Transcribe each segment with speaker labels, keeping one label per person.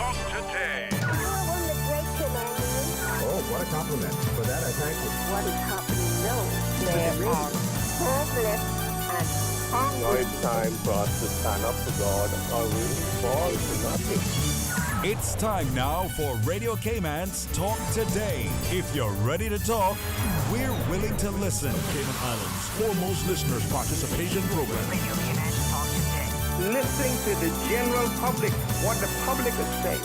Speaker 1: Talk Today.
Speaker 2: Wasn't it great, Commander?
Speaker 3: Oh, what a compliment. For that, I thank you.
Speaker 2: What is happening now? There are hopeless and
Speaker 4: Now it's time for us to stand up for God or we'll fall to nothing.
Speaker 1: It's time now for Radio Cayman's Talk Today. If you're ready to talk, we're willing to listen.
Speaker 5: Cayman Islands' foremost listeners participation program.
Speaker 6: Radio Cayman's Talk Today.
Speaker 4: Listening to the general public, what the public is saying.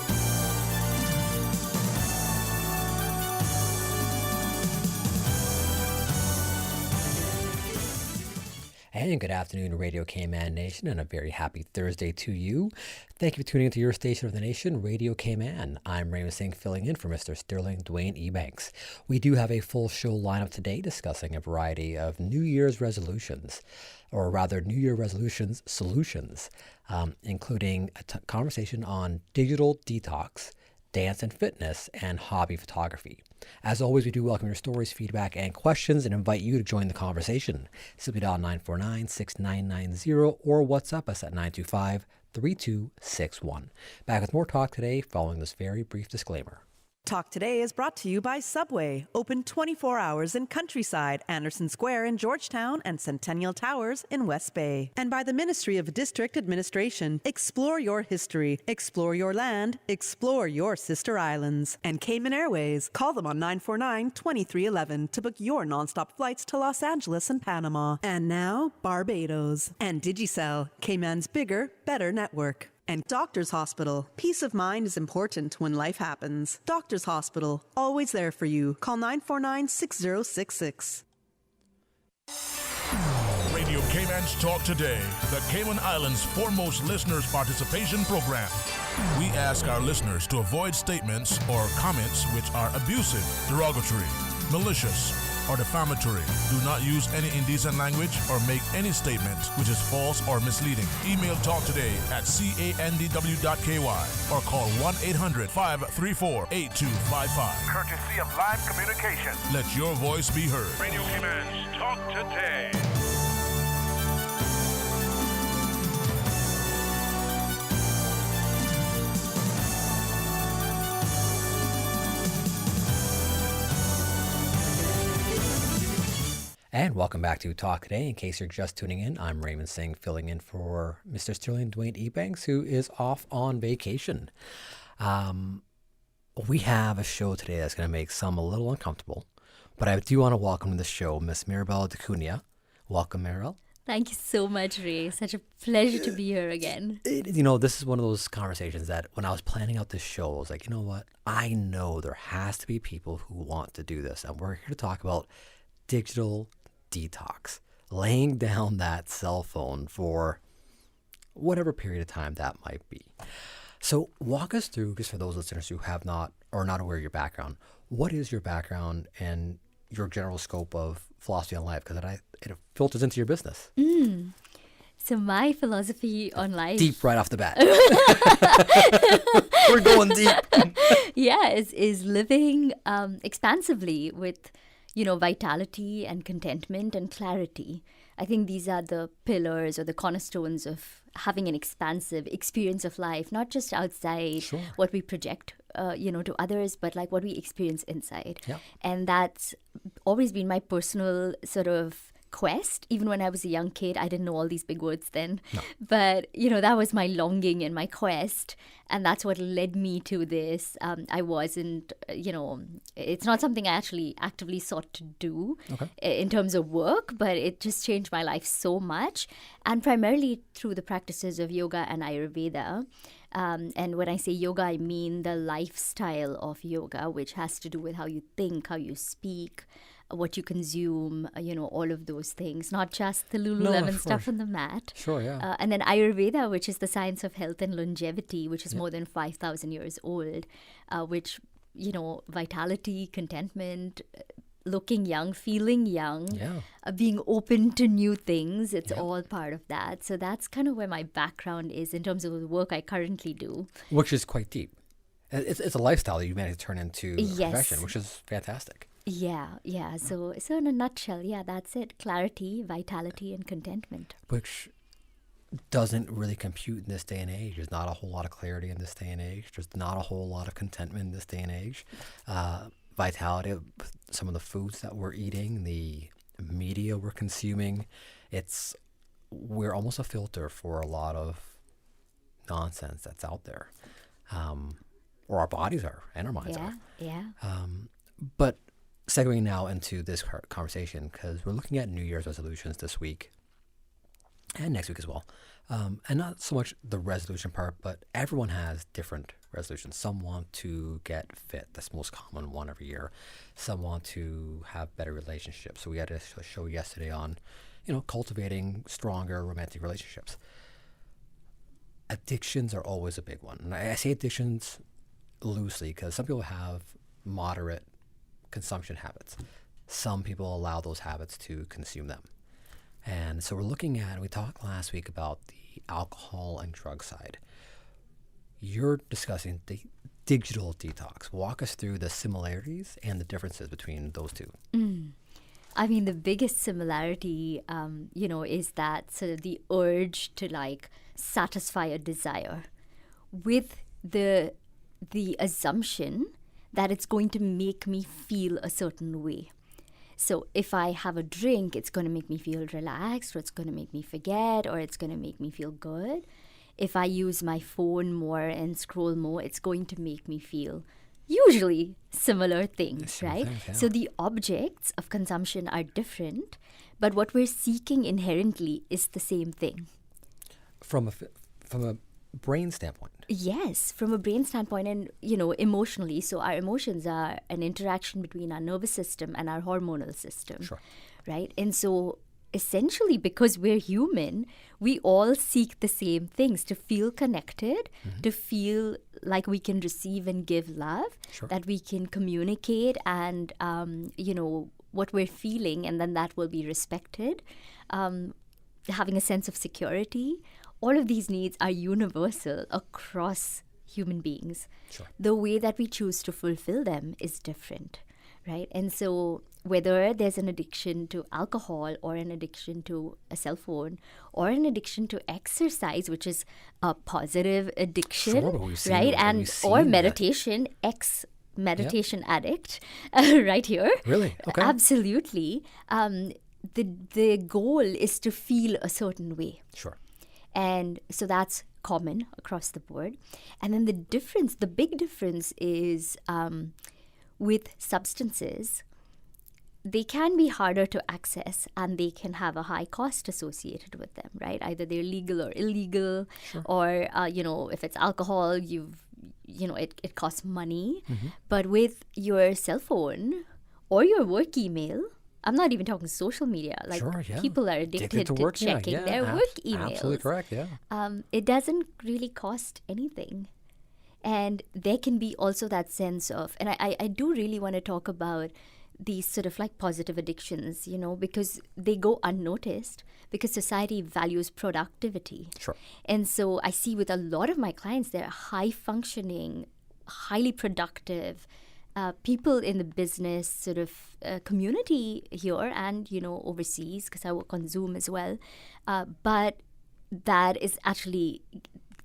Speaker 7: And good afternoon, Radio Cayman Nation, and a very happy Thursday to you. Thank you for tuning into your station of the nation, Radio Cayman. I'm Ray Singh, filling in for Mr. Sterling Dwayne Ebanks. We do have a full show lineup today discussing a variety of New Year's resolutions, or rather New Year resolutions solutions, including a conversation on digital detox, dance and fitness, and hobby photography. As always, we do welcome your stories, feedback, and questions and invite you to join the conversation. Simply dial 949-6990 or WhatsApp us at 925-3261. Back with more talk today following this very brief disclaimer.
Speaker 8: Talk Today is brought to you by Subway, open 24 hours in Countryside, Anderson Square in Georgetown, and Centennial Towers in West Bay. And by the Ministry of District Administration. Explore your history, explore your land, explore your sister islands. And Cayman Airways. Call them on 949-2311 to book your nonstop flights to Los Angeles and Panama. And now, Barbados. And Digicel, Cayman's bigger, better network. And Doctors Hospital. Peace of mind is important when life happens. Doctors Hospital, always there for you. Call 949-6066.
Speaker 5: Radio Cayman's Talk Today, the Cayman Islands' foremost listeners participation program. We ask our listeners to avoid statements or comments which are abusive, derogatory, malicious, or defamatory. Do not use any indecent language or make any statement which is false or misleading. Email talktoday@candw.ky or call 1-800-534-8255.
Speaker 1: Courtesy of Live Communication.
Speaker 5: Let your voice be heard.
Speaker 1: Radio Cayman's Talk Today.
Speaker 7: And welcome back to Talk Today. In case you're just tuning in, I'm Raymond Singh, filling in for Mr. Sterling Dwayne Ebanks, who is off on vacation. We have a show today that's going to make some a little uncomfortable, but I do want to welcome to the show Miss Mirabelle D'Acunha. Welcome, Mirabelle.
Speaker 9: Thank you so much, Ray. Such a pleasure to be here again.
Speaker 7: This is one of those conversations that when I was planning out this show, I was like, you know what? I know there has to be people who want to do this, and we're here to talk about digital detox, laying down that cell phone for whatever period of time that might be. So walk us through, just for those listeners who have not or not aware of your background, what is your background and your general scope of philosophy on life? Because it filters into your business.
Speaker 9: So my philosophy on life...
Speaker 7: Deep right off the bat. We're going deep.
Speaker 9: Yeah, is living expansively with vitality and contentment and clarity. I think these are the pillars or the cornerstones of having an expansive experience of life, not just outside what we project, to others, but like what we experience inside.
Speaker 7: Yeah.
Speaker 9: And that's always been my personal sort of quest. Even when I was a young kid, I didn't know all these big words then. No. But, that was my longing and my quest. And that's what led me to this. I wasn't, it's not something I actually actively sought to do in terms of work, but it just changed my life so much. And primarily through the practices of yoga and Ayurveda. And when I say yoga, I mean the lifestyle of yoga, which has to do with how you think, how you speak, what you consume, all of those things, not just the Lululemon stuff on the mat.
Speaker 7: Sure, yeah.
Speaker 9: And then Ayurveda, which is the science of health and longevity, which is more than 5,000 years old, which, vitality, contentment, looking young, feeling young, being open to new things. It's all part of that. So that's kind of where my background is in terms of the work I currently do.
Speaker 7: Which is quite deep. It's a lifestyle that you managed to turn into a profession, which is fantastic.
Speaker 9: Yeah. So in a nutshell, that's it. Clarity, vitality, and contentment.
Speaker 7: Which doesn't really compute in this day and age. There's not a whole lot of clarity in this day and age. There's not a whole lot of contentment in this day and age. Vitality of some of the foods that we're eating, the media we're consuming, we're almost a filter for a lot of nonsense that's out there. Or our bodies are, and our minds are.
Speaker 9: Yeah.
Speaker 7: But segueing now into this conversation, because we're looking at New Year's resolutions this week and next week as well. And not so much the resolution part, but everyone has different resolutions. Some want to get fit. That's the most common one every year. Some want to have better relationships. So we had a show yesterday on, cultivating stronger romantic relationships. Addictions are always a big one. And I say addictions loosely because some people have moderate consumption habits. Some people allow those habits to consume them. And so we talked last week about the alcohol and drug side. You're discussing the digital detox. Walk us through the similarities and the differences between those two.
Speaker 9: I mean, the biggest similarity, is that sort of the urge to satisfy a desire with the assumption that it's going to make me feel a certain way. So if I have a drink, it's going to make me feel relaxed, or it's going to make me forget, or it's going to make me feel good. If I use my phone more and scroll more, it's going to make me feel usually similar things, right?
Speaker 7: Yeah.
Speaker 9: So the objects of consumption are different, but what we're seeking inherently is the same thing.
Speaker 7: From a brain standpoint.
Speaker 9: Yes, from a brain standpoint and, emotionally. So our emotions are an interaction between our nervous system and our hormonal system,
Speaker 7: Sure.
Speaker 9: right? And so essentially, because we're human, we all seek the same things: to feel connected, to feel like we can receive and give love,
Speaker 7: Sure.
Speaker 9: that we can communicate and, what we're feeling, and then that will be respected, having a sense of security. All of these needs are universal across human beings.
Speaker 7: Sure.
Speaker 9: The way that we choose to fulfill them is different, right? And so whether there's an addiction to alcohol or an addiction to a cell phone or an addiction to exercise, which is a positive addiction,
Speaker 7: Sure, but we've seen-
Speaker 9: right?
Speaker 7: we've
Speaker 9: And
Speaker 7: seen
Speaker 9: or
Speaker 7: that.
Speaker 9: meditation, meditation addict, right here.
Speaker 7: Really? Okay.
Speaker 9: Absolutely. The goal is to feel a certain way.
Speaker 7: Sure.
Speaker 9: And so that's common across the board. And then the big difference is with substances, they can be harder to access and they can have a high cost associated with them, right? Either they're legal or illegal,
Speaker 7: Sure.
Speaker 9: or, if it's alcohol, it costs money.
Speaker 7: Mm-hmm.
Speaker 9: But with your cell phone or your work email, I'm not even talking social media.
Speaker 7: Sure, yeah.
Speaker 9: People are addicted to
Speaker 7: work, yeah,
Speaker 9: checking
Speaker 7: yeah,
Speaker 9: their work emails.
Speaker 7: Absolutely correct, yeah.
Speaker 9: It doesn't really cost anything. And there can be also that sense of, and I do really want to talk about these sort of positive addictions, because they go unnoticed because society values productivity.
Speaker 7: Sure.
Speaker 9: And so I see with a lot of my clients, they're high functioning, highly productive people in the business sort of community here and, overseas, because I work on Zoom as well. But that is actually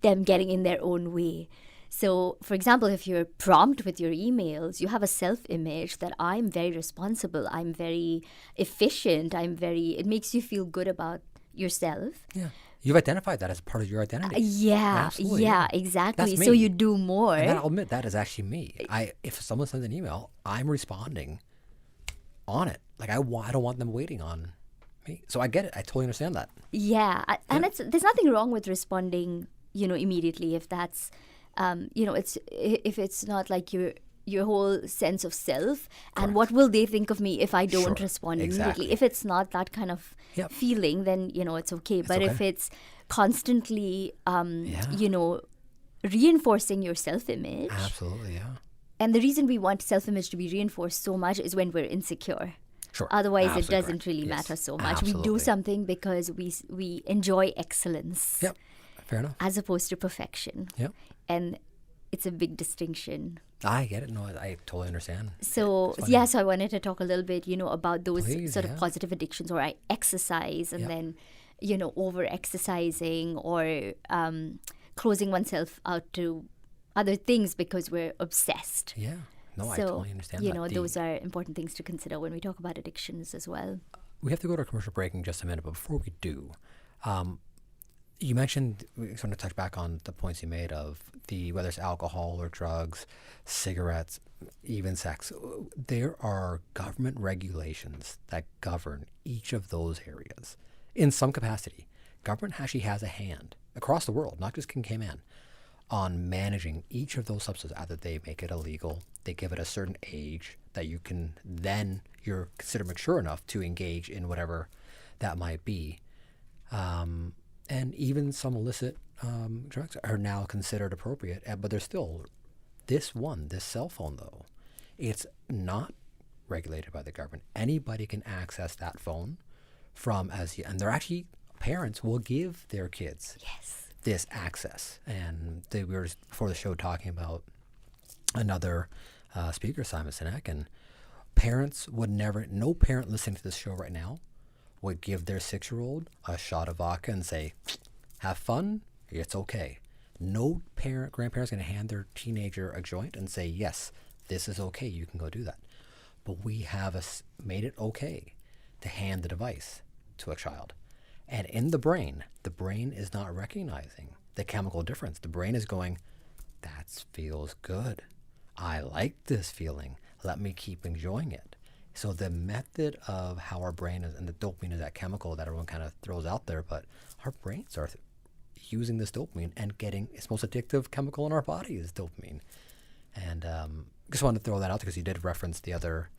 Speaker 9: them getting in their own way. So, for example, if you're prompt with your emails, you have a self-image that I'm very responsible, I'm very efficient, it makes you feel good about yourself.
Speaker 7: Yeah. You've identified that as part of your identity.
Speaker 9: Yeah,
Speaker 7: Absolutely,
Speaker 9: yeah, exactly.
Speaker 7: That's
Speaker 9: So
Speaker 7: me.
Speaker 9: you do more.
Speaker 7: And I'll admit that is actually me. If someone sends an email, I'm responding on it. I don't want them waiting on me. So I get it. I totally understand that.
Speaker 9: Yeah, and there's nothing wrong with responding, immediately if that's, if it's not your whole sense of self and what will they think of me if I don't
Speaker 7: Sure,
Speaker 9: respond
Speaker 7: exactly.
Speaker 9: immediately. If it's not that kind of
Speaker 7: Yep.
Speaker 9: feeling, then it's okay. But if
Speaker 7: okay.
Speaker 9: it's constantly reinforcing your self-image,
Speaker 7: Absolutely, yeah.
Speaker 9: and the reason we want self-image to be reinforced so much is when we're insecure.
Speaker 7: Sure.
Speaker 9: Otherwise,
Speaker 7: Absolutely
Speaker 9: it doesn't
Speaker 7: correct.
Speaker 9: really
Speaker 7: Yes.
Speaker 9: matter so much. We
Speaker 7: Absolutely.
Speaker 9: do something because we enjoy excellence
Speaker 7: Yep. Fair enough.
Speaker 9: as opposed to perfection.
Speaker 7: Yep.
Speaker 9: And it's a big distinction.
Speaker 7: I get it. No, I totally understand.
Speaker 9: So,
Speaker 7: It's funny.
Speaker 9: yeah, so I wanted to talk a little bit, about those
Speaker 7: Please,
Speaker 9: sort
Speaker 7: yeah.
Speaker 9: of positive addictions, or I exercise and
Speaker 7: Yep.
Speaker 9: then, over exercising or closing oneself out to other things because we're obsessed.
Speaker 7: Yeah. No, I
Speaker 9: So,
Speaker 7: totally understand that.
Speaker 9: those are important things to consider when we talk about addictions as well.
Speaker 7: We have to go to a commercial break in just a minute, but before we do, you mentioned, we sort of touch back on the points you made of whether it's alcohol or drugs, cigarettes, even sex. There are government regulations that govern each of those areas in some capacity. Government actually has a hand across the world, not just in Cayman, on managing each of those substances. Either they make it illegal, they give it a certain age that you're considered mature enough to engage in whatever that might be. And even some illicit drugs are now considered appropriate, but there's still this cell phone though. It's not regulated by the government. Anybody can access that phone and they're actually, parents will give their kids this access. And we were just before the show talking about another speaker, Simon Sinek, and no parent listening to this show right now would give their 6-year-old a shot of vodka and say, have fun, it's okay. No grandparent's going to hand their teenager a joint and say, yes, this is okay, you can go do that. But we have made it okay to hand the device to a child. And in the brain is not recognizing the chemical difference. The brain is going, that feels good. I like this feeling. Let me keep enjoying it. So the method of how our brain is, and the dopamine is that chemical that everyone kind of throws out there, but our brains are using this dopamine and getting its most addictive chemical in our body is dopamine. And just wanted to throw that out because you did reference the other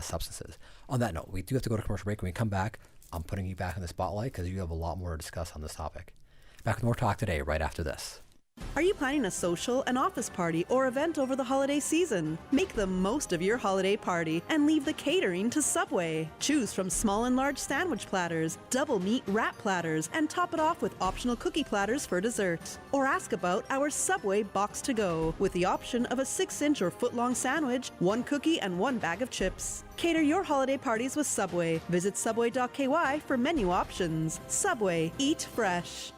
Speaker 7: substances. On that note, we do have to go to commercial break. When we come back, I'm putting you back in the spotlight because you have a lot more to discuss on this topic. Back with more talk today, right after this.
Speaker 8: Are you planning a social, an office party, or event over the holiday season? Make the most of your holiday party and leave the catering to Subway. Choose from small and large sandwich platters, double meat wrap platters, and top it off with optional cookie platters for dessert. Or ask about our Subway Box to Go with the option of a 6-inch or foot-long sandwich, 1 cookie, and 1 bag of chips. Cater your holiday parties with Subway. Visit subway.ky for menu options. Subway, eat fresh.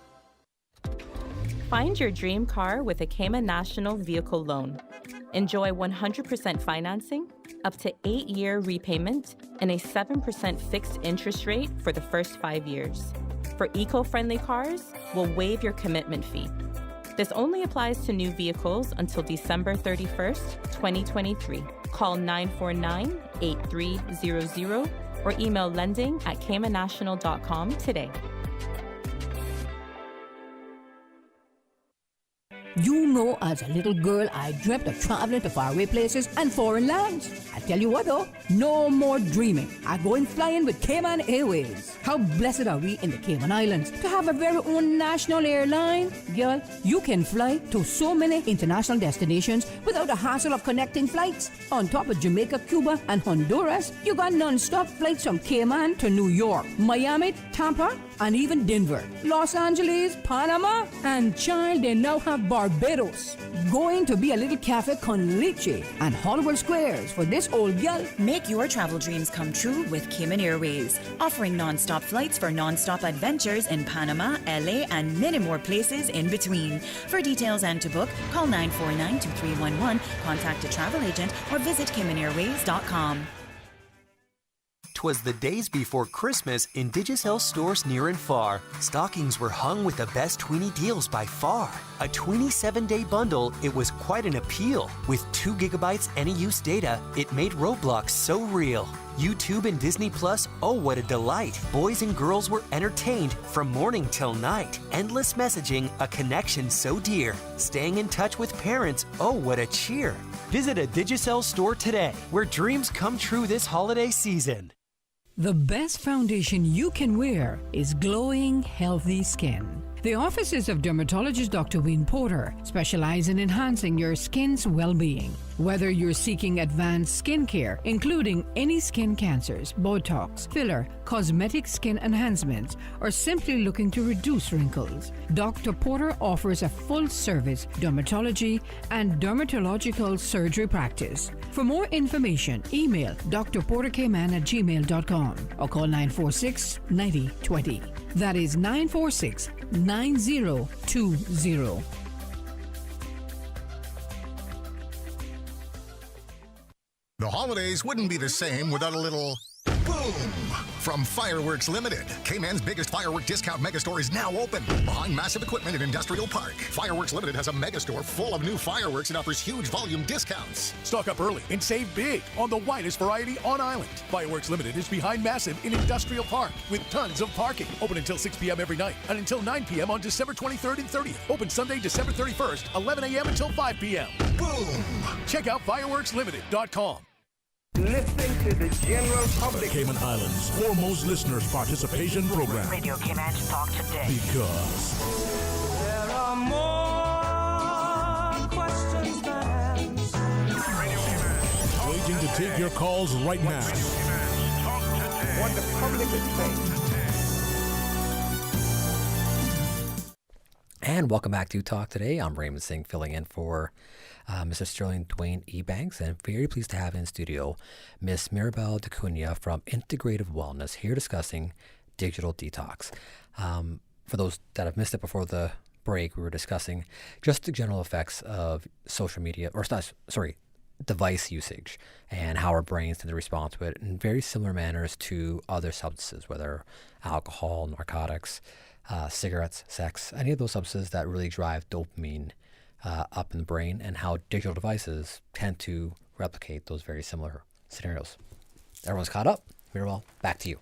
Speaker 10: Find your dream car with a Cayman National Vehicle Loan. Enjoy 100% financing, up to 8-year repayment, and a 7% fixed interest rate for the first 5 years. For eco-friendly cars, we'll waive your commitment fee. This only applies to new vehicles until December 31st, 2023. Call 949-8300 or email lending@caymannational.com today.
Speaker 11: You know, as a little girl, I dreamt of traveling to faraway places and foreign lands. I tell you what though, no more dreaming. I'm going flying with Cayman Airways. How blessed are we in the Cayman Islands to have a very own national airline? Girl, you can fly to so many international destinations without the hassle of connecting flights. On top of Jamaica, Cuba, and Honduras, you got non-stop flights from Cayman to New York, Miami, Tampa, and even Denver, Los Angeles, Panama, and child, they now have Barbados. Going to be a little cafe con leche and Hollywood Squares for this old gal.
Speaker 12: Make your travel dreams come true with Cayman Airways, offering non-stop flights for non-stop adventures in Panama, LA, and many more places in between. For details and to book, call 949-2311, contact a travel agent, or visit CaymanAirways.com.
Speaker 13: 'Twas the days before Christmas in Digicel stores near and far. Stockings were hung with the best tweenie deals by far. A 27-day bundle, it was quite an appeal. With 2 gigabytes any use data, it made Roblox so real. YouTube and Disney Plus, oh what a delight. Boys and girls were entertained from morning till night. Endless messaging, a connection so dear. Staying in touch with parents, oh what a cheer. Visit a Digicel store today, where dreams come true this holiday season.
Speaker 11: The best foundation you can wear is glowing, healthy skin. The offices of dermatologist Dr. Wayne Porter specialize in enhancing your skin's well-being. Whether you're seeking advanced skincare, including any skin cancers, Botox, filler, cosmetic skin enhancements, or simply looking to reduce wrinkles, Dr. Porter offers a full-service dermatology and dermatological surgery practice. For more information, email drporterkman@gmail.com or call 946-9020. That is 946-9020.
Speaker 14: The holidays wouldn't be the same without a little boom from Fireworks Limited. Cayman's biggest firework discount megastore is now open behind Massive Equipment in Industrial Park. Fireworks Limited has a megastore full of new fireworks and offers huge volume discounts.
Speaker 15: Stock up early and save big on the widest variety on island. Fireworks Limited is behind Massive in Industrial Park with tons of parking. Open until 6 p.m. every night and until 9 p.m. on December 23rd and 30th. Open Sunday, December 31st, 11 a.m. until 5 p.m.
Speaker 14: Boom!
Speaker 15: Check out fireworkslimited.com.
Speaker 3: Listening to the general
Speaker 5: The
Speaker 3: public.
Speaker 5: Cayman Islands' foremost listeners participation program.
Speaker 6: Radio Cayman's Talk Today.
Speaker 5: Because
Speaker 16: There are more questions than answers.
Speaker 5: waiting to take your calls right now.
Speaker 3: What the public is saying.
Speaker 7: And welcome back to Talk Today. I'm Raymond Singh, filling in for Mr. Sterling Dwayne Ebanks, and very pleased to have in studio Miss Mirabelle DeCunha from Integrative Wellness, here discussing digital detox. For those that have missed it before the break, we were discussing just the general effects of social media, device usage, and how our brains tend to respond to it in very similar manners to other substances, whether alcohol, narcotics, cigarettes, sex, any of those substances that really drive dopamine up in the brain, and how digital devices tend to replicate those very similar scenarios. Everyone's caught up. Mirabelle, back to you.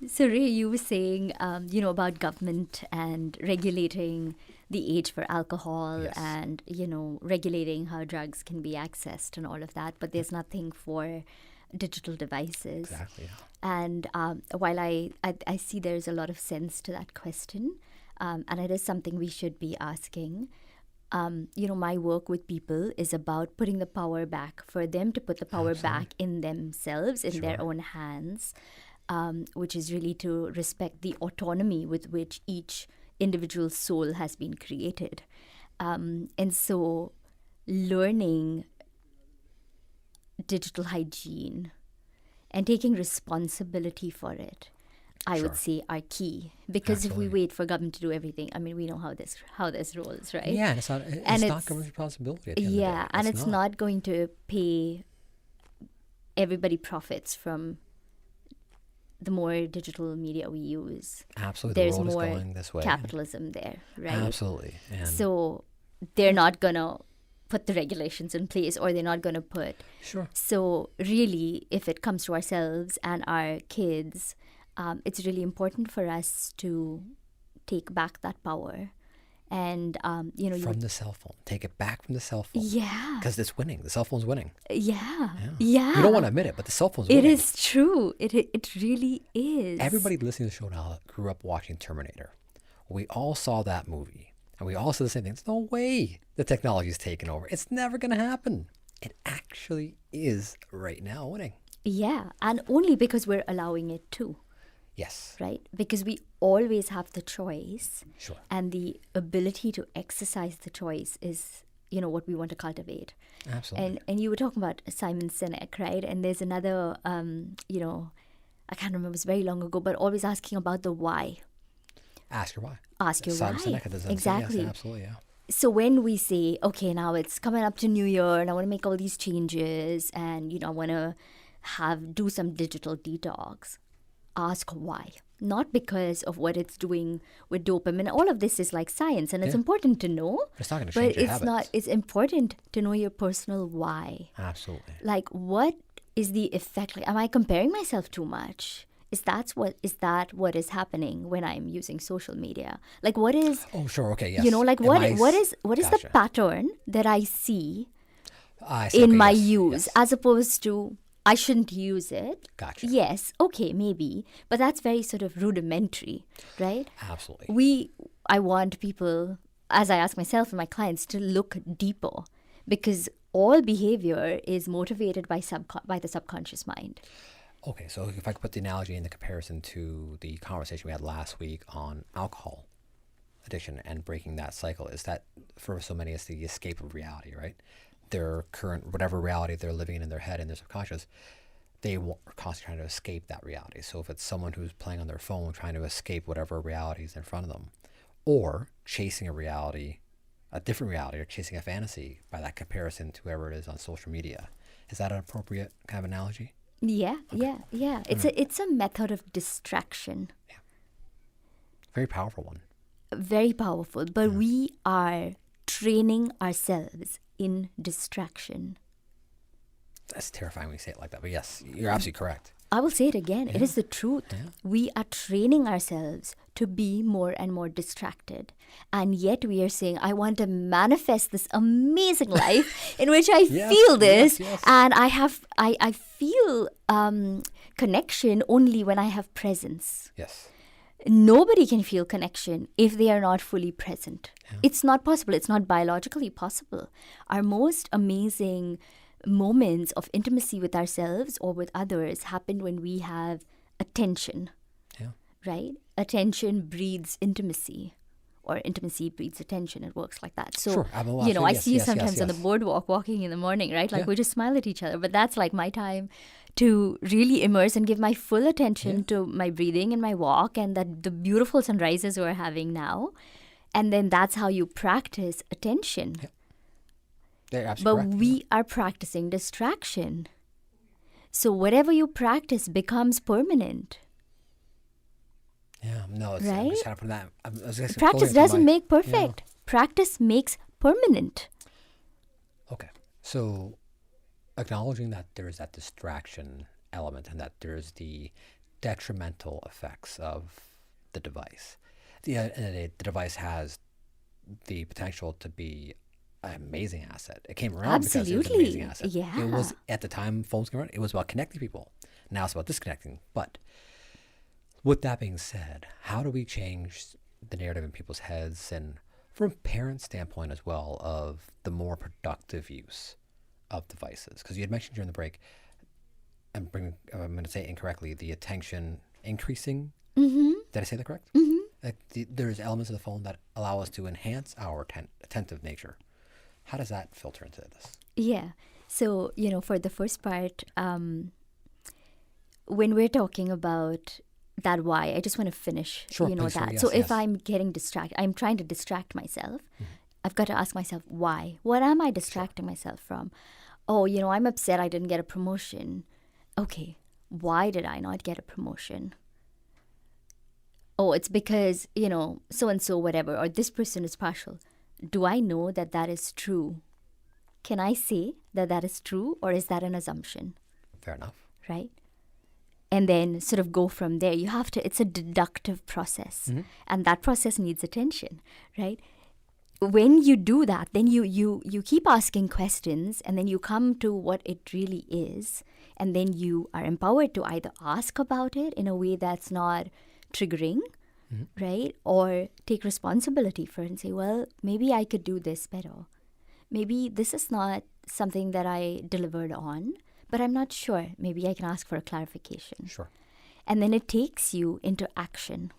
Speaker 9: So Ray, you were saying, about government and regulating the age for alcohol,
Speaker 7: Yes.
Speaker 9: and, regulating how drugs can be accessed and all of that, but there's nothing for digital devices.
Speaker 7: Exactly. Yeah.
Speaker 9: And while I see there's a lot of sense to that question, and it is something we should be asking, my work with people is about putting the power back, for them to put the power back in themselves, in their own hands, which is really to respect the autonomy with which each individual soul has been created. And so learning digital hygiene and taking responsibility for it, I would say, are key. Because if we wait for government to do everything, I mean, we know how this rolls, right?
Speaker 7: Yeah, and it's not government's responsibility. At the end of the day.
Speaker 9: And it's not going to pay. Everybody profits from the more digital media we use.
Speaker 7: Absolutely,
Speaker 9: There's
Speaker 7: the world
Speaker 9: more
Speaker 7: is going this way.
Speaker 9: capitalism there, right?
Speaker 7: Absolutely. And
Speaker 9: so they're not gonna put the regulations in place, or they're not going to put.
Speaker 7: Sure.
Speaker 9: So really, if it comes to ourselves and our kids, it's really important for us to take back that power. And,
Speaker 7: from the cell phone. Take it back from the cell phone.
Speaker 9: Yeah.
Speaker 7: Because it's winning. The cell phone's winning.
Speaker 9: Yeah.
Speaker 7: You don't want to admit it, but the cell phone's winning.
Speaker 9: It is true. It really is.
Speaker 7: Everybody listening to the show now grew up watching Terminator. We all saw that movie. And we all said the same thing. There's no way the technology's taken over. It's never going to happen. It actually is right now winning.
Speaker 9: Yeah. And only because we're allowing it to.
Speaker 7: Yes.
Speaker 9: Right? Because we always have the choice.
Speaker 7: Sure.
Speaker 9: And the ability to exercise the choice is, what we want to cultivate.
Speaker 7: Absolutely.
Speaker 9: And you were talking about Simon Sinek, right? And there's another, I can't remember, it was very long ago, but always asking about the why.
Speaker 7: Ask your why.
Speaker 9: Ask your
Speaker 7: Simon
Speaker 9: why.
Speaker 7: Sinek does that.
Speaker 9: Exactly.
Speaker 7: Yes, absolutely, yeah.
Speaker 9: So when we say, okay, now it's coming up to New Year and I want to make all these changes and, I want to do some digital detox, ask why. Not because of what it's doing with dopamine. All of this is like science, and it's important to know.
Speaker 7: It's not going to change your habits.
Speaker 9: It's important to know your personal why.
Speaker 7: Absolutely.
Speaker 9: Like, what is the effect? Like, am I comparing myself too much? Is that what is happening when I'm using social media? Like, what is?
Speaker 7: Oh, sure. Okay. Yes.
Speaker 9: What is the pattern that I see in my use, as opposed to I shouldn't use it.
Speaker 7: Gotcha.
Speaker 9: Yes. Okay. Maybe, but that's very sort of rudimentary, right?
Speaker 7: Absolutely.
Speaker 9: I want people, as I ask myself and my clients, to look deeper, because all behavior is motivated by the subconscious mind.
Speaker 7: Okay, so if I could put the analogy in the comparison to the conversation we had last week on alcohol addiction and breaking that cycle, is that for so many it's the escape of reality, right? Their current, whatever reality they're living in their head and their subconscious, they are constantly trying to escape that reality. So if it's someone who's playing on their phone trying to escape whatever reality is in front of them, or chasing a reality, a different reality, or chasing a fantasy by that comparison to whoever it is on social media, is that an appropriate kind of analogy?
Speaker 9: Yeah, yeah. It's a method of distraction.
Speaker 7: Yeah. Very powerful one.
Speaker 9: Very powerful. But we are training ourselves in distraction.
Speaker 7: That's terrifying when you say it like that. But yes, you're absolutely correct.
Speaker 9: I will say it again. It is the truth.
Speaker 7: Yeah.
Speaker 9: We are training ourselves to be more and more distracted. And yet we are saying, I want to manifest this amazing life in which I feel this.
Speaker 7: Yes.
Speaker 9: And I feel connection only when I have presence.
Speaker 7: Yes.
Speaker 9: Nobody can feel connection if they are not fully present. Yeah. It's not possible. It's not biologically possible. Our most amazing moments of intimacy with ourselves or with others happen when we have attention.
Speaker 7: Yeah.
Speaker 9: Right? Attention breeds intimacy, or intimacy breeds attention. It works like that. So,
Speaker 7: sure.
Speaker 9: I see you sometimes on the boardwalk walking in the morning, right? Like we just smile at each other. But that's like my time to really immerse and give my full attention to my breathing and my walk and that the beautiful sunrises we're having now. And then that's how you practice attention.
Speaker 7: Yeah. They're absolutely correct.
Speaker 9: We are practicing distraction. So whatever you practice becomes permanent.
Speaker 7: Yeah, no, it's
Speaker 9: right?
Speaker 7: I'm just trying to put that.
Speaker 9: Practice doesn't make perfect. Practice makes permanent.
Speaker 7: Okay. So acknowledging that there is that distraction element and that there's the detrimental effects of the device. At the end of the day, the device has the potential to be an amazing asset. It came around because it was an amazing asset.
Speaker 9: Yeah.
Speaker 7: It was, at the time phones came around, it was about connecting people. Now it's about disconnecting. But with that being said, how do we change the narrative in people's heads, and from a parent standpoint as well, of the more productive use of devices? Because you had mentioned during the break, I'm going to say it incorrectly, the attention increasing.
Speaker 9: Mm-hmm.
Speaker 7: Did I say that correct?
Speaker 9: Mm-hmm.
Speaker 7: There's elements of the phone that allow us to enhance our attentive nature. How does that filter into this?
Speaker 9: Yeah. So, for the first part, when we're talking about that why, I just want to finish, that.
Speaker 7: Yes,
Speaker 9: so if I'm getting distracted, I'm trying to distract myself, I've got to ask myself, why? What am I distracting myself from? Oh, I'm upset I didn't get a promotion. Okay, why did I not get a promotion? Oh, it's because, so-and-so, whatever, or this person is partial. Do I know that that is true? Can I say that that is true, or is that an assumption?
Speaker 7: Fair enough.
Speaker 9: Right? And then sort of go from there. It's a deductive process. Mm-hmm. And that process needs attention, right? When you do that, then you keep asking questions, and then you come to what it really is. And then you are empowered to either ask about it in a way that's not triggering, right? Or take responsibility for it and say, well, maybe I could do this better. Maybe this is not something that I delivered on, but I'm not sure. Maybe I can ask for a clarification.
Speaker 7: Sure.
Speaker 9: And then it takes you into action.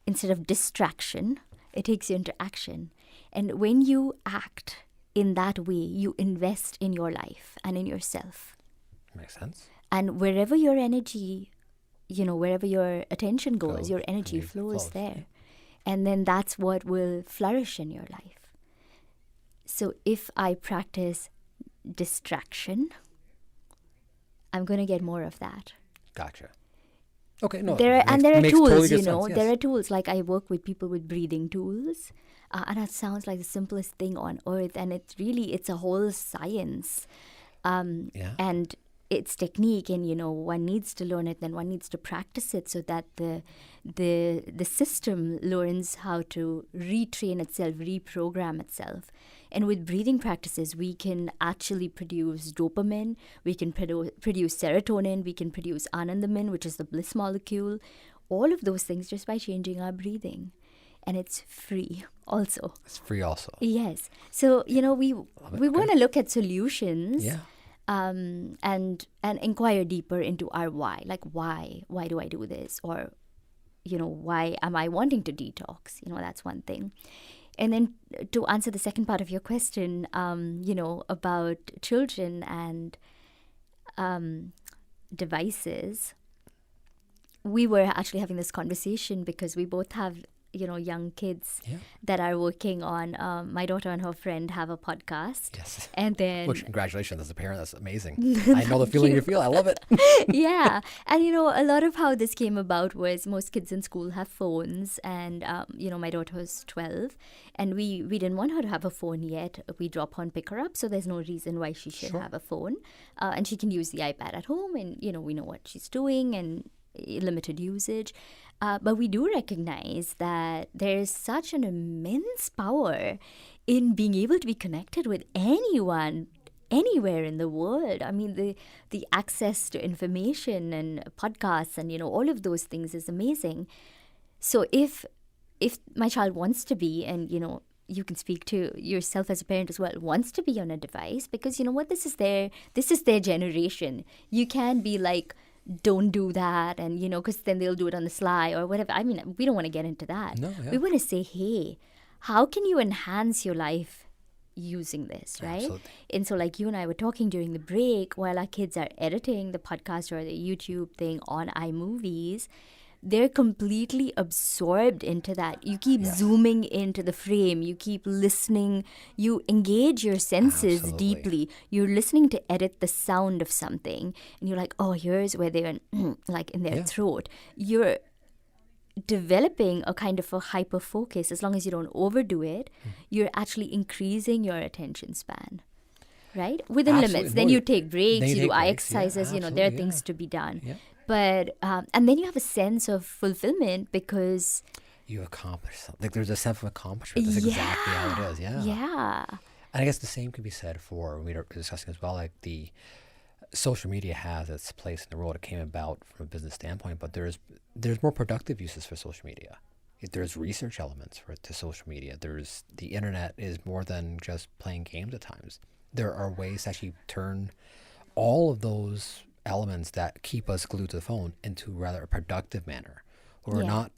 Speaker 9: Instead of distraction, it takes you into action. And when you act in that way, you invest in your life and in yourself.
Speaker 7: Makes sense.
Speaker 9: And wherever your energy, wherever your attention goes, your energy flows there. And then that's what will flourish in your life. So if I practice distraction, I'm going to get more of that.
Speaker 7: Gotcha. Okay, no.
Speaker 9: There are tools,
Speaker 7: totally sense, yes.
Speaker 9: There are tools, like I work with people with breathing tools. And that sounds like the simplest thing on earth. And it's a whole science. And it's technique, and one needs to learn it, then one needs to practice it so that the system learns how to retrain itself, reprogram itself. And with breathing practices, we can actually produce dopamine, we can produce serotonin, we can produce anandamin, which is the bliss molecule, all of those things just by changing our breathing. And it's free also.
Speaker 7: It's free also.
Speaker 9: Yes. So, we want to look at solutions.
Speaker 7: Yeah.
Speaker 9: And inquire deeper into our why. Like, why do I do this? Or, why am I wanting to detox? That's one thing. And then to answer the second part of your question, about children and devices, we were actually having this conversation because we both have, young kids that are working on, my daughter and her friend have a podcast.
Speaker 7: Yes.
Speaker 9: And then...
Speaker 7: Which, congratulations as a parent. That's amazing. I know the feeling you feel. I love it.
Speaker 9: Yeah. And, a lot of how this came about was most kids in school have phones. And, my daughter was 12. And we didn't want her to have a phone yet. We drop her and pick her up. So there's no reason why she should have a phone. And she can use the iPad at home. And, we know what she's doing and limited usage. But we do recognize that there is such an immense power in being able to be connected with anyone, anywhere in the world. I mean, the access to information and podcasts and, all of those things is amazing. So if my child wants to be, and, you can speak to yourself as a parent as well, wants to be on a device, because, this is their generation. You can be like, don't do that, and because then they'll do it on the sly or whatever. I mean, we don't want to get into that.
Speaker 7: No, yeah.
Speaker 9: We want to say, hey, how can you enhance your life using this, right?
Speaker 7: Absolutely.
Speaker 9: And so, like you and I were talking during the break, while our kids are editing the podcast or the YouTube thing on iMovies, they're completely absorbed into that. You keep zooming into the frame. You keep listening. You engage your senses deeply. You're listening to edit the sound of something. And you're like, oh, here's where they went, like in their throat. You're developing a kind of a hyper focus. As long as you don't overdo it, you're actually increasing your attention span. Right? Within limits. Then you take breaks, you do eye exercises, there are things to be done.
Speaker 7: Yeah.
Speaker 9: But, and then you have a sense of fulfillment because...
Speaker 7: You accomplish something. Like there's a sense of accomplishment. That's exactly how it is,
Speaker 9: Yeah.
Speaker 7: And I guess the same could be said for, we were discussing as well, like the social media has its place in the world. It came about from a business standpoint, but there's more productive uses for social media. There's research elements to social media. The internet is more than just playing games at times. There are ways to actually turn all of those elements that keep us glued to the phone into rather a productive manner, where we're not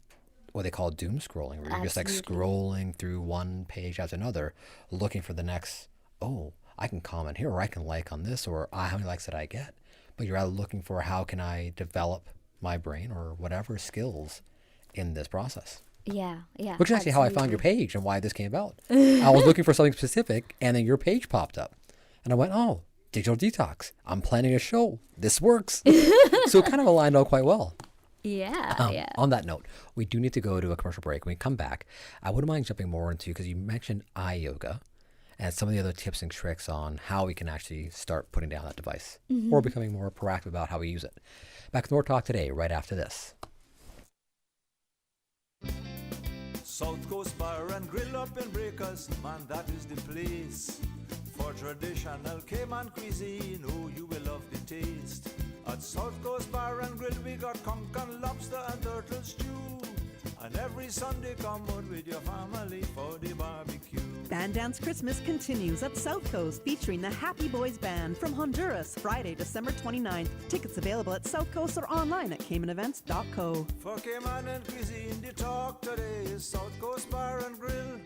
Speaker 7: what they call doom scrolling, where you're just like scrolling through one page after another, looking for the next, I can comment here, or I can like on this, or how many likes did I get? But you're rather looking for how can I develop my brain or whatever skills in this process.
Speaker 9: Yeah.
Speaker 7: Which is actually how I found your page and why this came about. I was looking for something specific, and then your page popped up. And I went, digital detox. I'm planning a show. This works. So it kind of aligned out quite well.
Speaker 9: Yeah.
Speaker 7: On that note, we do need to go to a commercial break. When we come back, I wouldn't mind jumping more into, because you mentioned eye yoga and some of the other tips and tricks on how we can actually start putting down that device or becoming more proactive about how we use it. Back to more talk today, right after this.
Speaker 17: South Coast Bar and Grill up in Breakers, man, that is the place. For traditional Cayman cuisine, you will love the taste. At South Coast Bar and Grill, we got conch and lobster and turtle stew. And every Sunday, come out with your family for the barbecue.
Speaker 8: Band Dance Christmas continues at South Coast, featuring the Happy Boys Band from Honduras, Friday, December 29th. Tickets available at South Coast or online at CaymanEvents.co.
Speaker 17: For Cayman and cuisine, the talk today is South Coast Bar and Grill.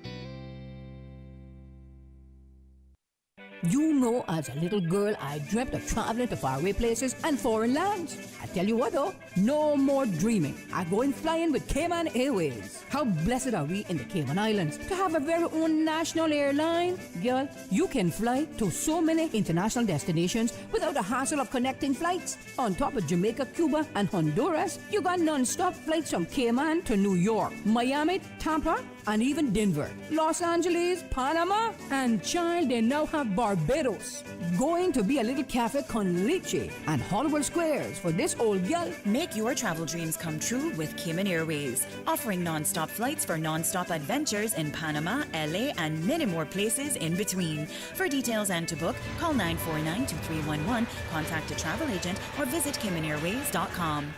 Speaker 11: You know, as a little girl, I dreamt of traveling to faraway places and foreign lands. I tell you what though, no more dreaming. I'm going flying with Cayman Airways. How blessed are we in the Cayman Islands to have a very own national airline? Girl, you can fly to so many international destinations without the hassle of connecting flights. On top of Jamaica, Cuba, and Honduras, you got non-stop flights from Cayman to New York, Miami, Tampa, and even Denver, Los Angeles, Panama, and child, they now have Barbados. Going to be a little cafe con leche and Hollywood Squares for this old gal.
Speaker 12: Make your travel dreams come true with Cayman Airways, offering non-stop flights for non-stop adventures in Panama, LA, and many more places in between. For details and to book, call 949-2311, contact a travel agent, or visit CaymanAirways.com.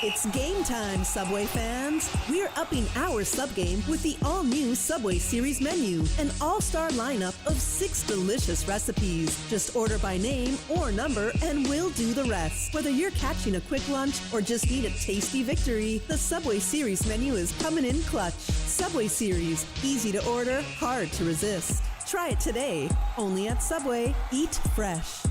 Speaker 8: It's game time, Subway fans. We're upping our sub game with the all-new Subway Series menu, an all-star lineup of 6 delicious recipes. Just order by name or number and we'll do the rest. Whether you're catching a quick lunch or just need a tasty victory, the Subway Series menu is coming in clutch. Subway Series, easy to order, hard to resist. Try it today, only at Subway. Eat fresh.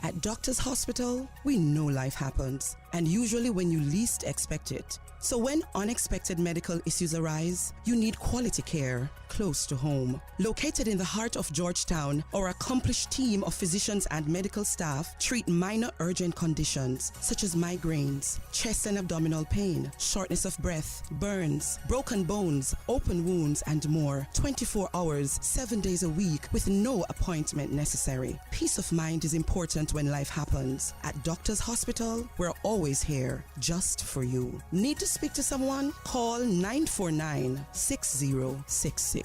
Speaker 18: At Doctors Hospital, we know life happens, and usually when you least expect it. So when unexpected medical issues arise, you need quality care close to home. Located in the heart of Georgetown, our accomplished team of physicians and medical staff treat minor urgent conditions such as migraines, chest and abdominal pain, shortness of breath, burns, broken bones, open wounds, and more. 24 hours, 7 days a week with no appointment necessary. Peace of mind is important when life happens. At Doctors Hospital, we're always here just for you. Need to speak to someone? Call 949-6066.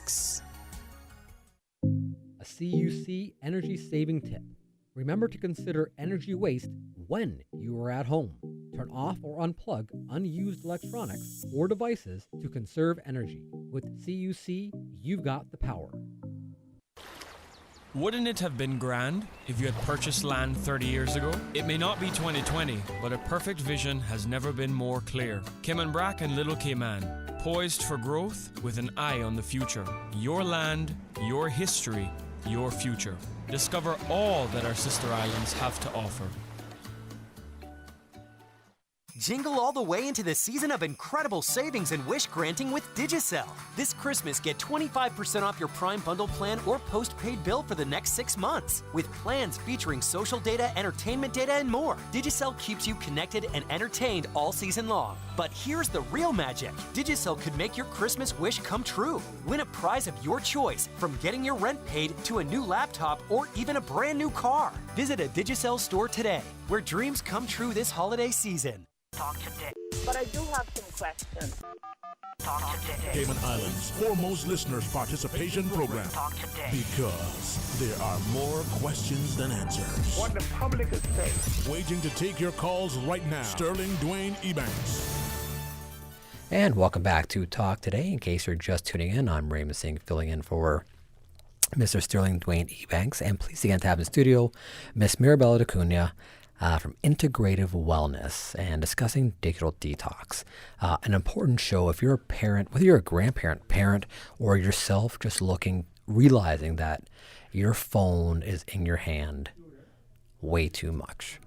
Speaker 7: A CUC energy saving tip. Remember to consider energy waste when you are at home. Turn off or unplug unused electronics or devices to conserve energy. With CUC, you've got the power.
Speaker 19: Wouldn't it have been grand if you had purchased land 30 years ago? It may not be 2020, but a perfect vision has never been more clear. Cayman Brac and Little Cayman, poised for growth with an eye on the future. Your land, your history, your future. Discover all that our sister islands have to offer.
Speaker 13: Jingle all the way into the season of incredible savings and wish granting with Digicel. This Christmas, get 25% off your Prime Bundle plan or postpaid bill for the next 6 months. With plans featuring social data, entertainment data, and more, Digicel keeps you connected and entertained all season long. But here's the real magic. Digicel could make your Christmas wish come true. Win a prize of your choice, from getting your rent paid to a new laptop or even a brand new car. Visit a Digicel store today, where dreams come true this holiday season.
Speaker 6: Talk today.
Speaker 2: But I do have some questions.
Speaker 6: Talk today.
Speaker 5: Cayman Islands' foremost listeners participation program.
Speaker 6: Talk today.
Speaker 5: Because there are more questions than answers.
Speaker 3: What the public is saying.
Speaker 5: Waging to take your calls right now. Sterling Dwayne Ebanks.
Speaker 7: And welcome back to Talk Today. In case you're just tuning in, I'm Ray Singh, filling in for Mr. Sterling Dwayne Ebanks. And pleased again to have in studio Miss Mirabella DeCunha, from Integrative Wellness, and discussing digital detox. An important show if you're a parent, whether you're a grandparent, parent, or yourself just realizing that your phone is in your hand way too much.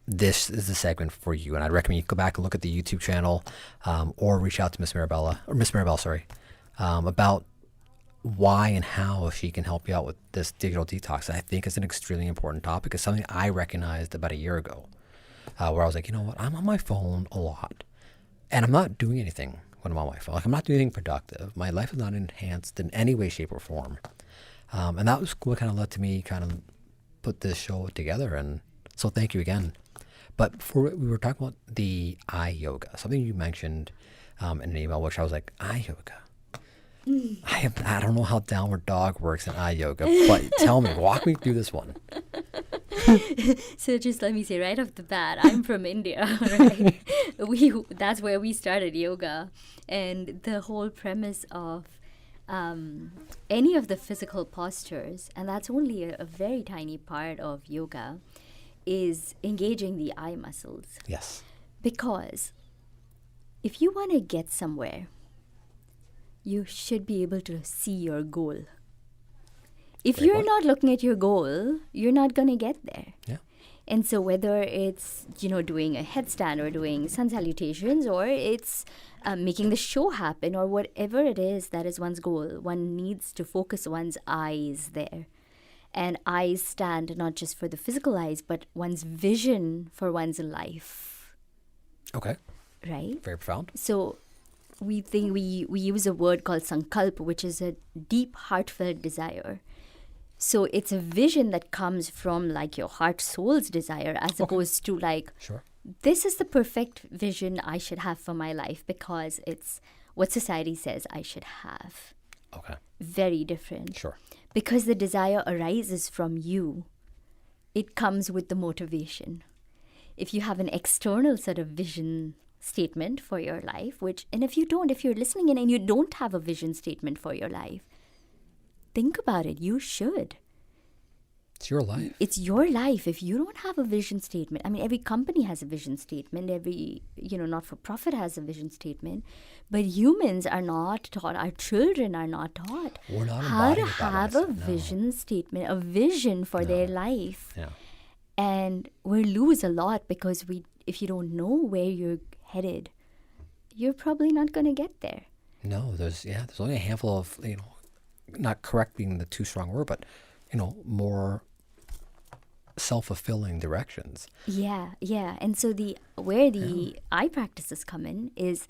Speaker 7: This is the segment for you, and I'd recommend you go back and look at the YouTube channel, or reach out to Miss Mirabella, about why and how she can help you out with this digital detox. I think it's an extremely important topic. It's something I recognized about a year ago, where I was like, you know what, I'm on my phone a lot, and I'm not doing anything when I'm on my phone. Like, I'm not doing anything productive. My life is not enhanced in any way, shape, or form. And that was what kind of led to me kind of put this show together. And so thank you again. But before, we were talking about the eye yoga, something you mentioned in an email, which I was like, eye yoga. I don't know how downward dog works in eye yoga, but tell me, walk me through this one.
Speaker 9: So just let me say right off the bat, I'm from India, right? That's where we started yoga. And the whole premise of any of the physical postures, and that's only a very tiny part of yoga, is engaging the eye muscles.
Speaker 7: Yes.
Speaker 9: Because if you want to get somewhere, you should be able to see your goal. If you're not looking at your goal, you're not going to get there.
Speaker 7: Yeah.
Speaker 9: And so whether it's, doing a headstand or doing sun salutations, or it's making the show happen, or whatever it is that is one's goal, one needs to focus one's eyes there. And eyes stand not just for the physical eyes, but one's vision for one's life.
Speaker 7: Okay.
Speaker 9: Right?
Speaker 7: Very profound.
Speaker 9: So we think we use a word called sankalp, which is a deep, heartfelt desire. So it's a vision that comes from like your heart, soul's desire, as opposed to like,
Speaker 7: sure,
Speaker 9: this is the perfect vision I should have for my life because it's what society says I should have.
Speaker 7: Okay.
Speaker 9: Very different.
Speaker 7: Sure.
Speaker 9: Because the desire arises from you. It comes with the motivation. If you have an external sort of vision statement for your life, if you're listening in and you don't have a vision statement for your life, think about it. You should.
Speaker 7: It's your life.
Speaker 9: It's your life. If you don't have a vision statement, I mean, every company has a vision statement. Every, not-for-profit has a vision statement. But humans are not taught. Our children are not taught
Speaker 7: We're not
Speaker 9: how to
Speaker 7: embodied
Speaker 9: have a vision statement, a vision for their life.
Speaker 7: Yeah.
Speaker 9: And we lose a lot because if you don't know where you're headed, you're probably not going to get there.
Speaker 7: No, there's only a handful of, not correct being the too strong word, but, more self-fulfilling directions.
Speaker 9: Yeah. And so where the eye practices come in is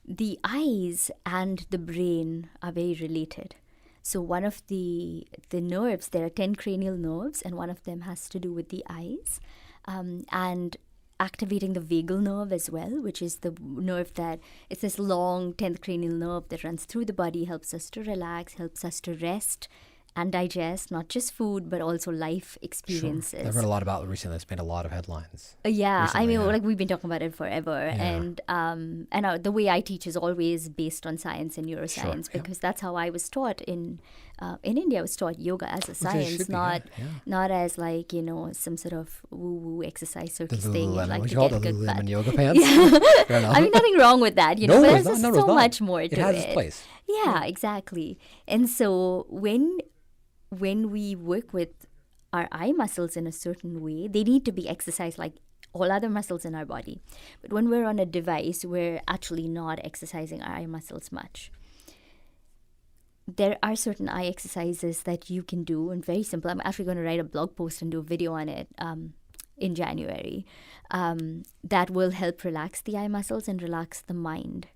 Speaker 9: the eyes and the brain are very related. So one of the nerves, there are 10 cranial nerves, and one of them has to do with the eyes. And activating the vagal nerve as well, which is the nerve it's this long 10th cranial nerve that runs through the body, helps us to relax, helps us to rest and digest, not just food, but also life experiences.
Speaker 7: Sure. I've read a lot about it recently. It's made a lot of headlines.
Speaker 9: We've been talking about it forever. Yeah. And the way I teach is always based on science and neuroscience, because that's how I was taught in India. I was taught yoga as a science, not as some sort of woo-woo exercise circus thing.
Speaker 7: Like the Lululemon yoga pants?
Speaker 9: Yeah. I mean, nothing wrong with that, but there's just so much more to it.
Speaker 7: It has its place.
Speaker 9: Yeah, exactly. And so when we work with our eye muscles in a certain way, they need to be exercised like all other muscles in our body. But when we're on a device, we're actually not exercising our eye muscles much. There are certain eye exercises that you can do, and very simple. I'm actually going to write a blog post and do a video on it in January that will help relax the eye muscles and relax the mind.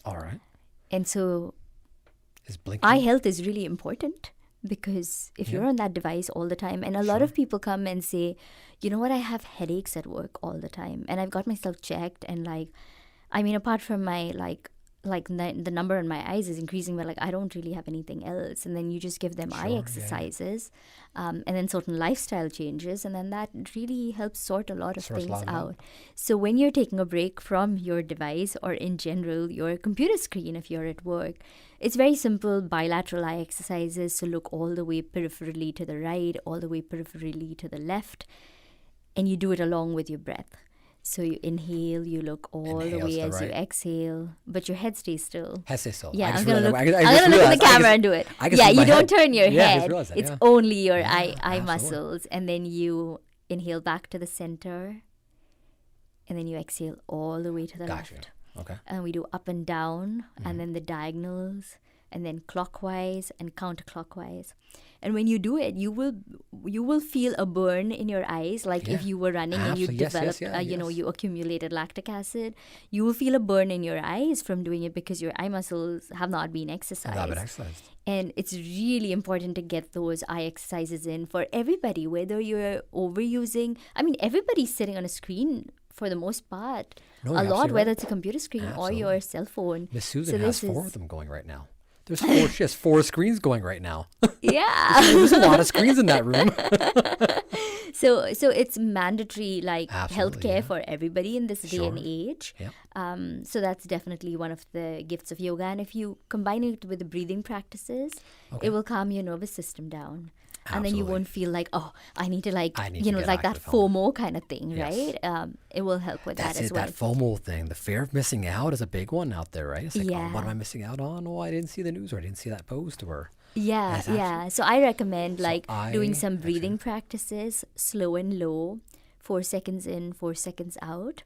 Speaker 7: All right.
Speaker 9: And so eye health is really important. Because if you're on that device all the time, and a lot of people come and say, you know what, I have headaches at work all the time, and I've got myself checked, and apart from my the number on my eyes is increasing, but I don't really have anything else. And then you just give them eye exercises, and then certain lifestyle changes, and then that really helps sort a lot of things out. So when you're taking a break from your device, or in general your computer screen if you're at work, it's very simple bilateral eye exercises. So look all the way peripherally to the right, all the way peripherally to the left, and you do it along with your breath. So you inhale, you look all the way as you exhale, but your head stays still.
Speaker 7: Head stays still.
Speaker 9: Yeah, I'm going to look at the camera and do it. You don't turn your head. It's only your eye muscles. And then you inhale back to the center, and then you exhale all the way to the left.
Speaker 7: Okay.
Speaker 9: And we do up and down, and then the diagonals, and then clockwise and counterclockwise. And when you do it, you will feel a burn in your eyes, if you were running and you developed, you accumulated lactic acid. You will feel a burn in your eyes from doing it because your eye muscles have not been exercised. And it's really important to get those eye exercises in for everybody, whether you're overusing. I mean, everybody's sitting on a screen for the most part, a lot, whether it's a computer screen or your cell phone.
Speaker 7: Miss Susan has 4 of them going right now. She has 4 screens going right now.
Speaker 9: Yeah.
Speaker 7: There's a lot of screens in that room.
Speaker 9: So it's mandatory healthcare for everybody in this day and age.
Speaker 7: Yep.
Speaker 9: So that's definitely one of the gifts of yoga. And if you combine it with the breathing practices, it will calm your nervous system down. And then you won't feel like, I need to that FOMO kind of thing, right? It will help with that as well.
Speaker 7: That FOMO thing, the fear of missing out is a big one out there, right? It's like, what am I missing out on? Oh, I didn't see the news, or I didn't see that post, or...
Speaker 9: Yeah. So I recommend doing some breathing practices, slow and low, 4 seconds in, 4 seconds out,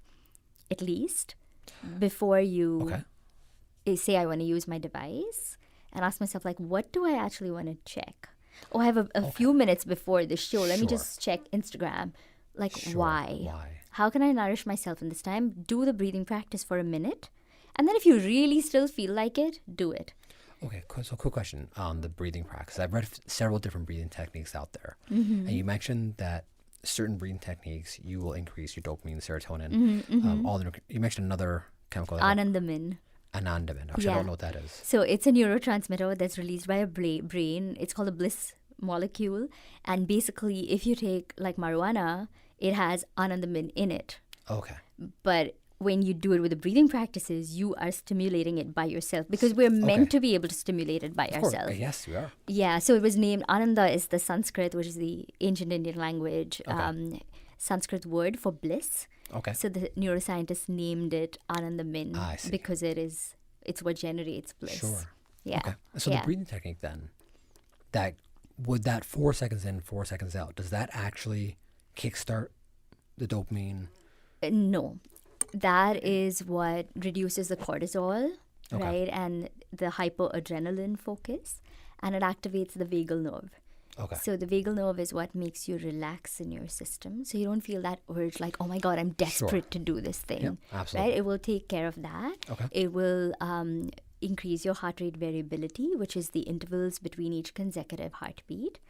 Speaker 9: at least, before you say I want to use my device, and ask myself, what do I actually want to check? I have a few minutes before the show. Let me just check Instagram. Why? How can I nourish myself in this time? Do the breathing practice for a minute. And then if you really still feel like it, do it.
Speaker 7: Okay, so quick question on the breathing practice. I've read several different breathing techniques out there.
Speaker 9: Mm-hmm.
Speaker 7: And you mentioned that certain breathing techniques, you will increase your dopamine, serotonin. You mentioned another chemical.
Speaker 9: Anandamin.
Speaker 7: Anandamin. Actually, I don't know what that is.
Speaker 9: So it's a neurotransmitter that's released by a brain. It's called a bliss molecule. And basically, if you take marijuana, it has anandamin in it.
Speaker 7: Okay.
Speaker 9: But when you do it with the breathing practices, you are stimulating it by yourself, because we're meant to be able to stimulate it by ourselves.
Speaker 7: Yes, we are.
Speaker 9: Yeah, so it was named, Ananda is the Sanskrit, which is the ancient Indian language, Sanskrit word for bliss.
Speaker 7: Okay.
Speaker 9: So the neuroscientists named it Anandamin because it's what generates bliss.
Speaker 7: Sure.
Speaker 9: Yeah.
Speaker 7: Okay. So the breathing technique then, that 4 seconds in, 4 seconds out, does that actually kickstart the dopamine?
Speaker 9: No. That is what reduces the cortisol, right? And the hyperadrenaline focus. And it activates the vagal nerve.
Speaker 7: Okay.
Speaker 9: So the vagal nerve is what makes you relax in your system. So you don't feel that urge like, oh my God, I'm desperate to do this thing.
Speaker 7: Yep, absolutely.
Speaker 9: Right? It will take care of that.
Speaker 7: Okay.
Speaker 9: It will increase your heart rate variability, which is the intervals between each consecutive heartbeat.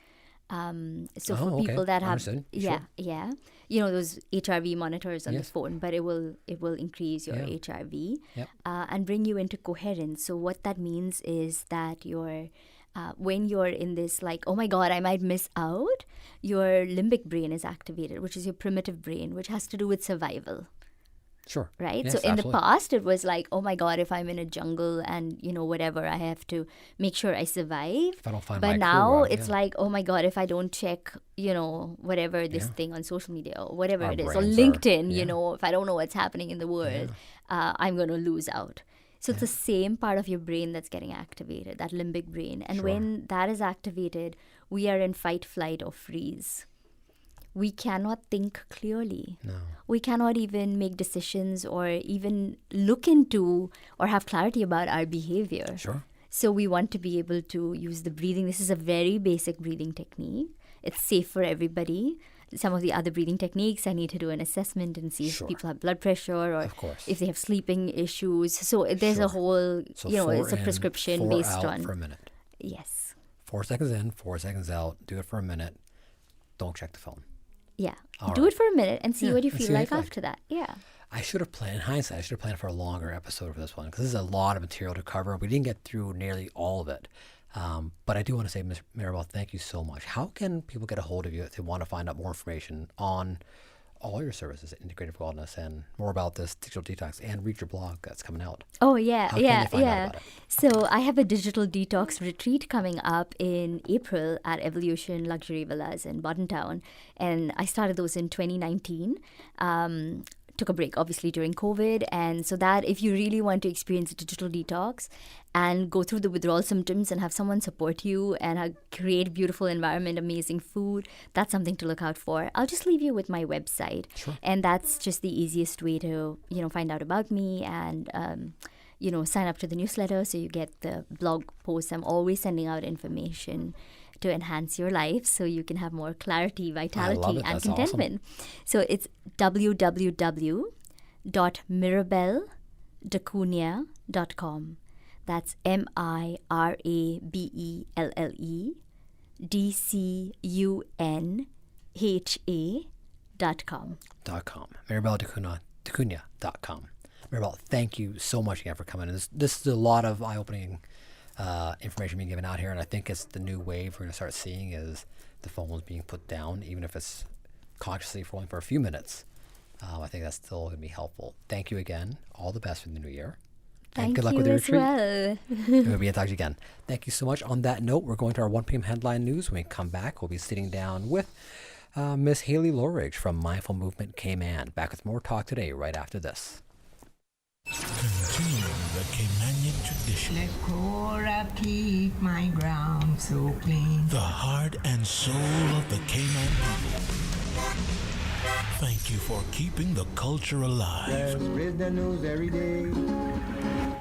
Speaker 9: So for people that have, those HRV monitors on the phone, but it will increase your HRV and bring you into coherence. So what that means is that when you're in this like, oh my God, I might miss out, your limbic brain is activated, which is your primitive brain, which has to do with survival.
Speaker 7: Sure.
Speaker 9: Right?
Speaker 7: Yes,
Speaker 9: so in
Speaker 7: absolutely.
Speaker 9: the past, it was like, oh my God, if I'm in a jungle and, whatever, I have to make sure I survive.
Speaker 7: If I don't find
Speaker 9: but
Speaker 7: my
Speaker 9: now
Speaker 7: crew,
Speaker 9: it's like, oh my God, if I don't check, whatever this thing on social media or whatever it is, or LinkedIn, if I don't know what's happening in the world, I'm going to lose out. So it's the same part of your brain that's getting activated, that limbic brain. And when that is activated, we are in fight, flight, or freeze. We cannot think clearly.
Speaker 7: No.
Speaker 9: We cannot even make decisions or even look into or have clarity about our behavior.
Speaker 7: Sure.
Speaker 9: So we want to be able to use the breathing. This is a very basic breathing technique. It's safe for everybody. Some of the other breathing techniques, I need to do an assessment and see if people have blood pressure or if they have sleeping issues. So there's a whole, it's a prescription based on.
Speaker 7: For a minute.
Speaker 9: Yes.
Speaker 7: 4 seconds in, 4 seconds out. Do it for a minute. Don't check the phone.
Speaker 9: Yeah.
Speaker 7: All
Speaker 9: do
Speaker 7: right.
Speaker 9: it for a minute and see what you
Speaker 7: and
Speaker 9: feel
Speaker 7: see how
Speaker 9: like
Speaker 7: you feel.
Speaker 9: after that. Yeah.
Speaker 7: I should have planned, in hindsight, I should have planned for a longer episode for this one because this is a lot of material to cover. We didn't get through nearly all of it. But I do want to say, Ms. Maribel, thank you so much. How can people get a hold of you if they want to find out more information on all your services, integrative wellness, and more about this digital detox and read your blog that's coming out?
Speaker 9: Oh, yeah.
Speaker 7: How can they find out about it?
Speaker 9: So I have a digital detox retreat coming up in April at Evolution Luxury Villas in Boddentown. And I started those in 2019. Took a break, obviously, during COVID. And so that if you really want to experience a digital detox and go through the withdrawal symptoms and have someone support you and create beautiful environment, amazing food, that's something to look out for. I'll just leave you with my website.
Speaker 7: Sure.
Speaker 9: And that's just the easiest way to, find out about me and, sign up to the newsletter so you get the blog posts. I'm always sending out information to enhance your life so you can have more clarity, vitality, and contentment.
Speaker 7: Awesome.
Speaker 9: So it's www.mirabelledacunia.com. That's MIRABELLEDCUNHA.com.
Speaker 7: MirabelleDacunia.com. Maribel, thank you so much again for coming in. This is a lot of eye-opening information being given out here, and I think it's the new wave we're going to start seeing is the phones being put down, even if it's consciously for only for a few minutes. I think that's still going to be helpful. Thank you again. All the best for the new year. And good luck with your retreat.
Speaker 9: Well.
Speaker 7: We'll be in touch again. Thank you so much. On that note, we're going to our 1 p.m. headline news. When we come back, we'll be sitting down with Miss Haley Loridge from Mindful Movement Cayman. Back with more talk today right after this.
Speaker 5: Continuing the Caymanian tradition.
Speaker 16: Let Cora keep my ground so clean.
Speaker 5: The heart and soul of the Cayman people. Thank you for keeping the culture alive.
Speaker 16: There's wisdom news every day.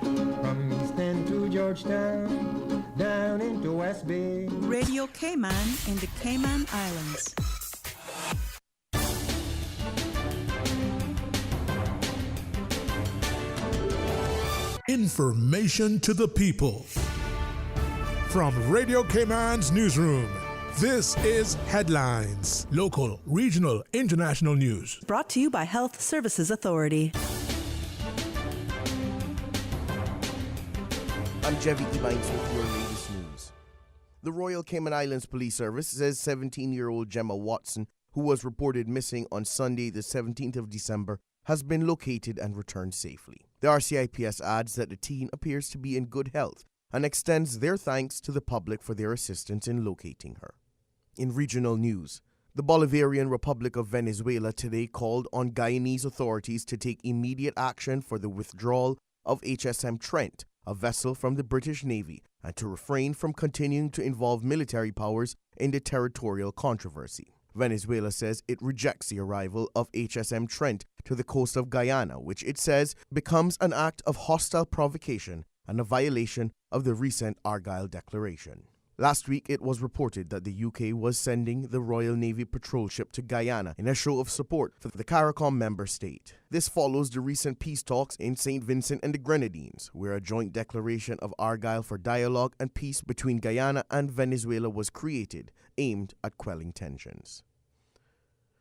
Speaker 16: From East End to Georgetown, down into West Bay.
Speaker 8: Radio Cayman in the Cayman Islands.
Speaker 5: Information to the people. From Radio Cayman's newsroom, this is Headlines. Local, regional, international news.
Speaker 8: Brought to you by Health Services Authority.
Speaker 20: I'm Jevi Ebanks with your latest news. The Royal Cayman Islands Police Service says 17-year-old Gemma Watson, who was reported missing on Sunday the 17th of December, has been located and returned safely. The RCIPS adds that the teen appears to be in good health and extends their thanks to the public for their assistance in locating her. In regional news, the Bolivarian Republic of Venezuela today called on Guyanese authorities to take immediate action for the withdrawal of HSM Trent, a vessel from the British Navy, and to refrain from continuing to involve military powers in the territorial controversy. Venezuela says it rejects the arrival of HSM Trent to the coast of Guyana, which it says becomes an act of hostile provocation and a violation of the recent Argyll Declaration. Last week, it was reported that the UK was sending the Royal Navy patrol ship to Guyana in a show of support for the CARICOM member state. This follows the recent peace talks in St. Vincent and the Grenadines, where a joint declaration of Argyll for dialogue and peace between Guyana and Venezuela was created, aimed at quelling tensions.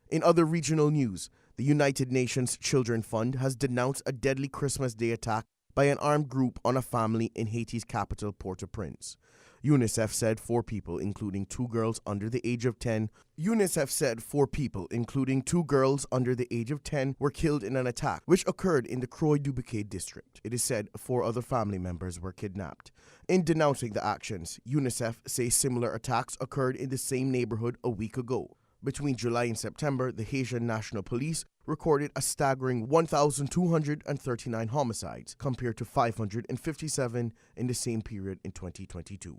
Speaker 20: In other regional news, the United Nations Children Fund has denounced a deadly Christmas Day attack by an armed group on a family in Haiti's capital, Port-au-Prince. UNICEF said 4 people, including 2 girls under the age of 10, were killed in an attack which occurred in the Croix-du-Bouquet district. It is said 4 other family members were kidnapped. In denouncing the actions, UNICEF says similar attacks occurred in the same neighborhood a week ago. Between July and September, the Haitian National Police recorded a staggering 1,239 homicides compared to 557 in the same period in 2022.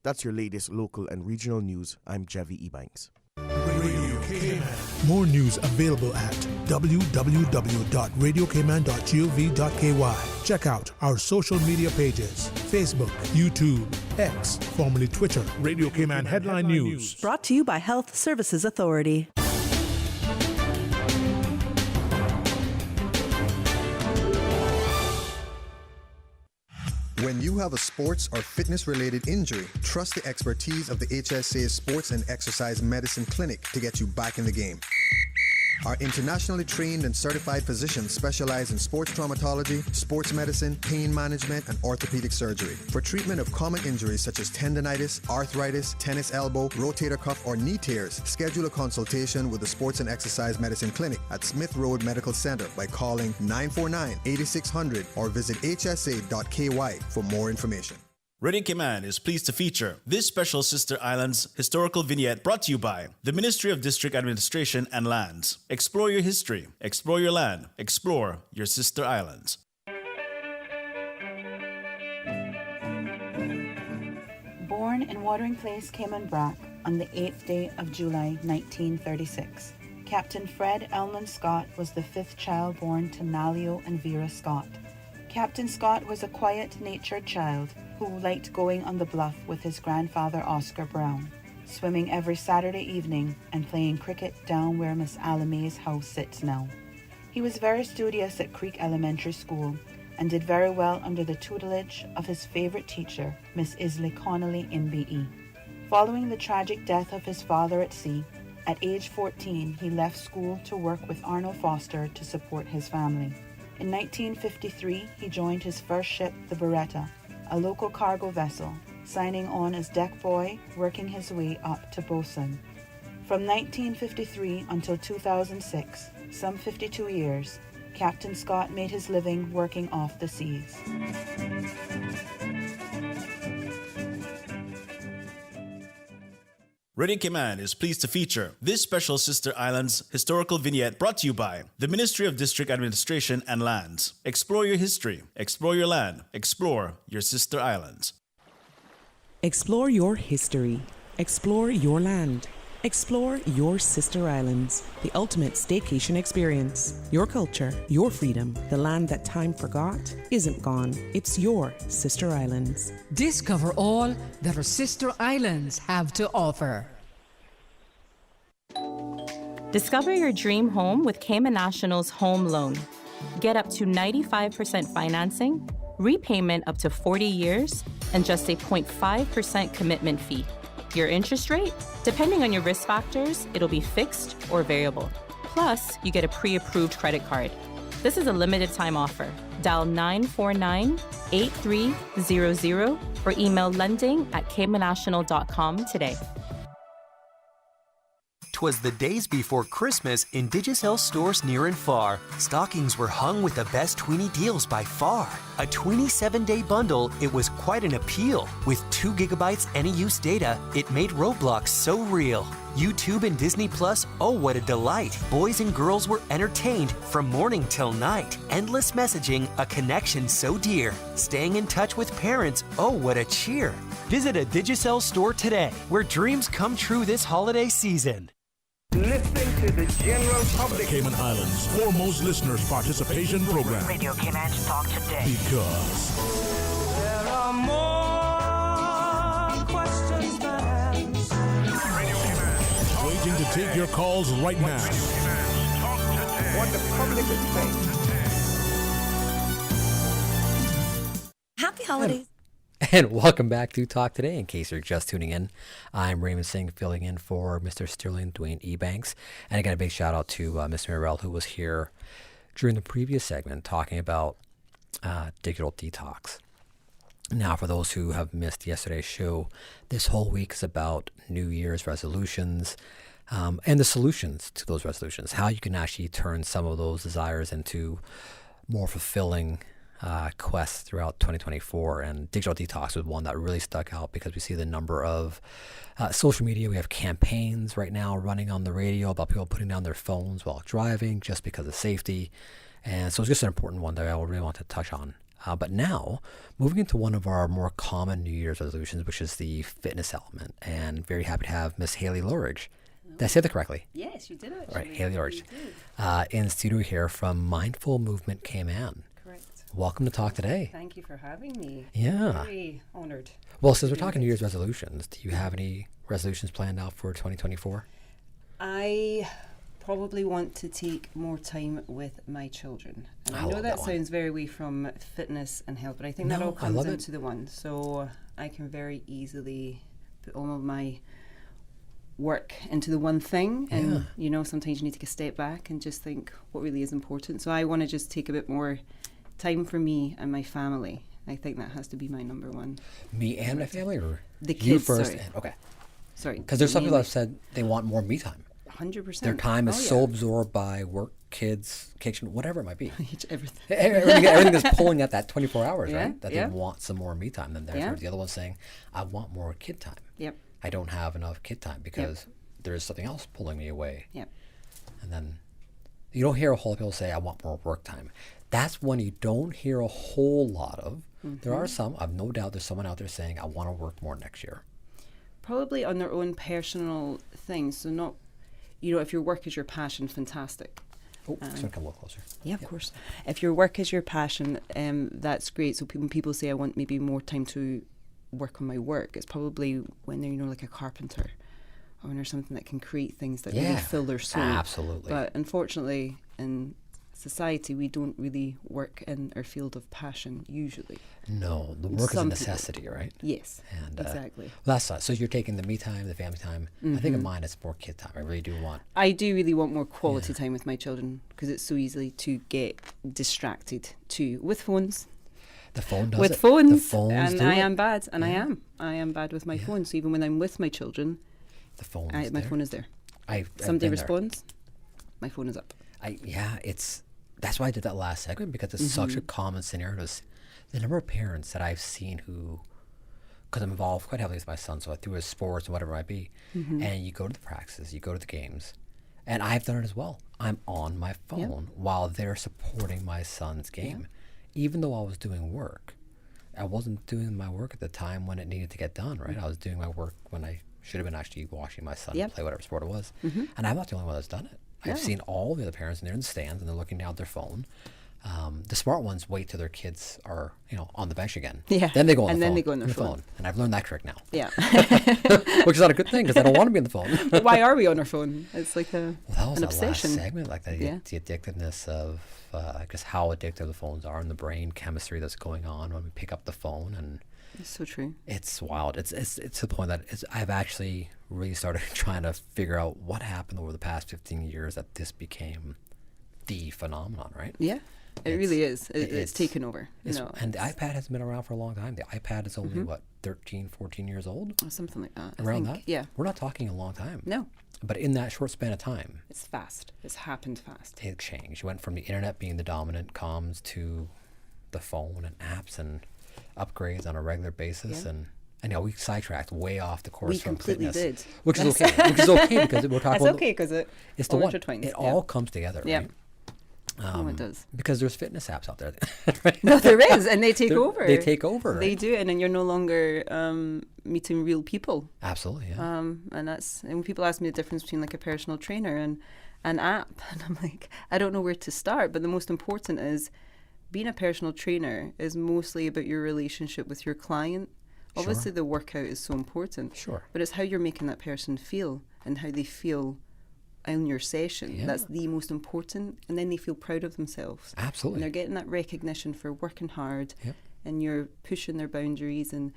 Speaker 20: That's your latest local and regional news. I'm Jevi Ebanks.
Speaker 5: Radio Cayman. More news available at www.radiocayman.gov.ky. Check out our social media pages: Facebook, YouTube, X, formerly Twitter. Radio Cayman Headline News.
Speaker 8: Brought to you by Health Services Authority.
Speaker 21: When you have a sports or fitness-related injury, trust the expertise of the HSA Sports and Exercise Medicine Clinic to get you back in the game. Our internationally trained and certified physicians specialize in sports traumatology, sports medicine, pain management, and orthopedic surgery. For treatment of common injuries such as tendonitis, arthritis, tennis elbow, rotator cuff, or knee tears, schedule a consultation with the Sports and Exercise Medicine Clinic at Smith Road Medical Center by calling 949-8600 or visit hsa.ky for more information.
Speaker 22: Radio Cayman is pleased to feature this special Sister Islands historical vignette brought to you by the Ministry of District Administration and Lands. Explore your history, explore your land, explore your Sister Islands.
Speaker 23: Born in Watering Place, Cayman Brac, on the 8th day of July 1936, Captain Fred Elman Scott was the 5th child born to Nalio and Vera Scott. Captain Scott was a quiet-natured child who liked going on the bluff with his grandfather Oscar Brown, swimming every Saturday evening and playing cricket down where Miss Alamay's house sits now. He was very studious at Creek Elementary School and did very well under the tutelage of his favorite teacher, Miss Isley Connolly in BE. Following the tragic death of his father at sea, at age 14 he left school to work with Arnold Foster to support his family. In 1953, he joined his first ship, the Beretta, a local cargo vessel, signing on as deck boy, working his way up to boatswain. From 1953 until 2006, some 52 years, Captain Scott made his living working off the seas.
Speaker 22: Radio Cayman is pleased to feature this special Sister Islands historical vignette brought to you by the Ministry of District Administration and Lands. Explore your history, explore your land, explore your Sister Islands.
Speaker 24: Explore your history, explore your land, explore your Sister Islands, the ultimate staycation experience. Your culture, your freedom, the land that time forgot isn't gone. It's your Sister Islands.
Speaker 11: Discover all that our Sister Islands have to offer.
Speaker 10: Discover your dream home with Cayman National's home loan. Get up to 95% financing, repayment up to 40 years, and just a 0.5% commitment fee. Your interest rate? Depending on your risk factors, it'll be fixed or variable. Plus, you get a pre-approved credit card. This is a limited time offer. Dial 949-8300 or email lending@caymannational.com today.
Speaker 13: 'Twas the days before Christmas in Digicel stores near and far. Stockings were hung with the best tweeny deals by far. A 27-day bundle, it was quite an appeal. With 2 gigabytes any use data, it made Roblox so real. YouTube and Disney Plus, oh what a delight. Boys and girls were entertained from morning till night. Endless messaging, a connection so dear. Staying in touch with parents, oh what a cheer. Visit a Digicel store today, where dreams come true this holiday season.
Speaker 3: listening to the general
Speaker 5: The
Speaker 3: public.
Speaker 5: Cayman Islands foremost listeners participation program.
Speaker 6: Radio Cayman Talk Today.
Speaker 5: Because
Speaker 6: There are more questions than answers. Radio Cayman.
Speaker 5: waiting to take your calls right now.
Speaker 3: What the public is saying.
Speaker 1: Happy holidays.
Speaker 7: And welcome back to Talk Today. In case you're just tuning in, I'm Raymond Singh filling in for Mr. Sterling Dwayne Ebanks. And again, a big shout out to Mr. Mirel, who was here during the previous segment talking about digital detox. Now, for those who have missed yesterday's show, this whole week is about New Year's resolutions and the solutions to those resolutions, how you can actually turn some of those desires into more fulfilling quests throughout 2024, and digital detox was one that really stuck out because we see the number of social media. We have campaigns right now running on the radio about people putting down their phones while driving just because of safety, and so it's just an important one that I really want to touch on. But now, moving into one of our more common New Year's resolutions, which is the fitness element, and very happy to have Miss Haley Lorridge. Did I say that correctly?
Speaker 4: Yes, you did actually.
Speaker 7: All right, Haley Lorridge, in studio here from Mindful Movement Cayman. Welcome to Talk Today.
Speaker 4: Thank you for having me.
Speaker 7: Yeah.
Speaker 4: Very honored.
Speaker 7: Well, since we're talking New Year's resolutions, do you have any resolutions planned out for 2024?
Speaker 4: I probably want to take more time with my children. And I know that sounds very away from fitness and health, but I think that all comes into the one. So I can very easily put all of my work into the one thing. And, you know, sometimes you need to take a step back and just think what really is important. So I want to just take a bit more time for me and my family. I think that has to be my number one.
Speaker 7: Me and my family, or
Speaker 4: the kids?
Speaker 7: You first?
Speaker 4: Sorry.
Speaker 7: Okay.
Speaker 4: Sorry.
Speaker 7: Because there's some people that have said they want more me time.
Speaker 4: 100%.
Speaker 7: Their time is so absorbed by work, kids, kitchen, whatever it might be.
Speaker 4: Everything.
Speaker 7: Everything is pulling at that 24 hours,
Speaker 4: Yeah,
Speaker 7: right? That
Speaker 4: yeah.
Speaker 7: they want some more me time. Then there's the other one saying, I want more kid time.
Speaker 4: Yep.
Speaker 7: I don't have enough kid time because there is something else pulling me away.
Speaker 4: Yep.
Speaker 7: And then you don't hear a whole lot of people say, I want more work time. That's one you don't hear a whole lot of. There are some, I've no doubt there's someone out there saying, I want to work more next year.
Speaker 4: Probably on their own personal things. So not, you know, if your work is your passion, fantastic.
Speaker 7: Oh, it's going to come a little closer.
Speaker 4: Yeah, of course. If your work is your passion, that's great. So when people say, I want maybe more time to work on my work, it's probably when they're, you know, like a carpenter or when there's something that can create things that really fill their soul.
Speaker 7: Absolutely.
Speaker 4: But unfortunately, in society, we don't really work in our field of passion usually.
Speaker 7: No, the work is a necessity, right?
Speaker 4: Yes,
Speaker 7: and
Speaker 4: exactly.
Speaker 7: Well, that's so you're taking the me time, the family time. I think of mine, it's more kid time. I really do want.
Speaker 4: I do really want more quality time with my children because it's so easily to get distracted too with phones.
Speaker 7: The phone does
Speaker 4: with
Speaker 7: it.
Speaker 4: phones,
Speaker 7: the phones
Speaker 4: and
Speaker 7: do
Speaker 4: I
Speaker 7: it.
Speaker 4: am bad, and I am bad with my phone. So even when I'm with my children,
Speaker 7: the phone,
Speaker 4: my phone is there.
Speaker 7: I've
Speaker 4: Somebody
Speaker 7: been there.
Speaker 4: responds, my phone is up.
Speaker 7: That's why I did that last segment, because it's such a common scenario. The number of parents that I've seen who, because I'm involved quite heavily with my son, so through his sports and whatever it might be, and you go to the practices, you go to the games, and I've done it as well. I'm on my phone while they're supporting my son's game. Even though I was doing work, I wasn't doing my work at the time when it needed to get done, right? I was doing my work when I should have been actually watching my son play whatever sport it was. And I'm not the only one that's done it. I've seen all the other parents, and they're in the stands, and they're looking down at their phone. The smart ones wait till their kids are, on the bench again.
Speaker 4: Yeah.
Speaker 7: Then they go on
Speaker 4: and
Speaker 7: the
Speaker 4: then
Speaker 7: phone.
Speaker 4: they go on their phone.
Speaker 7: And I've learned that trick now.
Speaker 4: Yeah.
Speaker 7: Which is not a good thing, because I don't want to be on the phone.
Speaker 4: Why are we on our phone? It's like an obsession.
Speaker 7: Last segment, like the addictiveness of, I guess, how addictive the phones are and the brain chemistry that's going on when we pick up the phone. And
Speaker 4: it's so true.
Speaker 7: It's wild. It's to the point that I've actually really started trying to figure out what happened over the past 15 years that this became the phenomenon, right?
Speaker 4: Yeah, it really is. It's taken over.
Speaker 7: And the iPad has been around for a long time. The iPad is only, 13, 14 years old?
Speaker 4: Something like that.
Speaker 7: Around that?
Speaker 4: Yeah.
Speaker 7: We're not talking a long time.
Speaker 4: No.
Speaker 7: But in that short span of time.
Speaker 4: It's fast. It's happened fast.
Speaker 7: It changed. You went from the internet being the dominant comms to the phone and apps and upgrades on a regular basis. And we sidetracked way off the course from
Speaker 4: completely
Speaker 7: fitness.
Speaker 4: did.
Speaker 7: Which is okay. Which is okay, because we're talking
Speaker 4: That's
Speaker 7: about...
Speaker 4: okay, because
Speaker 7: it's the one. It all comes together, right?
Speaker 4: It does.
Speaker 7: Because there's fitness apps out there.
Speaker 4: Right? No, there is, and they take over.
Speaker 7: They take over.
Speaker 4: They do, and then you're no longer meeting real people.
Speaker 7: Absolutely, yeah.
Speaker 4: And when people ask me the difference between like a personal trainer and an app, and I'm like, I don't know where to start. But the most important is being a personal trainer is mostly about your relationship with your client. Obviously, the workout is so important.
Speaker 7: Sure.
Speaker 4: But it's how you're making that person feel and how they feel in your session.
Speaker 7: Yeah.
Speaker 4: That's the most important, and then they feel proud of themselves.
Speaker 7: Absolutely.
Speaker 4: And they're getting that recognition for working hard, and you're pushing their boundaries, and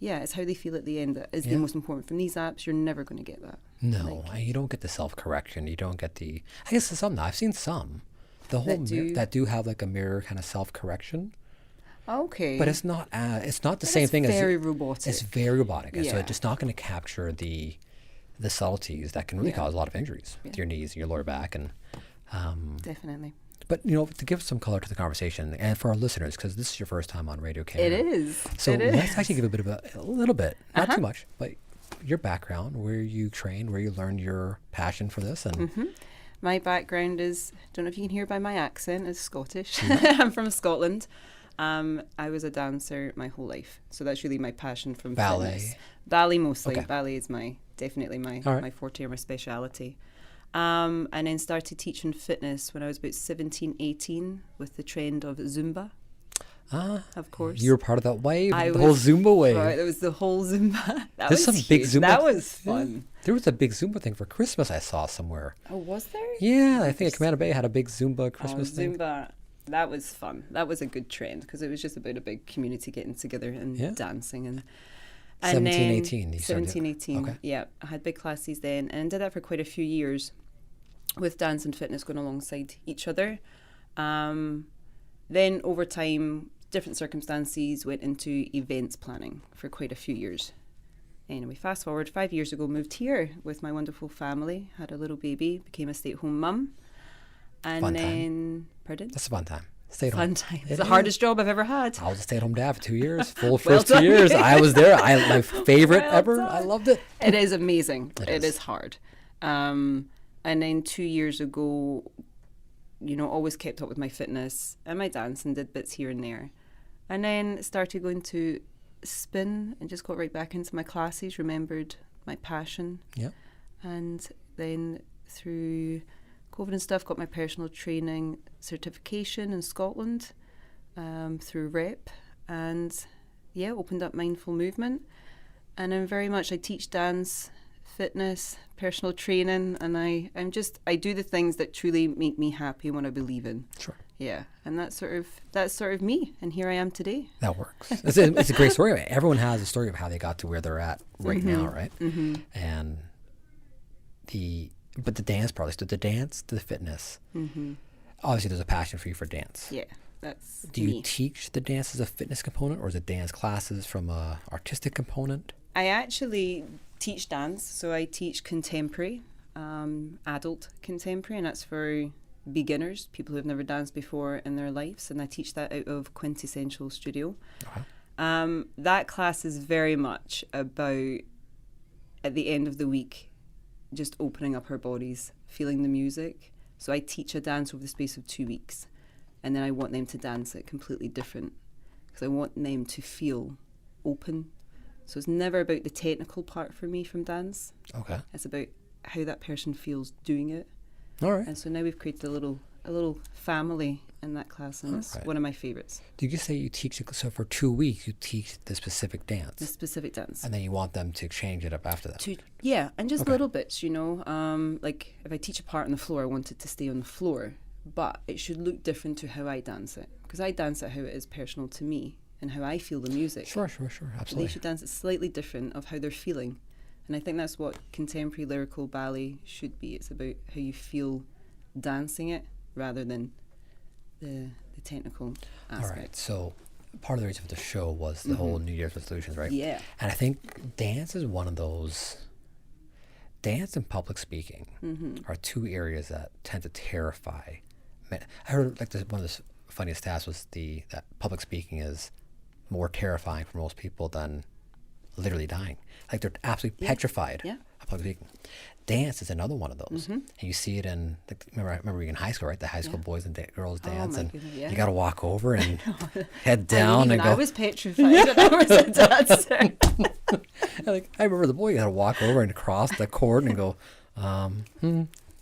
Speaker 4: it's how they feel at the end that is the most important. From these apps, you're never going to get that.
Speaker 7: No, you don't get the self-correction. You don't get the, I guess some, I've seen some, the whole that do have like a mirror kind of self-correction.
Speaker 4: Okay.
Speaker 7: But it's not the same thing
Speaker 4: as very
Speaker 7: robotic. It's very robotic. So it's just not going to capture the subtleties that can really cause a lot of injuries with your knees and your lower back. And
Speaker 4: definitely.
Speaker 7: But, to give some color to the conversation, and for our listeners, because this is your first time on Radio K.
Speaker 4: It is.
Speaker 7: So let's actually give a little bit, not too much, but your background, where you trained, where you learned your passion for this. And
Speaker 4: my background is, don't know if you can hear by my accent, is Scottish. I'm from Scotland. I was a dancer my whole life, so that's really my passion from
Speaker 7: ballet.
Speaker 4: Fitness. Ballet mostly.
Speaker 7: Okay.
Speaker 4: Ballet is definitely my forte or my speciality. And then started teaching fitness when I was about 17, 18 with the trend of Zumba. Of course.
Speaker 7: You were part of that wave, the whole Zumba wave.
Speaker 4: Right, it was the whole Zumba.
Speaker 7: There's some big Zumba.
Speaker 4: That was fun.
Speaker 7: There was a big Zumba thing for Christmas I saw somewhere.
Speaker 4: Oh, was there?
Speaker 7: Yeah, I think at Commander Bay had a big Zumba Christmas thing.
Speaker 4: Zumba. That was fun. That was a good trend because it was just about a big community getting together and dancing. And
Speaker 7: 17, 18.
Speaker 4: 17, 18.
Speaker 7: Okay.
Speaker 4: Yeah, I had big classes then and did that for quite a few years with dance and fitness going alongside each other. Then over time, different circumstances, went into events planning for quite a few years. Anyway, fast forward 5 years ago, moved here with my wonderful family, had a little baby, became a stay-at-home mum. And
Speaker 7: fun
Speaker 4: then,
Speaker 7: time.
Speaker 4: Pardon?
Speaker 7: That's a fun time. Stay at
Speaker 4: home.
Speaker 7: Fun
Speaker 4: time. It's the hardest job I've ever had.
Speaker 7: I was a stay-at-home dad for 2 years. Full first 2 years. I was there. My favorite ever. I loved it.
Speaker 4: It is amazing. It is
Speaker 7: is
Speaker 4: hard. And then 2 years ago, always kept up with my fitness and my dance and did bits here and there. And then started going to spin and just got right back into my classes, remembered my passion.
Speaker 7: Yeah.
Speaker 4: And then through COVID and stuff, got my personal training certification in Scotland through REP, and opened up Mindful Movement. And I'm very much, I teach dance, fitness, personal training, and I do the things that truly make me happy and what I believe in.
Speaker 7: Sure.
Speaker 4: Yeah, and that's sort of me, and here I am today.
Speaker 7: That works. It's a great story. Everyone has a story of how they got to where they're at right now, right?
Speaker 4: Mm-hmm.
Speaker 7: And but the dance part, the dance to the fitness.
Speaker 4: Mm-hmm.
Speaker 7: Obviously, there's a passion for you for dance.
Speaker 4: Yeah, that's
Speaker 7: Do you teach the dance as a fitness component, or is it dance classes from a artistic component?
Speaker 4: I actually teach dance, so I teach contemporary, adult contemporary, and that's for beginners, people who have never danced before in their lives, and I teach that out of Quintessential Studio.
Speaker 7: Okay.
Speaker 4: That class is very much about, at the end of the week, just opening up our bodies, feeling the music. So I teach a dance over the space of 2 weeks, and then I want them to dance it completely different because I want them to feel open. So it's never about the technical part for me from dance.
Speaker 7: Okay.
Speaker 4: It's about how that person feels doing it.
Speaker 7: All right.
Speaker 4: And so now we've created a little family in that class, and it's one of my favorites.
Speaker 7: Did you say you teach, so for 2 weeks you teach the specific dance?
Speaker 4: The specific dance.
Speaker 7: And then you want them to change it up after that?
Speaker 4: And just little bits, like if I teach a part on the floor, I want it to stay on the floor, but it should look different to how I dance it, because I dance it how it is personal to me and how I feel the music.
Speaker 7: Sure, absolutely.
Speaker 4: They should dance it slightly different of how they're feeling. And I think that's what contemporary lyrical ballet should be. It's about how you feel dancing it rather than the technical aspect.
Speaker 7: All right, so part of the reason for the show was the whole New Year's resolutions, right?
Speaker 4: Yeah.
Speaker 7: And I think dance is one of those, dance and public speaking are two areas that tend to terrify men. I heard one of the funniest stats was that public speaking is more terrifying for most people than literally dying. Like they're absolutely petrified of public speaking. Dance is another one of those. And you see it in, remember in high school, right? The high school boys and girls dance. And you got to walk over and head down and go.
Speaker 4: I was petrified when I was a dancer.
Speaker 7: I remember the boy, you got to walk over and cross the court and go, can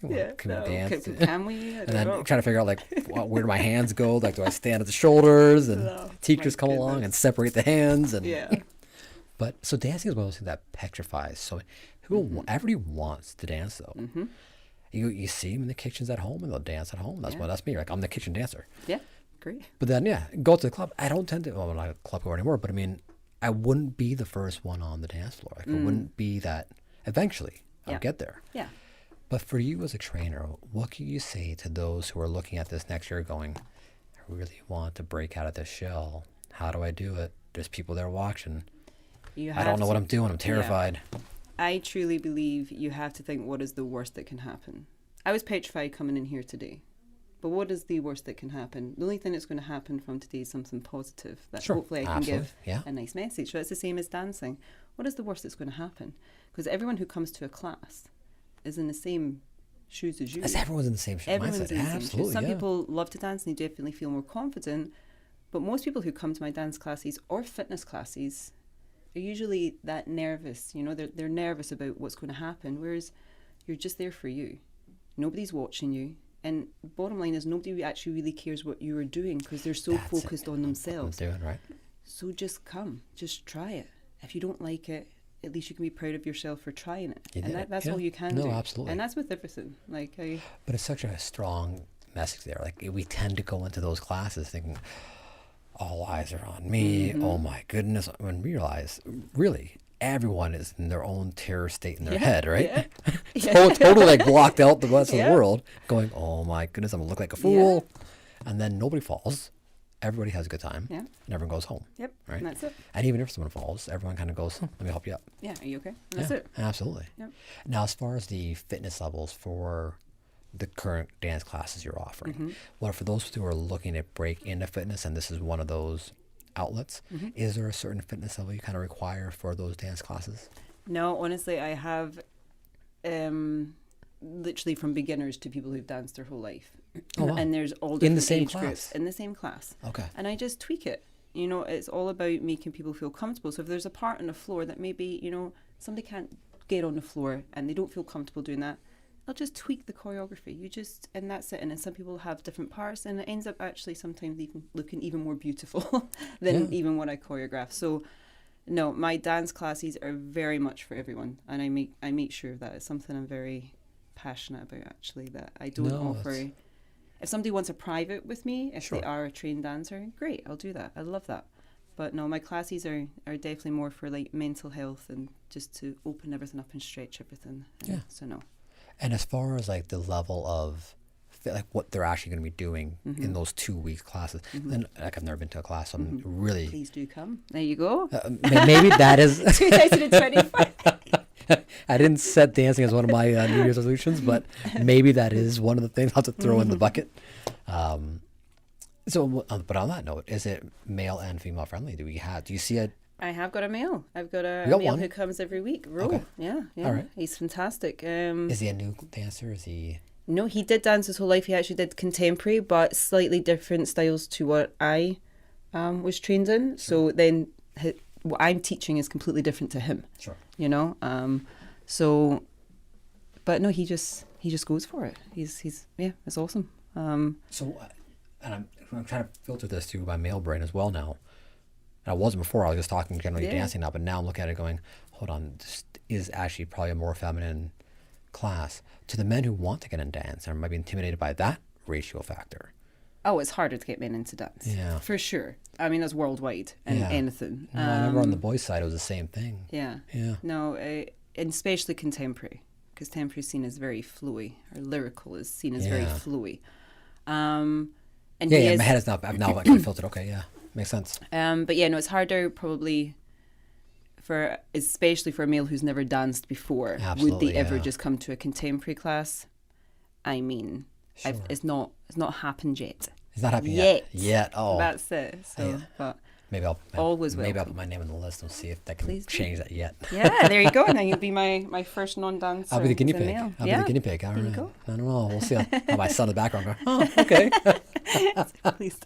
Speaker 7: we dance?
Speaker 4: Can we?
Speaker 7: And then trying to figure out, like, where do my hands go? Like, do I stand at the shoulders? And teachers come along and separate the hands. And But so dancing is one of those things that petrifies. So everybody wants to dance, though. You see them in the kitchens at home, and they'll dance at home. That's me. Like, I'm the kitchen dancer.
Speaker 4: Yeah, great.
Speaker 7: But then, go to the club. I don't tend to, I'm not a club goer anymore, but I mean, I wouldn't be the first one on the dance floor. Like, I wouldn't be that. Eventually, I'll get there.
Speaker 4: Yeah.
Speaker 7: But for you as a trainer, what can you say to those who are looking at this next year going, I really want to break out of this shell. How do I do it? There's people there watching. I don't know what I'm doing. I'm terrified.
Speaker 4: Yeah. I truly believe you have to think, what is the worst that can happen? I was petrified coming in here today. But what is the worst that can happen? The only thing that's going to happen from today is something positive that hopefully I can give a nice message. So it's the same as dancing. What is the worst that's going to happen? Because everyone who comes to a class is in the same shoes as you.
Speaker 7: Everyone's in the same shoes.
Speaker 4: Everyone's in the same shoes. Some people love to dance and they definitely feel more confident. But most people who come to my dance classes or fitness classes are usually that nervous. You know, they're nervous about what's going to happen. Whereas you're just there for you. Nobody's watching you. And bottom line is nobody actually really cares what you are doing because they're so focused on themselves.
Speaker 7: Right.
Speaker 4: So just come. Just try it. If you don't like it, at least you can be proud of yourself for trying it. And that's all you can do.
Speaker 7: No, absolutely.
Speaker 4: And that's with everything.
Speaker 7: But it's such a strong message there. Like, we tend to go into those classes thinking, all eyes are on me. Oh my goodness. When we realize, really, everyone is in their own terror state in their head, right? Totally like blocked out the rest of the world, going, oh my goodness, I'm going to look like a fool. And then nobody falls. Everybody has a good time. And everyone goes home.
Speaker 4: Yep.
Speaker 7: Right?
Speaker 4: And that's it.
Speaker 7: And even if someone falls, everyone kind of goes, let me help you up.
Speaker 4: Yeah. Are you okay? And that's it.
Speaker 7: Absolutely.
Speaker 4: Yep.
Speaker 7: Now, as far as the fitness levels for the current dance classes you're offering, well, for those who are looking to break into fitness, and this is one of those outlets, is there a certain fitness level you kind of require for those dance classes?
Speaker 4: No, honestly, I have literally from beginners to people who've danced their whole life.
Speaker 7: Oh, wow.
Speaker 4: And there's all different
Speaker 7: in the same
Speaker 4: age
Speaker 7: class?
Speaker 4: groups in the same class.
Speaker 7: Okay.
Speaker 4: And I just tweak it. You know, it's all about making people feel comfortable. So if there's a part on the floor that maybe, you know, somebody can't get on the floor and they don't feel comfortable doing that, I'll just tweak the choreography. And that's it. And then some people have different parts, and it ends up actually sometimes even looking even more beautiful than even what I choreograph. So, no, my dance classes are very much for everyone, and I make sure that it's something I'm very passionate about. Actually, that I don't offer. If somebody wants a private with me, if they are a trained dancer, great, I'll do that. I love that. But no, my classes are definitely more for like mental health and just to open everything up and stretch everything. So no.
Speaker 7: And as far as like the level of like what they're actually going to be doing in those 2 week classes, then like I've never been to a class, so I'm really.
Speaker 4: Please do come. There you go.
Speaker 7: Maybe that is
Speaker 4: 2025.
Speaker 7: I didn't set dancing as one of my New Year's resolutions, but maybe that is one of the things I'll have to throw in the bucket. But on that note, is it male and female friendly? Do you see a?
Speaker 4: I have got a male. I've got a male who comes every week. Ro.
Speaker 7: Okay.
Speaker 4: Yeah.
Speaker 7: All right.
Speaker 4: He's fantastic.
Speaker 7: Is he a new dancer? Is he?
Speaker 4: No, he did dance his whole life. He actually did contemporary, but slightly different styles to what I was trained in. So then what I'm teaching is completely different to him.
Speaker 7: Sure.
Speaker 4: You know? But no, he just goes for it. He's it's awesome.
Speaker 7: And I'm trying to filter this through my male brain as well now. I wasn't before. I was just talking generally dancing now, but now I'm looking at it going, hold on, this is actually probably a more feminine class. To the men who want to get in dance and might be intimidated by that ratio factor.
Speaker 4: Oh, it's harder to get men into dance.
Speaker 7: Yeah.
Speaker 4: For sure. I mean, that's worldwide and anything.
Speaker 7: No, I remember on the boys' side, it was the same thing.
Speaker 4: Yeah.
Speaker 7: Yeah.
Speaker 4: No, and especially contemporary. Because contemporary is seen as very flowy, or lyrical is seen as very flowy. And
Speaker 7: my head is I've now actually filtered. Okay, yeah. Makes sense.
Speaker 4: But yeah, no, it's harder probably especially for a male who's never danced before.
Speaker 7: Absolutely,
Speaker 4: would they ever just come to a contemporary class? I mean, it's not happened yet.
Speaker 7: It's not happened yet. Oh.
Speaker 4: That's it. So, but
Speaker 7: Maybe I'll
Speaker 4: always
Speaker 7: maybe I'll
Speaker 4: welcome.
Speaker 7: put my name on the list and see if I can
Speaker 4: Please do.
Speaker 7: change that yet.
Speaker 4: Yeah, there you go. Now you'll be my first non-dancer.
Speaker 7: I'll be the guinea
Speaker 4: as a
Speaker 7: pig.
Speaker 4: male.
Speaker 7: I'll
Speaker 4: Yeah.
Speaker 7: be the guinea pig. All
Speaker 4: There you
Speaker 7: right.
Speaker 4: go.
Speaker 7: I don't know. We'll see. I'll my son in the background going, oh, okay.
Speaker 4: Please.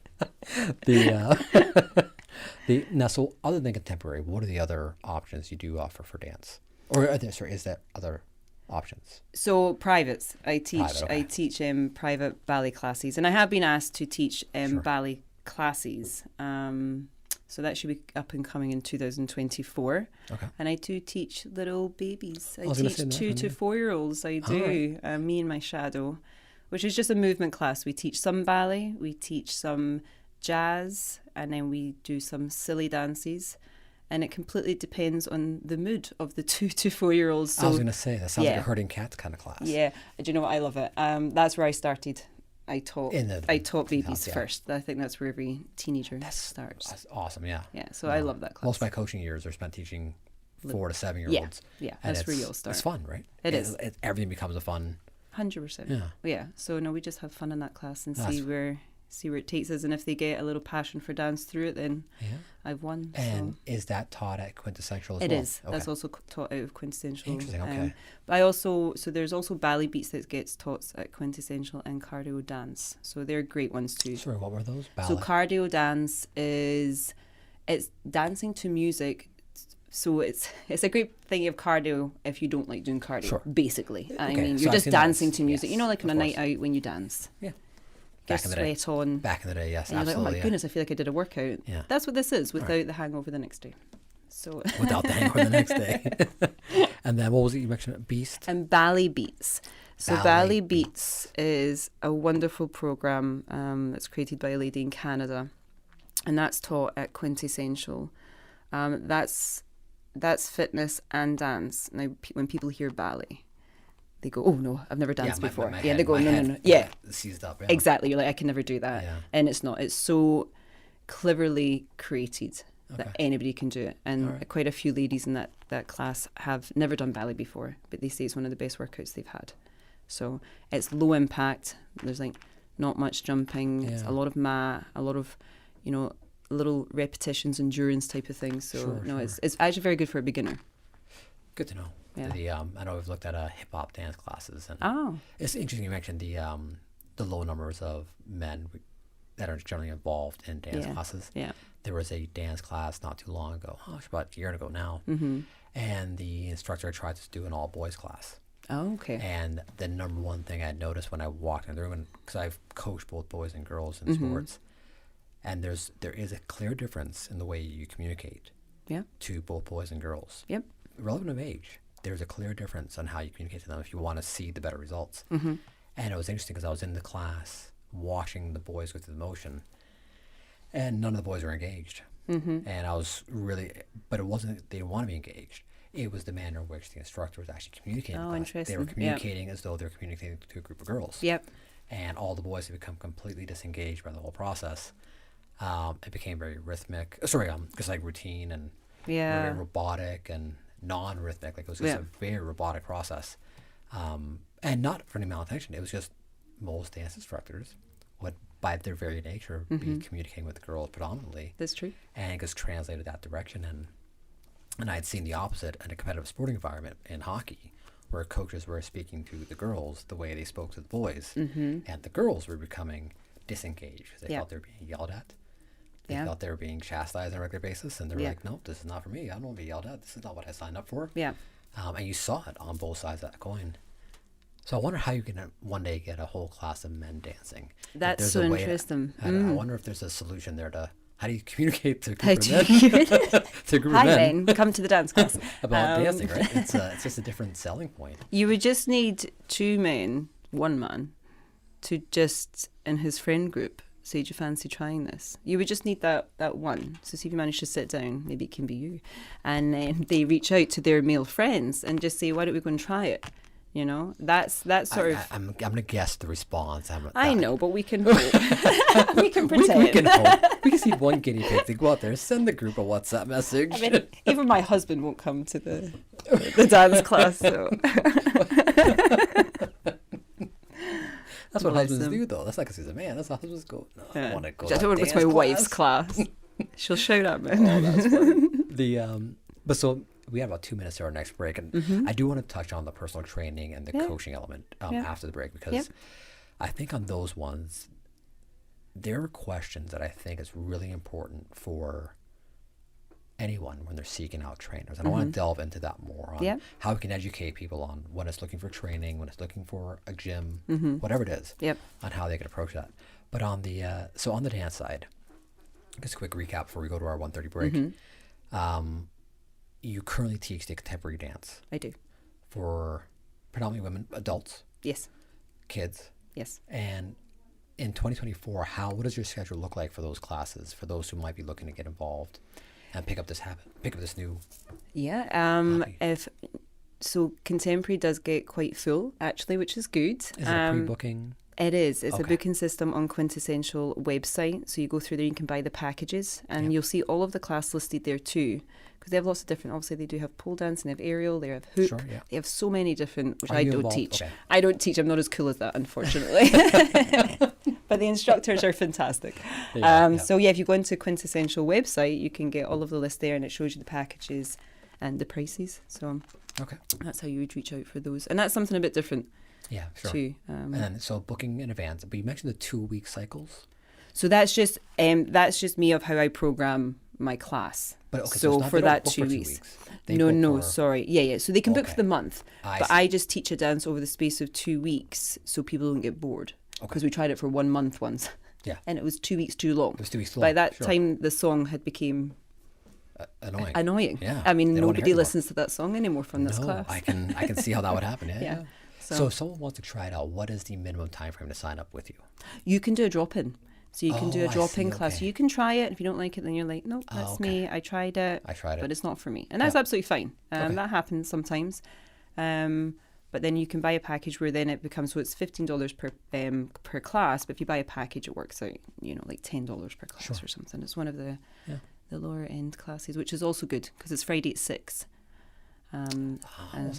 Speaker 7: Now, so other than contemporary, what are the other options you do offer for dance? Or is there other options?
Speaker 4: So privates. I teach.
Speaker 7: Private, okay.
Speaker 4: I teach private ballet classes, and I have been asked to teach ballet classes. So that should be up and coming in 2024.
Speaker 7: Okay.
Speaker 4: And I do teach little babies. I
Speaker 7: was gonna
Speaker 4: teach
Speaker 7: say that
Speaker 4: 2
Speaker 7: one,
Speaker 4: to
Speaker 7: yeah.
Speaker 4: 4-year-olds. I do. Me and my shadow, which is just a movement class. We teach some ballet, we teach some jazz, and then we do some silly dances. And it completely depends on the mood of the 2 to 4-year-olds. So,
Speaker 7: I was going to say, that sounds like a herding cats kind of class.
Speaker 4: yeah. Do you know what? I love it. That's where I started. I taught babies
Speaker 7: yeah.
Speaker 4: first. I think that's where every teenager starts.
Speaker 7: That's awesome, yeah.
Speaker 4: Yeah, so I love that class.
Speaker 7: Most of my coaching years are spent teaching 4 to 7-year-olds.
Speaker 4: Yeah,
Speaker 7: and
Speaker 4: that's where you'll start.
Speaker 7: It's fun, right?
Speaker 4: It is.
Speaker 7: Everything becomes a fun.
Speaker 4: 100%.
Speaker 7: Yeah.
Speaker 4: Yeah. So no, we just have fun in that class and see where it takes us. And if they get a little passion for dance through it, then I've won.
Speaker 7: And is that taught at Quintessential as
Speaker 4: it
Speaker 7: well?
Speaker 4: It is.
Speaker 7: Okay.
Speaker 4: That's also taught out of Quintessential.
Speaker 7: Interesting. Okay.
Speaker 4: But there's also ballet beats that gets taught at Quintessential and cardio dance. So they're great ones too.
Speaker 7: Sorry, what were those? Ballet.
Speaker 4: So cardio dance it's dancing to music. So it's a great thing of cardio if you don't like doing cardio, basically. I mean, you're just dancing to music. You know, like on a night out when you dance.
Speaker 7: Yeah.
Speaker 4: Get sweat on.
Speaker 7: Back in the day, yes,
Speaker 4: and you're
Speaker 7: absolutely.
Speaker 4: like, oh my goodness, I feel like I did a workout.
Speaker 7: Yeah.
Speaker 4: That's what this is without the hangover the next day. So
Speaker 7: without the hangover the next day. And then what was it you mentioned? Beast?
Speaker 4: And Ballet Beats. So Ballet Beats is a wonderful program that's created by a lady in Canada, and that's taught at Quintessential. That's fitness and dance. Now, when people hear ballet, they go, "Oh no, I've never danced before."
Speaker 7: My
Speaker 4: yeah,
Speaker 7: head,
Speaker 4: they go, "No." Yeah,
Speaker 7: seized up. Yeah.
Speaker 4: Exactly. You're like, I can never do that, and it's not. It's so cleverly created that anybody can do it, and quite a few ladies in that class have never done ballet before, but they say it's one of the best workouts they've had. So it's low impact. There's like not much jumping. It's a lot of mat, a lot of, little repetitions, endurance type of things. So it's actually very good for a beginner.
Speaker 7: Good to know.
Speaker 4: Yeah.
Speaker 7: I know we've looked at hip hop dance classes, and it's interesting you mentioned the low numbers of men that are generally involved in dance classes.
Speaker 4: Yeah.
Speaker 7: There was a dance class not too long ago, about a year ago now, and the instructor tried to do an all boys class.
Speaker 4: Oh, okay.
Speaker 7: And the number one thing I noticed when I walked in the room, because I've coached both boys and girls in sports, and there is a clear difference in the way you communicate to both boys and girls.
Speaker 4: Yep.
Speaker 7: Relevant of age, there's a clear difference on how you communicate to them if you want to see the better results. And it was interesting because I was in the class watching the boys go through the motion, and none of the boys were engaged. And I was really, but it wasn't they didn't want to be engaged. It was the manner in which the instructor was actually communicating.
Speaker 4: Oh, interesting.
Speaker 7: They were communicating as though they were communicating to a group of girls.
Speaker 4: Yep.
Speaker 7: And all the boys had become completely disengaged by the whole process. It became very rhythmic. Just like routine and very robotic and non-rhythmic. Like it was just a very robotic process. And not for any malintention. It was just most dance instructors would, by their very nature, be communicating with the girls predominantly.
Speaker 4: That's true.
Speaker 7: And it gets translated that direction. And I had seen the opposite in a competitive sporting environment in hockey, where coaches were speaking to the girls the way they spoke to the boys, and the girls were becoming disengaged because they felt they were being yelled at. They felt they were being chastised on a regular basis, and they were like, "No, this is not for me. I don't want to be yelled at. This is not what I signed up for."
Speaker 4: Yeah.
Speaker 7: And you saw it on both sides of that coin. So I wonder how you can one day get a whole class of men dancing.
Speaker 4: That's so interesting.
Speaker 7: I wonder if there's a solution there to how do you communicate to a group of men? To a group
Speaker 4: Hi,
Speaker 7: of men.
Speaker 4: men. Come to the dance class.
Speaker 7: About dancing, right? It's just a different selling point.
Speaker 4: You would just need one man, to just, in his friend group, say, do you fancy trying this? You would just need that one. So see if you manage to sit down, maybe it can be you. And then they reach out to their male friends and just say, why don't we go and try it? That's sort of...
Speaker 7: I'm going to guess the response.
Speaker 4: I know, but we can hope. We can pretend.
Speaker 7: We can hope. We can see one guinea pig to go out there, send the group a WhatsApp message.
Speaker 4: I mean, even my husband won't come to the dance class, so...
Speaker 7: That's what husbands do, though. That's not because he's a man. That's how husbands go. No, I don't want to go.
Speaker 4: I don't want to go to my wife's class. She'll shout at me.
Speaker 7: Oh, that's funny. But so we have about 2 minutes to our next break, and I do want to touch on the personal training and the coaching element after the break, because I think on those ones, there are questions that I think is really important for anyone when they're seeking out trainers. And I want to delve into that more on how we can educate people on when it's looking for training, when it's looking for a gym, whatever it is, on how they can approach that. But on the on the dance side, just a quick recap before we go to our 1:30 break. You currently teach the contemporary dance.
Speaker 4: I do.
Speaker 7: For predominantly women, adults.
Speaker 4: Yes.
Speaker 7: Kids.
Speaker 4: Yes.
Speaker 7: And in 2024, what does your schedule look like for those classes, for those who might be looking to get involved and pick up this new hobby?
Speaker 4: So contemporary does get quite full, actually, which is good.
Speaker 7: Is it a pre-booking?
Speaker 4: It is. It's a booking system on Quintessential website. So you go through there, you can buy the packages, and you'll see all of the class listed there too. Because they have lots of different, obviously they do have pole dance, and they have aerial, they have hoop, they have so many different, which I don't teach. Okay. I don't teach, I'm not as cool as that, unfortunately. But the instructors are fantastic. So if you go into Quintessential website, you can get all of the list there, and it shows you the packages and the prices. So that's how you would reach out for those. And that's something a bit different.
Speaker 7: Yeah, sure.
Speaker 4: Too.
Speaker 7: And so booking in advance, but you mentioned the 2-week cycles.
Speaker 4: So that's just me of how I program my class.
Speaker 7: But
Speaker 4: so for that 2 weeks. Sorry. Yeah. So they can book for the month. I just teach a dance over the space of 2 weeks so people don't get bored. Because we tried it for 1 month once. Yeah. And it was 2 weeks too long.
Speaker 7: It was 2 weeks long.
Speaker 4: By that time, the song had become annoying.
Speaker 7: Yeah.
Speaker 4: I mean, nobody listens to that song anymore from this class.
Speaker 7: I can see how that would happen. Yeah.
Speaker 4: So
Speaker 7: if someone wants to try it out, what is the minimum time frame to sign up with you?
Speaker 4: You can do a drop-in. So you can do a drop-in class. So you can try it. If you don't like it, then you're like, no, that's me. I tried it. But it's not for me. And that's absolutely fine. That happens sometimes. But then you can buy a package where then it becomes, so it's $15 per class. But if you buy a package, it works out, like $10 per class or something. It's one of the lower end classes, which is also good because it's Friday at 6. So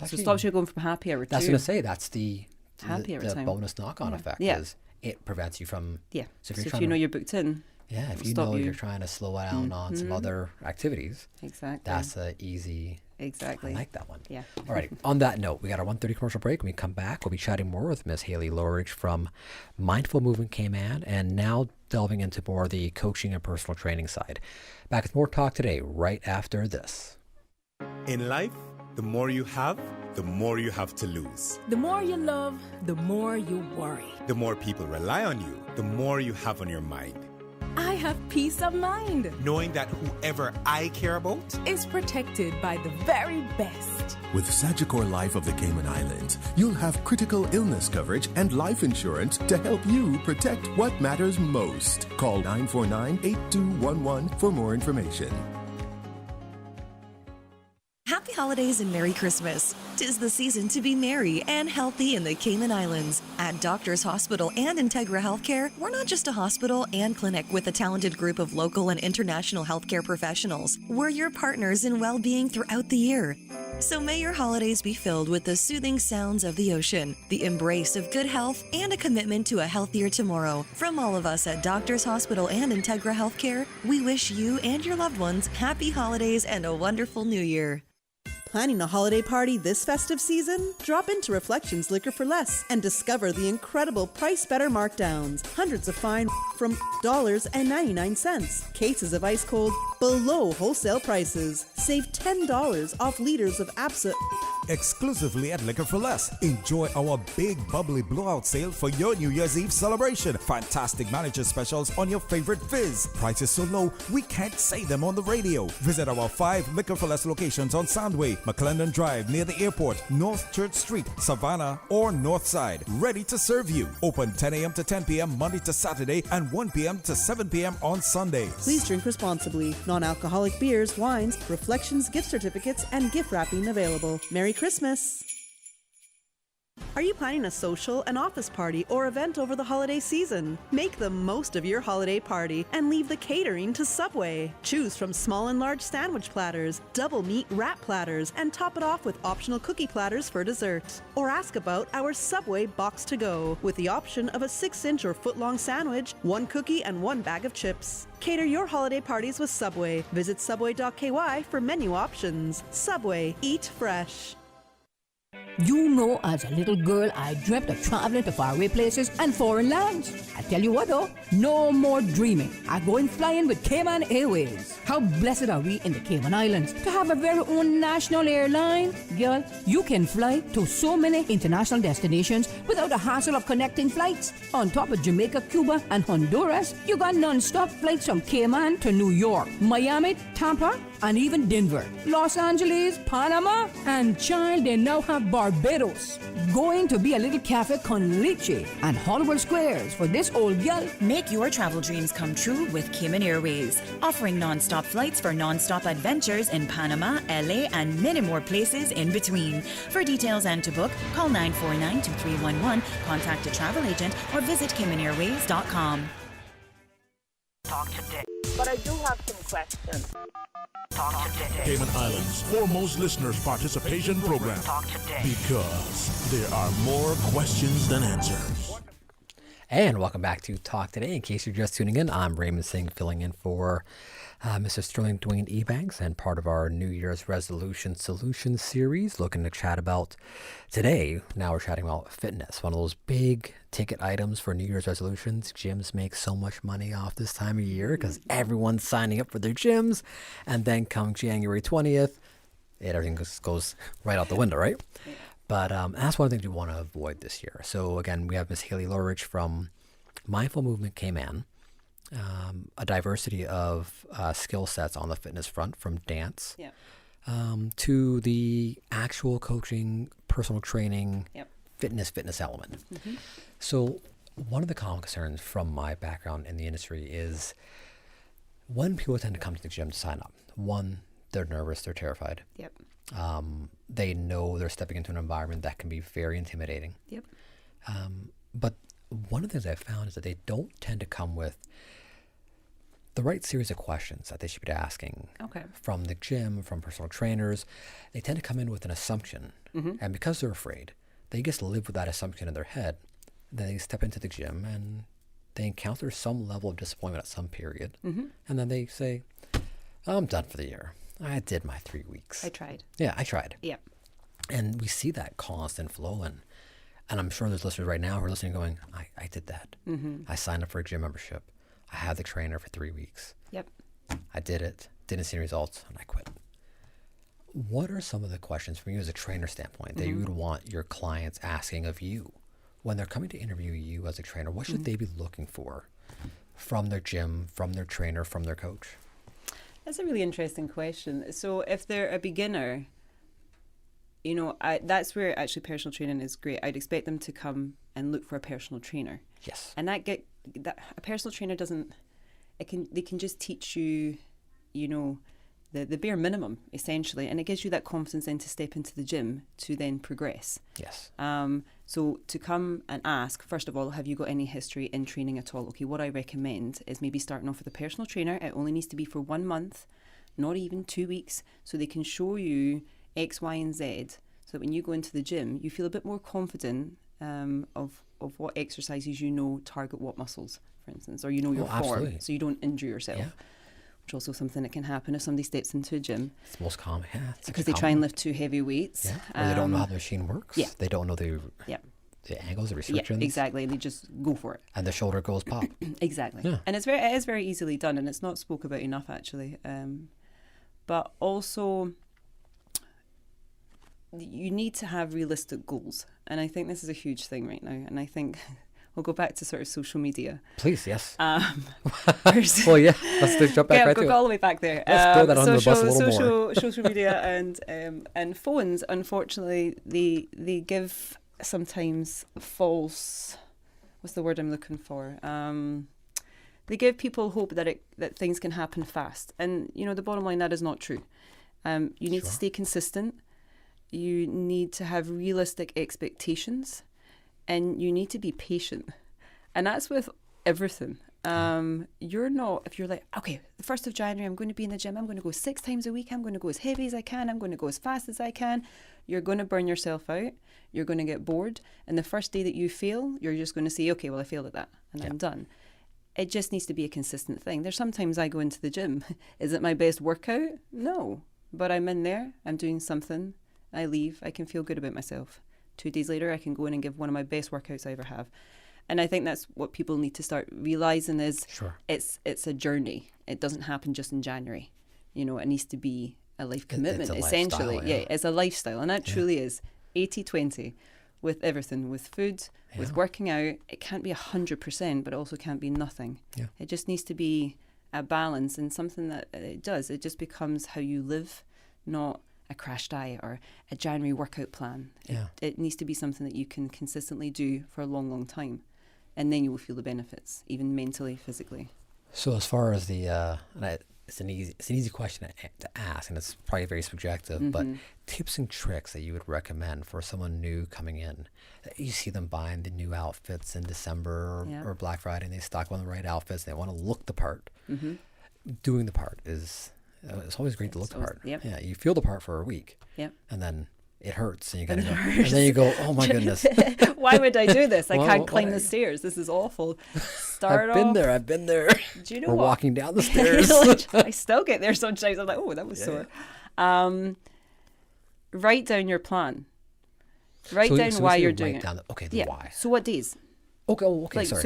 Speaker 4: it stops you going from happy hour to...
Speaker 7: That's going to say, that's the
Speaker 4: happy hour time.
Speaker 7: Bonus knock-on effect is it prevents you from...
Speaker 4: Yeah, so if you know you're booked in...
Speaker 7: Yeah, if you know you're trying to slow down on some other activities, that's an easy...
Speaker 4: Exactly.
Speaker 7: I like that one.
Speaker 4: Yeah.
Speaker 7: All right. On that note, we got our 1:30 commercial break. When we come back, we'll be chatting more with Ms. Haley Loridge from Mindful Movement Cayman, and now delving into more of the coaching and personal training side. Back with more talk today, right after this.
Speaker 12: In life, the more you have, the more you have to lose.
Speaker 11: The more you love, the more you worry.
Speaker 12: The more people rely on you, the more you have on your mind.
Speaker 11: I have peace of mind,
Speaker 12: knowing that whoever I care about
Speaker 11: is protected by the very best.
Speaker 14: With Sagicor Life of the Cayman Islands, you'll have critical illness coverage and life insurance to help you protect what matters most. Call 949-8211 for more information.
Speaker 1: Happy holidays and Merry Christmas. 'Tis the season to be merry and healthy in the Cayman Islands. At Doctors Hospital and Integra Healthcare, we're not just a hospital and clinic with a talented group of local and international healthcare professionals. We're your partners in well-being throughout the year. So may your holidays be filled with the soothing sounds of the ocean, the embrace of good health, and a commitment to a healthier tomorrow. From all of us at Doctors Hospital and Integra Healthcare, we wish you and your loved ones happy holidays and a wonderful new year.
Speaker 8: Planning a holiday party this festive season? Drop into Reflections Liquor for Less and discover the incredible Price Better markdowns. Hundreds of fine from $99. Cases of ice cold below wholesale prices. Save $10 off liters of Absa.
Speaker 15: Exclusively at Liquor for Less. Enjoy our big bubbly blowout sale for your New Year's Eve celebration. Fantastic manager specials on your favorite fizz. Prices so low, we can't say them on the radio. Visit our 5 Liquor for Less locations on Sandway, McClendon Drive near the airport, North Church Street, Savannah, or Northside. Ready to serve you. Open 10 a.m. to 10 p.m. Monday to Saturday and 1 p.m. to 7 p.m. on Sundays.
Speaker 8: Please drink responsibly. Non-alcoholic beers, wines, Reflections gift certificates, and gift wrapping available. Merry Christmas. Are you planning a social, an office party, or event over the holiday season? Make the most of your holiday party and leave the catering to Subway. Choose from small and large sandwich platters, double meat wrap platters, and top it off with optional cookie platters for dessert. Or ask about our Subway Box to Go with the option of a 6-inch or foot-long sandwich, 1 cookie, and 1 bag of chips. Cater your holiday parties with Subway. Visit subway.ky for menu options. Subway, eat fresh.
Speaker 11: You know, as a little girl, I dreamt of traveling to faraway places and foreign lands. I tell you what though, no more dreaming. I'm going flying with Cayman Airways. How blessed are we in the Cayman Islands to have a very own national airline? Girl, you can fly to so many international destinations without the hassle of connecting flights. On top of Jamaica, Cuba, and Honduras, you got non-stop flights from Cayman to New York, Miami, Tampa, and even Denver, Los Angeles, Panama, and child, they now have Barbados. Going to be a little cafe con leche and Hollywood Squares for this old gal.
Speaker 2: Make your travel dreams come true with Cayman Airways, offering non-stop flights for non-stop adventures in Panama, LA, and many more places in between. For details and to book, call 949-2311, contact a travel agent, or visit CaymanAirways.com.
Speaker 6: Talk today. But I do have some questions. Talk today.
Speaker 5: Cayman Islands' foremost listeners participation program.
Speaker 6: Talk today.
Speaker 5: Because there are more questions than answers.
Speaker 7: And welcome back to Talk Today. In case you're just tuning in, I'm Raymond Singh, filling in for Mr. Sterling Dwayne Ebanks, and part of our New Year's Resolution Solutions series, looking to chat about today. Now we're chatting about fitness, one of those big ticket items for New Year's resolutions. Gyms make so much money off this time of year because everyone's signing up for their gyms, and then come January 20th, everything goes right out the window, right? Yeah. But that's one of the things we want to avoid this year. So again, we have Miss Haley Lurich from Mindful Movement Cayman, a diversity of skill sets on the fitness front, from dance to the actual coaching, personal training, fitness element. Mm-hmm. So one of the common concerns from my background in the industry is when people tend to come to the gym to sign up, one, they're nervous, they're terrified.
Speaker 4: Yep.
Speaker 7: They know they're stepping into an environment that can be very intimidating.
Speaker 4: Yep.
Speaker 7: But one of the things I've found is that they don't tend to come with the right series of questions that they should be asking from the gym, from personal trainers. They tend to come in with an assumption. Mm-hmm. And because they're afraid, they just live with that assumption in their head. Then they step into the gym and they encounter some level of disappointment at some period. Mm-hmm. And then they say, I'm done for the year. I did my 3 weeks.
Speaker 4: I tried.
Speaker 7: Yeah, I tried.
Speaker 4: Yep.
Speaker 7: And we see that constant flow. And I'm sure there's listeners right now who are listening going, I did that. Mm-hmm. I signed up for a gym membership. I had the trainer for 3 weeks.
Speaker 4: Yep.
Speaker 7: I did it, didn't see results, and I quit. What are some of the questions from you as a trainer standpoint that you would want your clients asking of you when they're coming to interview you as a trainer? What should they be looking for from their gym, from their trainer, from their coach?
Speaker 4: That's a really interesting question. So if they're a beginner, you know, that's where actually personal training is great. I'd expect them to come and look for a personal trainer.
Speaker 7: Yes.
Speaker 4: And that a personal trainer they can just teach you, you know, the bare minimum essentially, and it gives you that confidence then to step into the gym to then progress.
Speaker 7: Yes.
Speaker 4: So to come and ask, first of all, have you got any history in training at all? Okay, what I recommend is maybe starting off with a personal trainer. It only needs to be for 1 month, not even 2 weeks, so they can show you X, Y, and Z, so that when you go into the gym, you feel a bit more confident of what exercises you know target what muscles, for instance, or you know your form, so you don't injure yourself. Yeah. Which is also something that can happen if somebody steps into a gym.
Speaker 7: It's the most common,
Speaker 4: because they try and lift too heavy weights.
Speaker 7: Yeah, or they don't know how the machine works.
Speaker 4: Yeah.
Speaker 7: They don't know the angles, the restrictions.
Speaker 4: Yeah, exactly. They just go for it.
Speaker 7: And the shoulder goes pop.
Speaker 4: Exactly.
Speaker 7: Yeah.
Speaker 4: And it is very easily done, and it's not spoke about enough, actually. But also, you need to have realistic goals. And I think this is a huge thing right now. And I think we'll go back to sort of social media.
Speaker 7: Please, yes. Well, yeah, let's jump back right to it.
Speaker 4: Go all the way back there.
Speaker 7: Let's throw that under the bus a little more.
Speaker 4: Social media and phones, unfortunately, they give sometimes false, what's the word I'm looking for? They give people hope that things can happen fast. And, you know, the bottom line, that is not true. You need to stay consistent. You need to have realistic expectations. and you need to be patient. And that's with everything. You're not, if you're like, okay, the 1st of January, I'm going to be in the gym. I'm going to go 6 times a week. I'm going to go as heavy as I can. I'm going to go as fast as I can. You're going to burn yourself out. You're going to get bored. And the first day that you fail, you're just going to say, okay, well, I failed at that and I'm done. It just needs to be a consistent thing. There's sometimes I go into the gym. Is it my best workout? No. But I'm in there. I'm doing something. I leave. I can feel good about myself. 2 days later, I can go in and give one of my best workouts I ever have. And I think that's what people need to start realizing is it's a journey. It doesn't happen just in January. You know, it needs to be a life commitment,
Speaker 7: it's a
Speaker 4: essentially.
Speaker 7: lifestyle,
Speaker 4: It's a lifestyle. And that truly is 80-20 with everything, with food, with working out. It can't be 100%, but it also can't be nothing. Yeah. It just needs to be a balance, and something that it does. It just becomes how you live, not a crash diet or a January workout plan. It needs to be something that you can consistently do for a long, long time. And then you will feel the benefits, even mentally, physically.
Speaker 7: So as far as the, it's an easy question to ask, and it's probably very subjective, but tips and tricks that you would recommend for someone new coming in. You see them buying the new outfits in December or Black Friday, and they stock on the right outfits, and they want to look the part. Doing the part is, it's always great to look the part. Yeah, you feel the part for a week, and then it hurts, and you gotta go, and then you go, oh my goodness.
Speaker 4: Why would I do this? I can't climb the stairs. This is awful.
Speaker 7: I've been there.
Speaker 4: Do you know
Speaker 7: We're
Speaker 4: what?
Speaker 7: walking down the stairs.
Speaker 4: I still get there sometimes. I'm like, oh, that was sore. Write down your plan. Write down why you're doing it.
Speaker 7: Why.
Speaker 4: So what days?
Speaker 7: Okay, sorry.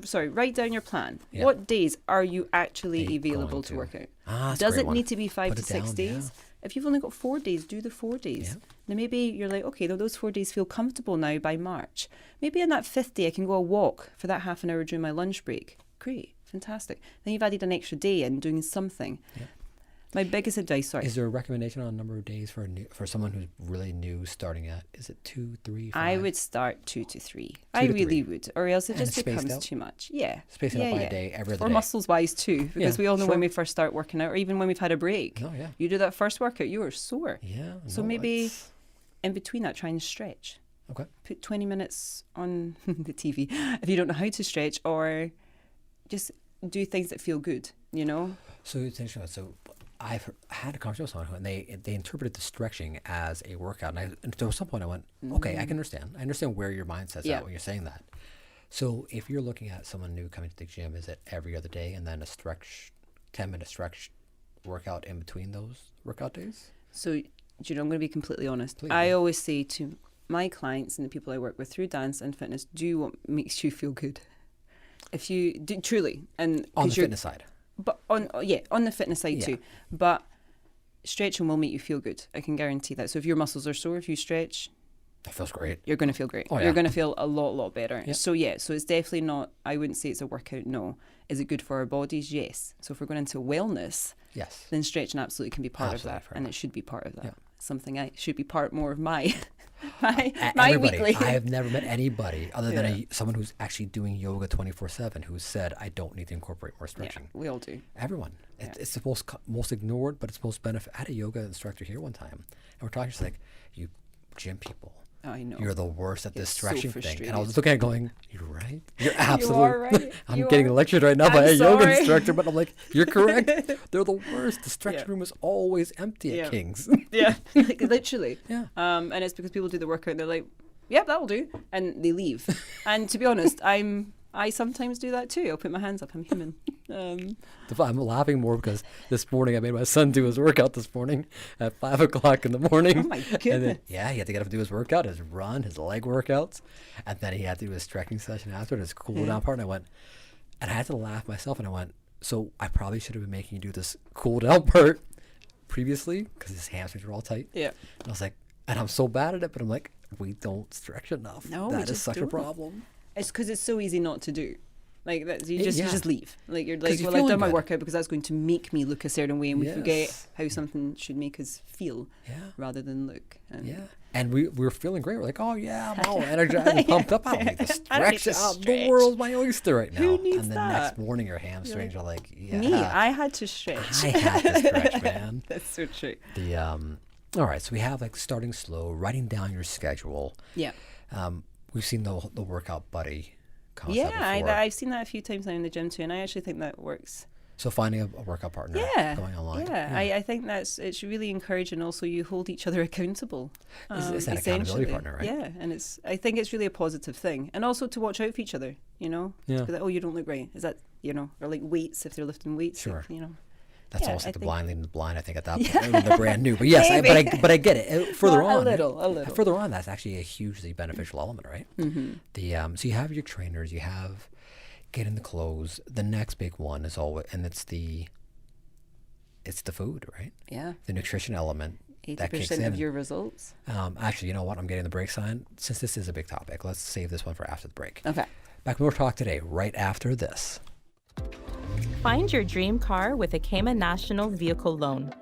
Speaker 4: So write down your plan.
Speaker 7: Yeah.
Speaker 4: What days are you actually available to work out? Does it need to be 5 to 6 days? If you've only got 4 days, do the 4 days. Then maybe you're like, okay, those 4 days feel comfortable now by March. Maybe on that 5th day, I can go a walk for that half an hour during my lunch break. Great, fantastic. Then you've added an extra day in doing something. My biggest advice,
Speaker 7: Is there a recommendation on a number of days for someone who's really new starting at? Is it 2, 3, 5?
Speaker 4: I would start 2 to 3. I really would, or else it just becomes too much.
Speaker 7: Space it out by a day, every other
Speaker 4: or
Speaker 7: day.
Speaker 4: muscles wise too, because we all know when we first start working out, or even when we've had a break. You do that first workout, you are sore. So maybe in between that, try and stretch.
Speaker 7: Okay.
Speaker 4: Put 20 minutes on the TV if you don't know how to stretch, or just do things that feel good. You know.
Speaker 7: So it's interesting. So I've had a conversation with someone, and they interpreted the stretching as a workout. And there was some point I went, okay, I can understand. I understand where your mindset's at when you're saying that. So if you're looking at someone new coming to the gym, is it every other day and then a 10-minute stretch workout in between those workout days? So,
Speaker 4: you know, I'm going to be completely honest.
Speaker 7: Please.
Speaker 4: I always say to my clients and the people I work with through dance and fitness, do what makes you feel good. If you do, truly, and
Speaker 7: on the fitness side.
Speaker 4: But on the fitness side too. But stretching will make you feel good. I can guarantee that. So if your muscles are sore, if you stretch,
Speaker 7: that feels great.
Speaker 4: You're going to feel great. You're going to feel a lot better. So so it's definitely not, I wouldn't say it's a workout, no. Is it good for our bodies? Yes. So if we're going into wellness, then stretching absolutely can be part of that. And it should be part of that. Something I should be part more of my weekly.
Speaker 7: I have never met anybody other than someone who's actually doing yoga 24/7 who said, I don't need to incorporate more stretching.
Speaker 4: We all do.
Speaker 7: Everyone. It's the most ignored, but it's most benefit. I had a yoga instructor here one time, and we're talking, she's like, you gym people.
Speaker 4: I know.
Speaker 7: You're the worst at this stretching
Speaker 4: so
Speaker 7: thing. And I was looking at it going, you're right. You're absolutely
Speaker 4: you are right.
Speaker 7: I'm getting lectured right now by a yoga instructor, but I'm like, you're correct. They're the worst. The stretching room is always empty at King's.
Speaker 4: Like, literally. And it's because people do the workout and they're like, yep, that'll do. And they leave. And to be honest, I sometimes do that too. I'll put my hands up. I'm human.
Speaker 7: I'm laughing more because this morning I made my son do his workout this morning at 5 o'clock in the morning.
Speaker 4: Oh my goodness.
Speaker 7: And then, he had to get up and do his workout, his run, his leg workouts. And then he had to do his stretching session after, his cool down part. And I had to laugh myself. And I went, so I probably should have been making you do this cool down part previously because his hamstrings were all tight.
Speaker 4: Yeah.
Speaker 7: And I was like, and I'm so bad at it, but I'm like, we don't stretch enough.
Speaker 4: No,
Speaker 7: that is such a problem.
Speaker 4: It's because it's so easy not to do. Like that, you just leave. Like you're like, well, I've done my workout because that's going to make me look a certain way, and we forget how something should make us feel rather than look.
Speaker 7: And we were feeling great. We're like, oh yeah, I'm all energized and pumped up. I don't need to stretch out. The world's my oyster right now.
Speaker 4: Who needs
Speaker 7: and the next morning, your hamstrings are like,
Speaker 4: me. I had to stretch.
Speaker 7: I had to stretch, man.
Speaker 4: That's so true.
Speaker 7: All right, so we have like starting slow, writing down your schedule.
Speaker 4: Yeah.
Speaker 7: We've seen the workout buddy concept before.
Speaker 4: I've seen that a few times now in the gym too, and I actually think that works.
Speaker 7: So finding a workout partner going online.
Speaker 4: Yeah. I think it's really encouraging. Also, you hold each other accountable.
Speaker 7: Is that accountability partner, right?
Speaker 4: Yeah, and I think it's really a positive thing. And also to watch out for each other, you know?
Speaker 7: Yeah.
Speaker 4: To be like, oh, you don't look right. Is that, you know, or like weights if they're lifting weights.
Speaker 7: Sure.
Speaker 4: You know.
Speaker 7: That's also the blind leading the blind, I think, at that point, when they're brand new. But yes, but I get it. Further on.
Speaker 4: A little.
Speaker 7: Further on, that's actually a hugely beneficial element, right?
Speaker 4: Mm-hmm.
Speaker 7: So you have your trainers, you have getting the clothes. The next big one is always, and it's the food, right?
Speaker 4: Yeah.
Speaker 7: The nutrition element.
Speaker 4: 80% of your results.
Speaker 7: Actually, you know what? I'm getting the break sign. Since this is a big topic, let's save this one for after the break.
Speaker 4: Okay.
Speaker 7: Back with more talk today, right after this.
Speaker 10: Find your dream car with a Cayman National Vehicle Loan.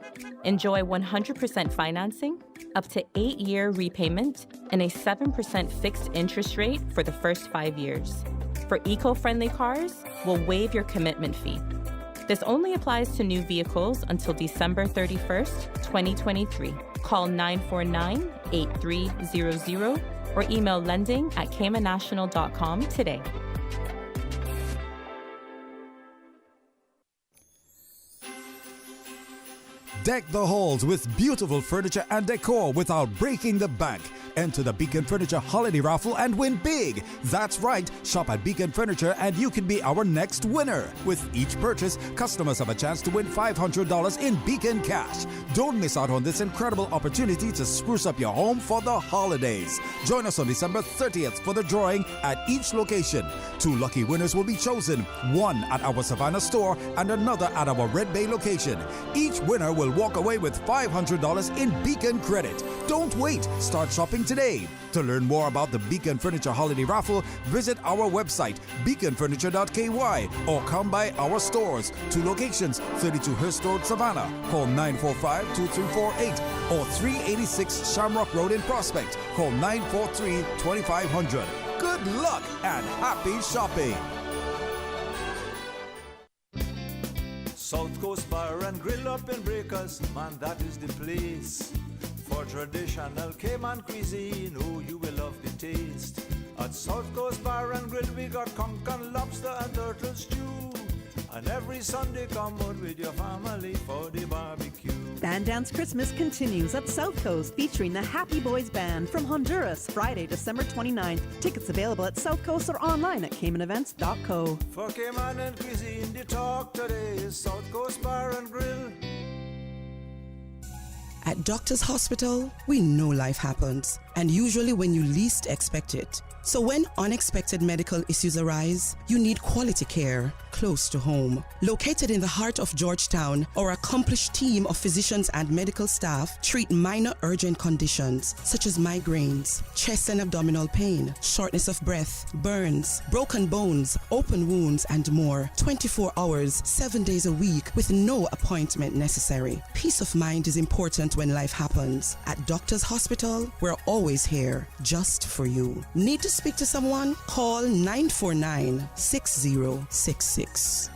Speaker 10: Enjoy 100% financing, up to 8-year repayment, and a 7% fixed interest rate for the first 5 years. For eco-friendly cars, we'll waive your commitment fee. This only applies to new vehicles until December 31st, 2023. Call 949-8300 or email lending@caymannational.com today.
Speaker 15: Deck the halls with beautiful furniture and decor without breaking the bank. Enter the Beacon Furniture Holiday Raffle and win big. That's right, shop at Beacon Furniture and you can be our next winner. With each purchase, customers have a chance to win $500 in Beacon cash. Don't miss out on this incredible opportunity to spruce up your home for the holidays. Join us on December 30th for the drawing at each location. 2 lucky winners will be chosen, one at our Savannah store and another at our Red Bay location. Each winner will walk away with $500 in Beacon credit. Don't wait, start shopping today. To learn more about the Beacon Furniture Holiday Raffle, visit our website beaconfurniture.ky or come by our stores. 2 locations, 32 Hearst Road, Savannah. Call 945-2348 or 386 Shamrock Road in Prospect. Call 943-2500. Good luck and happy shopping.
Speaker 9: South Coast Bar and Grill up in Breakers, man, that is the place. For traditional Cayman cuisine, oh, you will love the taste. At South Coast Bar and Grill, we got conch and lobster and turtle stew. And every Sunday, come out with your family for the barbecue.
Speaker 8: Band Dance Christmas continues at South Coast, featuring the Happy Boys Band from Honduras, Friday, December 29th. Tickets available at South Coast or online at CaymanEvents.co.
Speaker 9: For Cayman and cuisine, the talk today is South Coast Bar and Grill.
Speaker 17: At Doctors Hospital, we know life happens, and usually when you least expect it. So when unexpected medical issues arise, you need quality care close to home. Located in the heart of Georgetown, our accomplished team of physicians and medical staff treat minor urgent conditions such as migraines, chest and abdominal pain, shortness of breath, burns, broken bones, open wounds, and more. 24 hours, 7 days a week with no appointment necessary. Peace of mind is important when life happens. At Doctors Hospital, we're always here just for you. Need to speak to someone? Call 949-6066.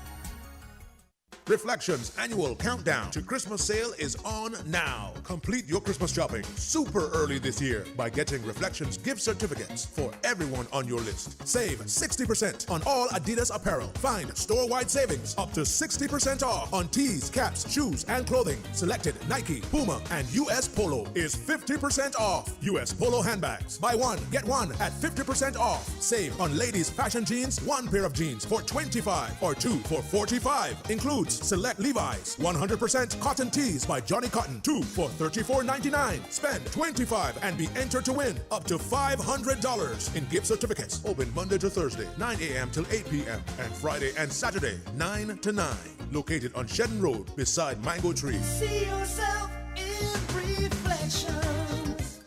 Speaker 5: Reflections annual countdown to Christmas sale is on now. Complete your Christmas shopping super early this year by getting Reflections gift certificates for everyone on your list. Save 60% on all Adidas apparel. Find store-wide savings up to 60% off on tees, caps, shoes, and clothing. Selected Nike, Puma, and US Polo is 50% off. US Polo handbags. Buy one, get one at 50% off. Save on ladies' fashion jeans, 1 pair of jeans for $25 or 2 for $45. Includes select Levi's 100% cotton tees by Johnny Cotton, 2 for $34.99. Spend $25 and be entered to win up to $500 in gift certificates. Open Monday to Thursday, 9 a.m. till 8 p.m. and Friday and Saturday, 9 to 9. Located on Shedden Road beside Mango Tree.
Speaker 18: See yourself in reflections.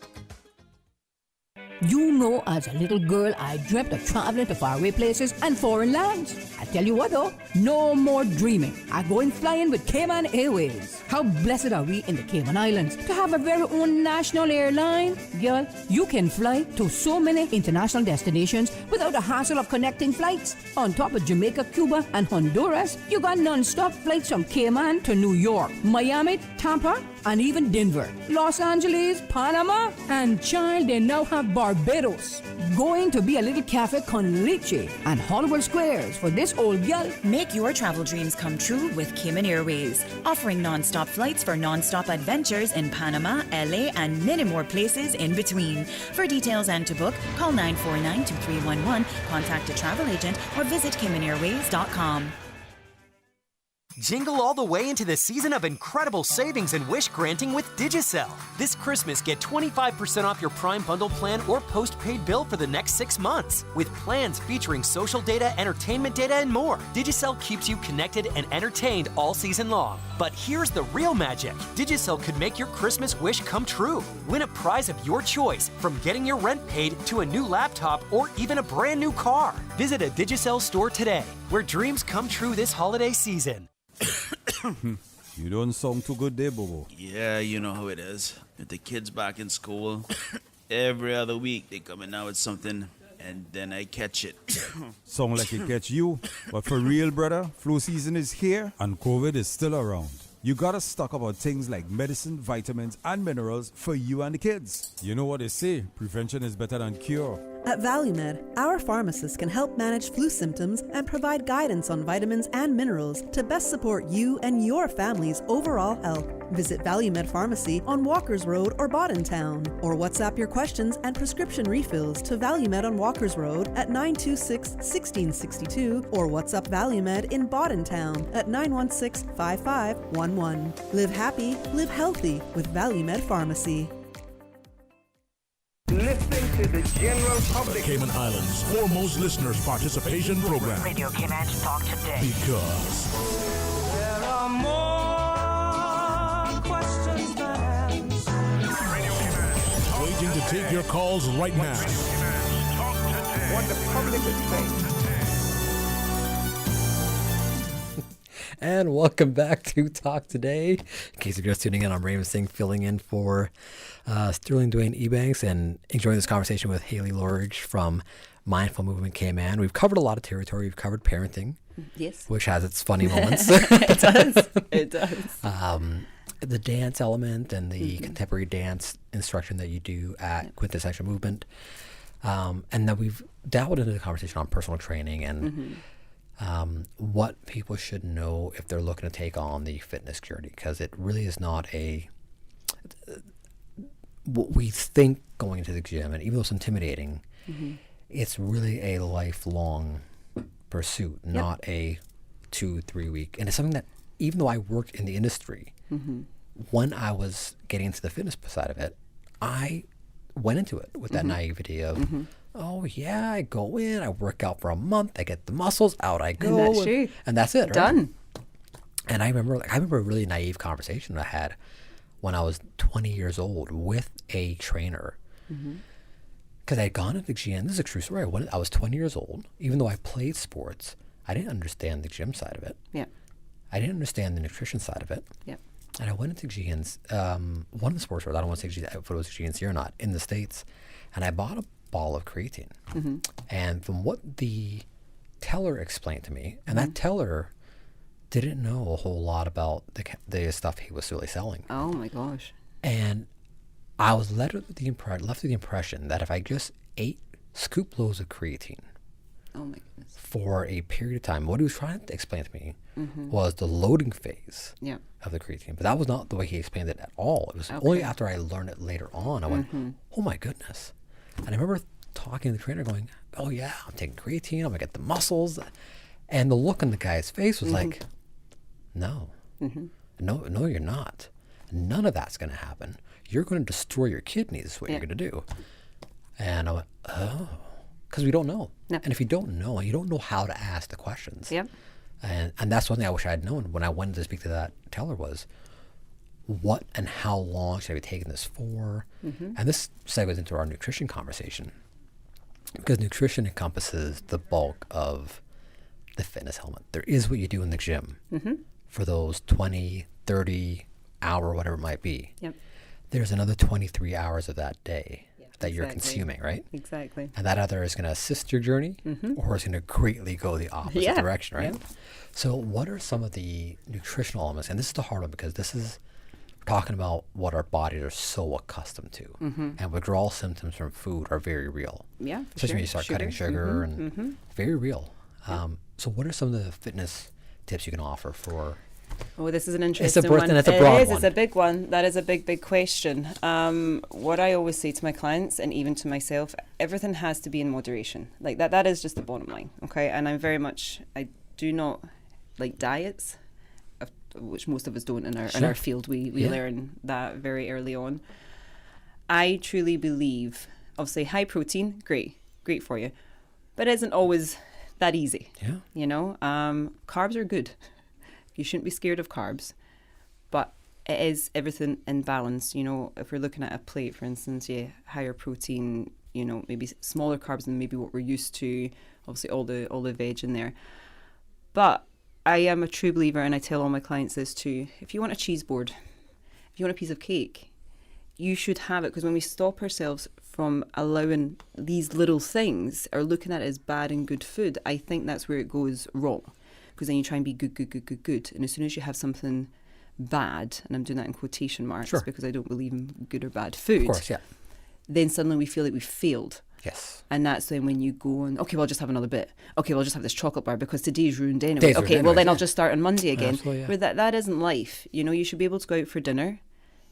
Speaker 11: You know, as a little girl, I dreamt of traveling to faraway places and foreign lands. I tell you what though, no more dreaming. I'm going flying with Cayman Airways. How blessed are we in the Cayman Islands to have our very own national airline? Girl, you can fly to so many international destinations without the hassle of connecting flights. On top of Jamaica, Cuba, and Honduras, you got non-stop flights from Cayman to New York, Miami, Tampa, and even Denver, Los Angeles, Panama, and child, they now have Barbados. Going to be a little cafe con leche and Hollywood Squares for this old gal.
Speaker 2: Make your travel dreams come true with Cayman Airways, offering non-stop flights for non-stop adventures in Panama, LA, and many more places in between. For details and to book, call 949-2311, contact a travel agent, or visit CaymanAirways.com.
Speaker 13: Jingle all the way into the season of incredible savings and wish granting with Digicel. This Christmas, get 25% off your Prime Bundle plan or postpaid bill for the next 6 months. With plans featuring social data, entertainment data, and more, Digicel keeps you connected and entertained all season long. But here's the real magic. Digicel could make your Christmas wish come true. Win a prize of your choice, from getting your rent paid to a new laptop or even a brand new car. Visit a Digicel store today, where dreams come true this holiday season.
Speaker 15: You don't sound too good there, Bobo.
Speaker 16: Yeah, you know how it is. With the kids back in school, every other week they come in now with something, and then I catch it.
Speaker 15: Sound like it catch you. But for real, brother, flu season is here and COVID is still around. You gotta stock up on things like medicine, vitamins, and minerals for you and the kids. You know what they say, prevention is better than cure.
Speaker 8: At ValueMed, our pharmacists can help manage flu symptoms and provide guidance on vitamins and minerals to best support you and your family's overall health. Visit ValueMed Pharmacy on Walkers Road or Town, or WhatsApp your questions and prescription refills to ValueMed on Walkers Road at 926-1662, or WhatsApp ValueMed in Town at 916-5511. Live happy, live healthy with ValueMed Pharmacy.
Speaker 3: Listening to the general public.
Speaker 5: Cayman Islands' foremost listeners participation program.
Speaker 6: Radio Cayman Talk Today.
Speaker 5: Because
Speaker 18: There are more questions than answers.
Speaker 5: waiting to take your calls right now.
Speaker 3: What the public is saying.
Speaker 7: And welcome back to Talk Today. In case you're just tuning in, I'm Ray Singh, filling in for Sterling Dwayne Ebanks, and enjoying this conversation with Haley Lorridge from Mindful Movement Cayman. We've covered a lot of territory. We've covered parenting,
Speaker 4: yes,
Speaker 7: which has its funny moments.
Speaker 4: It does. It does.
Speaker 7: The dance element and the contemporary dance instruction that you do at Quintessential Movement, and then we've dabbled into the conversation on personal training and. What people should know if they're looking to take on the fitness journey, because it really is not what we think going into the gym, and even though it's intimidating, it's really a lifelong pursuit, not a 2-3 week. And it's something that, even though I worked in the industry, when I was getting into the fitness side of it, I went into it with that naivety of, oh yeah, I go in, I work out for a month, I get the muscles, out I go, and that's it, right?
Speaker 4: Done.
Speaker 7: And I remember a really naive conversation I had when I was 20 years old with a trainer, because I had gone into the gym. This is a true story. I was 20 years old. Even though I played sports, I didn't understand the gym side of it.
Speaker 4: Yeah.
Speaker 7: I didn't understand the nutrition side of it.
Speaker 4: Yeah.
Speaker 7: And I went into GNC, one of the sports stores, I don't want to say if it was GNC or not, in the States, and I bought a ball of creatine. And from what the teller explained to me, and that teller didn't know a whole lot about the stuff he was really selling.
Speaker 4: Oh my gosh.
Speaker 7: And I was left with the impression that if I just ate scoop loads of creatine for a period of time, what he was trying to explain to me was the loading phase of the creatine. But that was not the way he explained it at all. It was only after I learned it later on, I went, oh my goodness. And I remember talking to the trainer going, oh yeah, I'm taking creatine, I'm going to get the muscles. And the look on the guy's face was like, no, no, you're not. None of that's going to happen. You're going to destroy your kidneys is what you're going to do. And I went, oh, because we don't know. And if you don't know, you don't know how to ask the questions. And that's one thing I wish I had known when I went to speak to that teller was, what and how long should I be taking this for? And this segues into our nutrition conversation, because nutrition encompasses the bulk of the fitness element. There is what you do in the gym for those 20, 30 hour, whatever it might be. There's another 23 hours of that day that you're consuming, right?
Speaker 4: Exactly.
Speaker 7: And that either is going to assist your journey or is going to greatly go the opposite direction, right? So what are some of the nutritional elements? And this is the hard one, because this is talking about what our bodies are so accustomed to. And withdrawal symptoms from food are very real.
Speaker 4: Yeah, for
Speaker 7: especially
Speaker 4: sure.
Speaker 7: when you start cutting sugar and very real. So what are some of the fitness tips you can offer for?
Speaker 4: Oh, this is an interesting one.
Speaker 7: It's a broad one.
Speaker 4: It's a big one. That is a big question. What I always say to my clients and even to myself, everything has to be in moderation. Like that is just the bottom line. Okay. And I do not like diets, which most of us don't in our field. We learn that very early on. I truly believe, obviously high protein, great for you, but it isn't always that easy.
Speaker 7: Yeah.
Speaker 4: You know, carbs are good. You shouldn't be scared of carbs, but it is everything in balance. You know, if we're looking at a plate, for instance, higher protein, you know, maybe smaller carbs than maybe what we're used to. Obviously, all the veg in there. But I am a true believer, and I tell all my clients this too. If you want a cheese board, if you want a piece of cake, you should have it, because when we stop ourselves from allowing these little things or looking at it as bad and good food, I think that's where it goes wrong. Because then you try and be good. And as soon as you have something bad, and I'm doing that in quotation marks because I don't believe in good or bad food.
Speaker 7: Of course, yeah.
Speaker 4: Then suddenly we feel like we've failed.
Speaker 7: Yes.
Speaker 4: And that's then when you go and, okay, well, I'll just have another bit. Okay, well, I'll just have this chocolate bar because today's ruined anyway. Then I'll just start on Monday again.
Speaker 7: Absolutely, yeah.
Speaker 4: But that isn't life. You know, you should be able to go out for dinner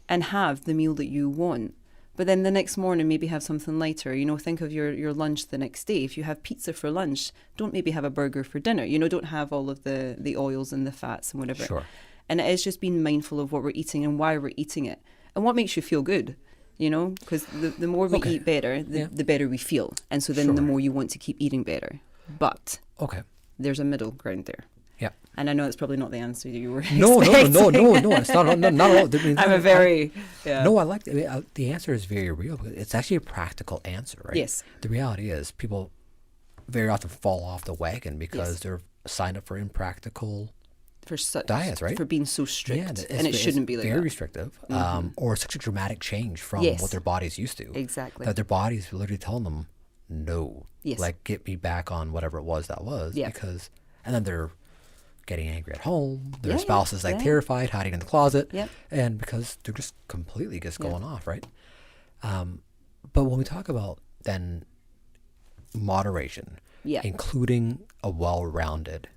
Speaker 4: and have the meal that you want. But then the next morning, maybe have something lighter. You know, think of your lunch the next day. If you have pizza for lunch, don't maybe have a burger for dinner. You know, don't have all of the oils and the fats and whatever.
Speaker 7: Sure.
Speaker 4: And it is just being mindful of what we're eating and why we're eating it and what makes you feel good. You know, because the more we eat better, the better we feel. And so then the more you want to keep eating better. But there's a middle ground there.
Speaker 7: Yeah.
Speaker 4: And I know that's probably not the answer you were
Speaker 7: No.
Speaker 4: expecting.
Speaker 7: It's not at all.
Speaker 4: I'm a very...
Speaker 7: No, I like the answer is very real. It's actually a practical answer, right?
Speaker 4: Yes.
Speaker 7: The reality is people very often fall off the wagon because they're signed up for impractical diets, right?
Speaker 4: For being so strict.
Speaker 7: Yeah,
Speaker 4: and it shouldn't be like
Speaker 7: very
Speaker 4: that.
Speaker 7: Restrictive, or such a dramatic change from what their body's used to.
Speaker 4: Exactly.
Speaker 7: That their body's literally telling them, no.
Speaker 4: Yes.
Speaker 7: Like, get me back on whatever it was that was.
Speaker 4: Yeah.
Speaker 7: Because, and then they're getting angry at home. Their spouse is terrified, hiding in the closet.
Speaker 4: Yep.
Speaker 7: And because they're just completely going off, right? But when we talk about then moderation, including a well-rounded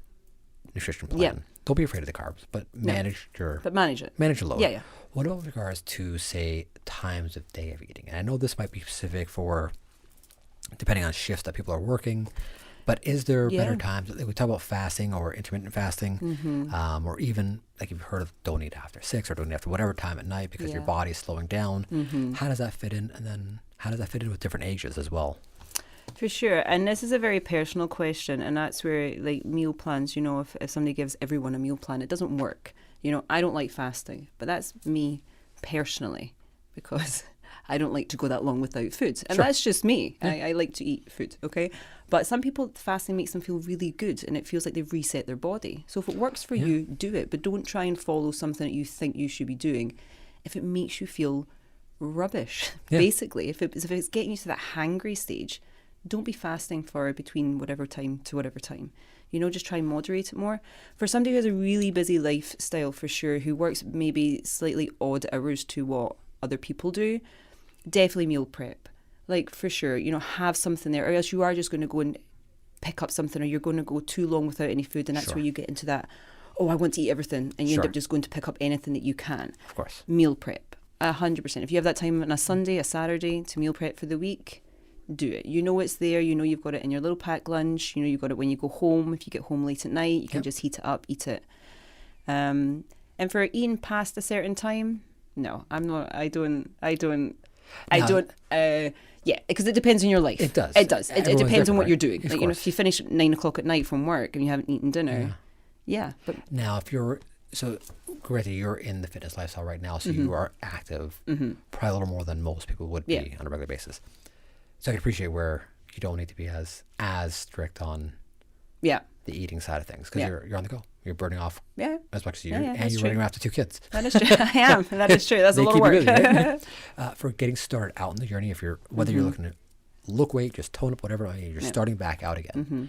Speaker 7: nutrition plan, don't be afraid of the carbs, but manage it. Manage your load.
Speaker 4: Yeah.
Speaker 7: What about with regards to, say, times of day of eating? And I know this might be specific for, depending on shifts that people are working, but is there better times? Like we talk about fasting or intermittent fasting, or even, like you've heard of don't eat after 6 or don't eat after whatever time at night because your body's slowing down. How does that fit in? And then how does that fit in with different ages as well?
Speaker 4: For sure. And this is a very personal question. And that's where, like, meal plans, you know, if somebody gives everyone a meal plan, it doesn't work. You know, I don't like fasting, but that's me personally because I don't like to go that long without food. And that's just me. I like to eat food, okay? But some people, fasting makes them feel really good and it feels like they've reset their body. So if it works for you, do it. But don't try and follow something that you think you should be doing if it makes you feel rubbish, basically. If it's getting you to that hangry stage, don't be fasting for between whatever time to whatever time. You know, just try and moderate it more. For somebody who has a really busy lifestyle, for sure, who works maybe slightly odd hours to what other people do, definitely meal prep. Like, for sure, you know, have something there, or else you are just going to go and pick up something, or you're going to go too long without any food, and that's where you get into that, I want to eat everything, and you end up just going to pick up anything that you can.
Speaker 7: Of course.
Speaker 4: Meal prep, 100%. If you have that time on a Sunday, a Saturday to meal prep for the week, do it. You know it's there. You know you've got it in your little packed lunch. You know you've got it when you go home. If you get home late at night, you can just heat it up, eat it. And for eating past a certain time, no, I'm not. I don't. Because it depends on your life.
Speaker 7: It does.
Speaker 4: It does. It depends on what you're doing.
Speaker 7: Like,
Speaker 4: you know, if you finish at 9 o'clock at night from work and you haven't eaten dinner, but
Speaker 7: now if you're Greta, you're in the fitness lifestyle right now, so you are active, probably a little more than most people would be on a regular basis. So I can appreciate where you don't need to be as strict on the eating side of things because you're on the go. You're burning off as much as you do, and you're running around after 2 kids.
Speaker 4: That is true. I am. That is true. That's a lot of work.
Speaker 7: Busy, right? For getting started out in the journey, if you're whether you're looking to look weight, just tone up, whatever, you're starting back out again.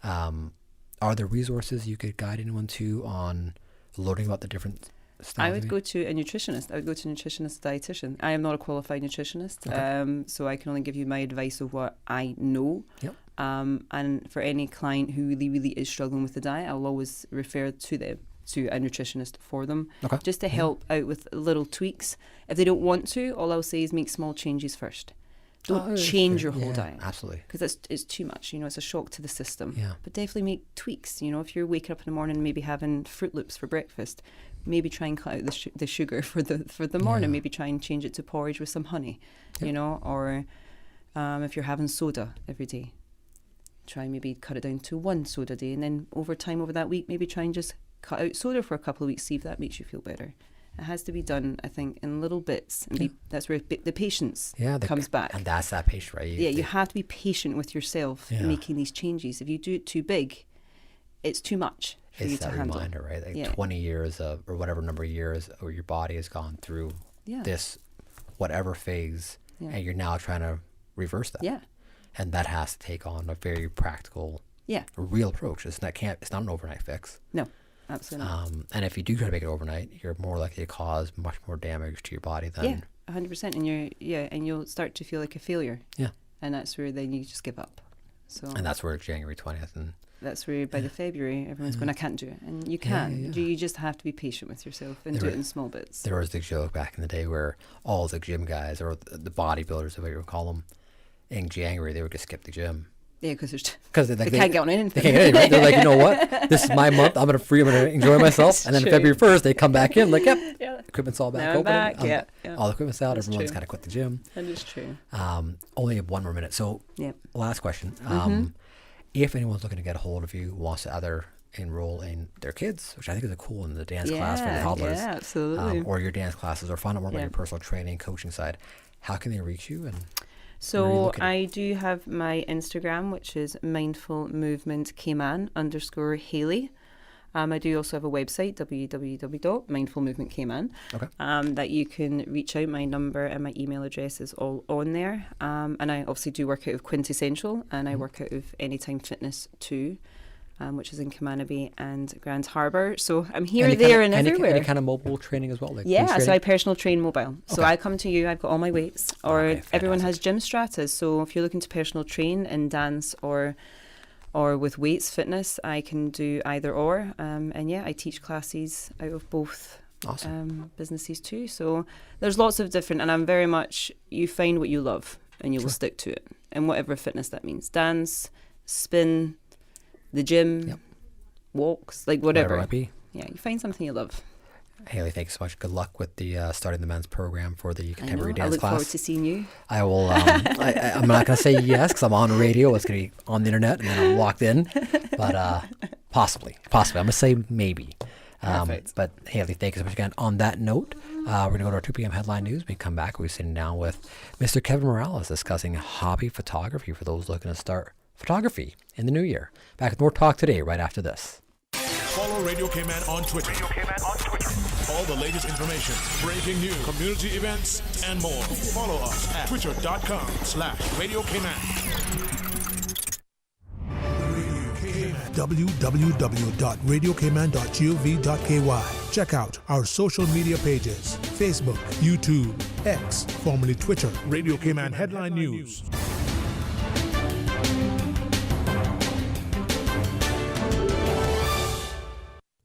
Speaker 7: Are there resources you could guide anyone to on learning about the different
Speaker 4: I would go to a nutritionist. I would go to a nutritionist, dietitian. I am not a qualified nutritionist, so I can only give you my advice of what I know.
Speaker 7: Yep.
Speaker 4: And for any client who really is struggling with the diet, I'll always refer to them to a nutritionist for them, just to help out with little tweaks. If they don't want to, all I'll say is make small changes first. Don't change your whole diet.
Speaker 7: Absolutely.
Speaker 4: Because it's too much, it's a shock to the system.
Speaker 7: Yeah.
Speaker 4: But definitely make tweaks. If you're waking up in the morning and maybe having Fruit Loops for breakfast, maybe try and cut out the sugar for the morning. Maybe try and change it to porridge with some honey, or if you're having soda every day, try and maybe cut it down to one soda a day. And then over time, over that week, maybe try and just cut out soda for a couple of weeks, see if that makes you feel better. It has to be done, I think, in little bits. And that's where the patience comes back.
Speaker 7: And that's that patient, right?
Speaker 4: You have to be patient with yourself in making these changes. If you do it too big, it's too much for you to handle.
Speaker 7: It's that reminder, right? Like 20 years or whatever number of years or your body has gone through this whatever phase, and you're now trying to reverse that.
Speaker 4: Yeah.
Speaker 7: And that has to take on a very practical, real approach. It's not an overnight fix.
Speaker 4: No. Absolutely.
Speaker 7: And if you do try to make it overnight, you're more likely to cause much more damage to your body than
Speaker 4: 100%. And you'll start to feel like a failure.
Speaker 7: Yeah.
Speaker 4: And that's where then you just give up.
Speaker 7: And that's where January 20th and
Speaker 4: that's where by the February everyone's going, I can't do it, and you can. You just have to be patient with yourself and do it in small bits.
Speaker 7: There was the joke back in the day where all the gym guys or the bodybuilders, whatever you would call them, in January they would just skip the gym.
Speaker 4: Yeah, because
Speaker 7: they
Speaker 4: can't get on anything.
Speaker 7: They can't get anything, right? They're like, you know what? This is my month. I'm going to enjoy myself. And then February 1st, they come back in like, equipment's all back open. All the equipment's out. Everyone's got to quit the gym.
Speaker 4: That is true.
Speaker 7: Only have one more minute. So, last question. If anyone's looking to get a hold of you, wants to either enroll in their kids, which I think is cool in the dance class for the toddlers,
Speaker 4: absolutely,
Speaker 7: or your dance classes, or find out more about your personal training, coaching side, how can they reach you? And
Speaker 4: so I do have my Instagram, which is Mindful Movement Cayman _Hayley. I do also have a website, www.mindfulmovementcayman, that you can reach out. My number and my email address is all on there. And I obviously do work out of Quintessential, and I work out of Anytime Fitness too, which is in Camana Bay and Grand Harbour. So I'm here, and everywhere.
Speaker 7: Any kind of mobile training as well? Like
Speaker 4: so I personal train mobile. So I come to you, I've got all my weights, or everyone has gym stratas. So if you're looking to personal train in dance or with weights fitness, I can do either or. And I teach classes out of both businesses too. So there's lots of different, and I'm very much, you find what you love and you will stick to it. And whatever fitness that means. Dance, spin, the gym, walks, like whatever.
Speaker 7: It might be.
Speaker 4: Yeah, you find something you love.
Speaker 7: Hayley, thanks so much. Good luck with the starting the men's program for the contemporary dance class.
Speaker 4: I look forward to seeing you.
Speaker 7: I will. I'm not going to say yes because I'm on radio. It's going to be on the internet, and then I'm locked in. But possibly. I'm going to say maybe. But Hayley, thank you so much again. On that note, we're going to go to our 2 p.m. headline news. When we come back, we're sitting down with Mr. Kevin Morales discussing hobby photography for those looking to start photography in the new year. Back with more talk today, right after this.
Speaker 5: Follow Radio Cayman on Twitter. All the latest information, breaking news, community events, and more. Follow us at twitter.com/Radio Cayman.
Speaker 19: www.radiocayman.gov.ky. Check out our social media pages: Facebook, YouTube, X, formerly Twitter, Radio Cayman Headline News.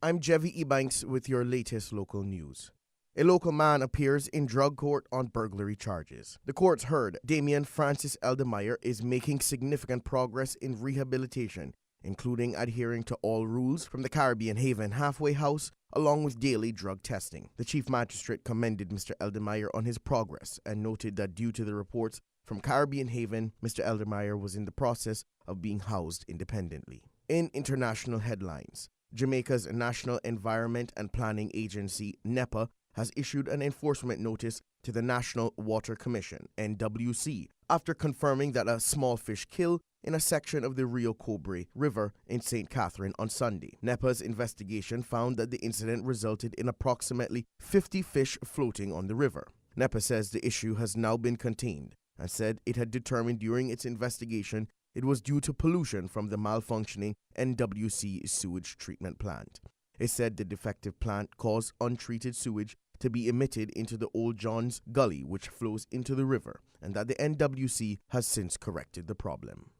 Speaker 20: I'm Jevi Ebanks with your latest local news. A local man appears in drug court on burglary charges. The courts heard Damian Francis Eldemeyer is making significant progress in rehabilitation, including adhering to all rules from the Caribbean Haven halfway house, along with daily drug testing. The chief magistrate commended Mr. Eldemeyer on his progress and noted that due to the reports from Caribbean Haven, Mr. Eldemeyer was in the process of being housed independently. In international headlines, Jamaica's National Environment and Planning Agency, NEPA, has issued an enforcement notice to the National Water Commission, NWC, after confirming that a small fish killed in a section of the Rio Cobre River in St. Catherine on Sunday. NEPA's investigation found that the incident resulted in approximately 50 fish floating on the river. NEPA says the issue has now been contained and said it had determined during its investigation it was due to pollution from the malfunctioning NWC sewage treatment plant. It said the defective plant caused untreated sewage to be emitted into the Old Johns Gully, which flows into the river, and that the NWC has since corrected the problem.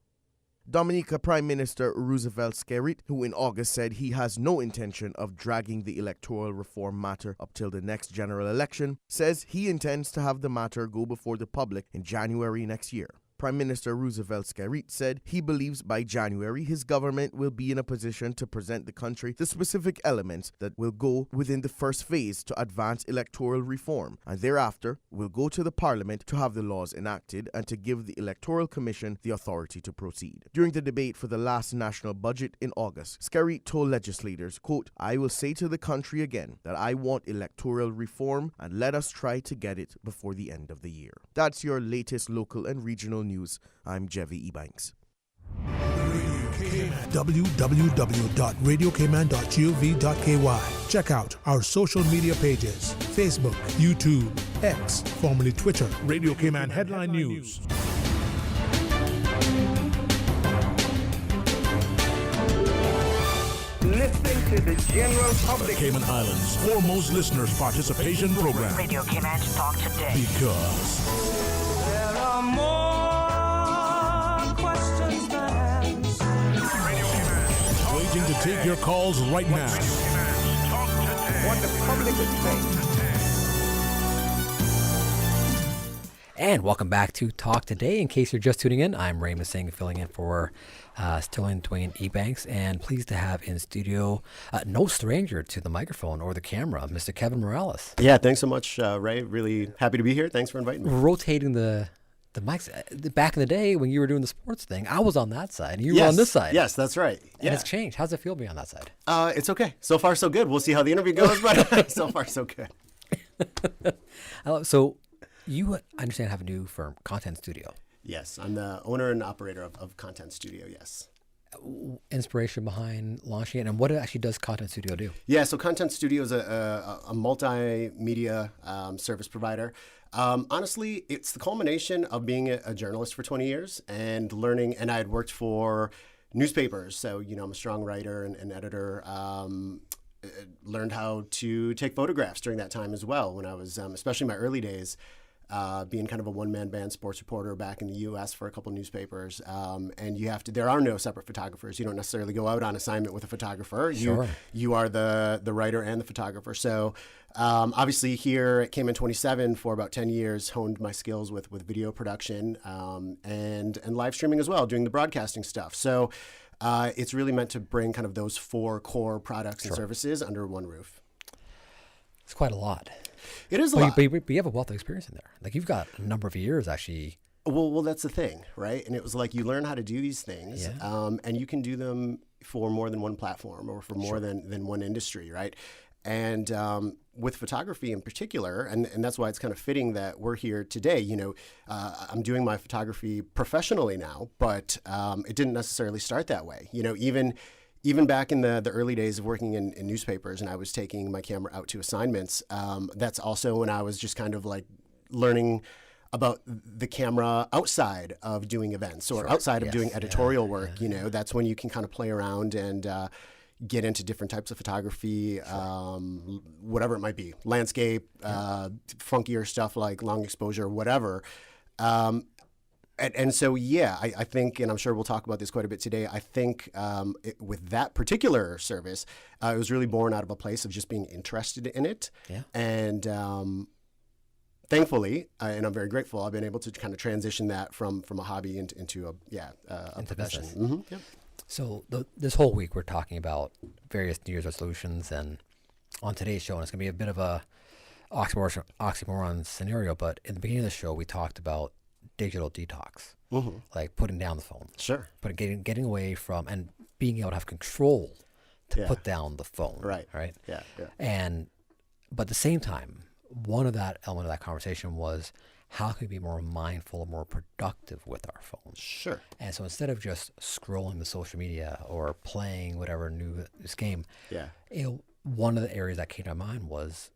Speaker 20: Dominica Prime Minister Roosevelt Skerrit, who in August said he has no intention of dragging the electoral reform matter up till the next general election, says he intends to have the matter go before the public in January next year. Prime Minister Roosevelt Skerrit said he believes by January his government will be in a position to present the country the specific elements that will go within the first phase to advance electoral reform, and thereafter will go to the Parliament to have the laws enacted and to give the Electoral Commission the authority to proceed. During the debate for the last national budget in August, Skerrit told legislators, quote, "I will say to the country again that I want electoral reform and let us try to get it before the end of the year." That's your latest local and regional news. I'm Jevi Ebanks.
Speaker 19: www.radiocayman.gov.ky. Check out our social media pages: Facebook, YouTube, X, formerly Twitter, Radio Cayman Headline News.
Speaker 3: Listening to the general public.
Speaker 5: The Cayman Islands' foremost listeners' participation program.
Speaker 6: Radio Cayman Talk Today.
Speaker 5: Because
Speaker 18: There are more questions than answers.
Speaker 5: waiting to take your calls right now.
Speaker 3: What the public is saying.
Speaker 7: And welcome back to Talk Today. In case you're just tuning in, I'm Ray Singh, filling in for Sterling Dwayne Ebanks, and pleased to have in studio no stranger to the microphone or the camera, Mr. Kevin Morales.
Speaker 21: Yeah, thanks so much, Ray. Really happy to be here. Thanks for inviting me.
Speaker 7: Rotating the mics. Back in the day when you were doing the sports thing, I was on that side and you were on this side.
Speaker 21: Yes, that's right.
Speaker 7: And it's changed. How's it feel to be on that side?
Speaker 21: It's okay. So far, so good. We'll see how the interview goes, but so far, so good.
Speaker 7: So you, I understand, have a new firm, Content Studio.
Speaker 21: Yes, I'm the owner and operator of Content Studio, yes.
Speaker 7: Inspiration behind launching it, and what actually does Content Studio do?
Speaker 21: Yeah, so Content Studio is a multimedia service provider. Honestly, it's the culmination of being a journalist for 20 years and learning, and I had worked for newspapers, so, you know, I'm a strong writer and editor. Learned how to take photographs during that time as well when I was, especially in my early days, being kind of a one-man band sports reporter back in the U.S. for a couple newspapers. And you have to, there are no separate photographers. You don't necessarily go out on assignment with a photographer.
Speaker 7: Sure.
Speaker 21: You are the writer and the photographer. So obviously here at Cayman 27 for about 10 years, honed my skills with video production and live streaming as well, doing the broadcasting stuff. So it's really meant to bring kind of those four core products and services under one roof.
Speaker 7: It's quite a lot.
Speaker 21: It is a lot.
Speaker 7: But you have a wealth of experience in there. Like, you've got a number of years actually.
Speaker 21: Well, that's the thing, right? And it was like you learn how to do these things, and you can do them for more than one platform or for more than one industry, right? And with photography in particular, and that's why it's kind of fitting that we're here today. You know, I'm doing my photography professionally now, but it didn't necessarily start that way. You know, even back in the early days of working in newspapers and I was taking my camera out to assignments, that's also when I was just kind of like learning about the camera outside of doing events or outside of doing editorial work. You know, that's when you can kind of play around and get into different types of photography, whatever it might be, landscape, funkier stuff like long exposure, whatever. And so, I think, and I'm sure we'll talk about this quite a bit today, I think with that particular service, it was really born out of a place of just being interested in it.
Speaker 7: Yeah.
Speaker 21: And thankfully, and I'm very grateful, I've been able to kind of transition that from a hobby into a profession. Mm-hmm. Yep.
Speaker 7: So this whole week we're talking about various New Year's resolutions, and on today's show, and it's going to be a bit of a oxymoron scenario, but in the beginning of the show we talked about digital detox, like putting down the phone.
Speaker 21: Sure.
Speaker 7: But getting away from and being able to have control to put down the phone.
Speaker 21: Right. Yeah.
Speaker 7: But at the same time, one of that element of that conversation was how can we be more mindful and more productive with our phones?
Speaker 21: Sure.
Speaker 7: And so instead of just scrolling the social media or playing whatever new game, one of the areas that came to mind was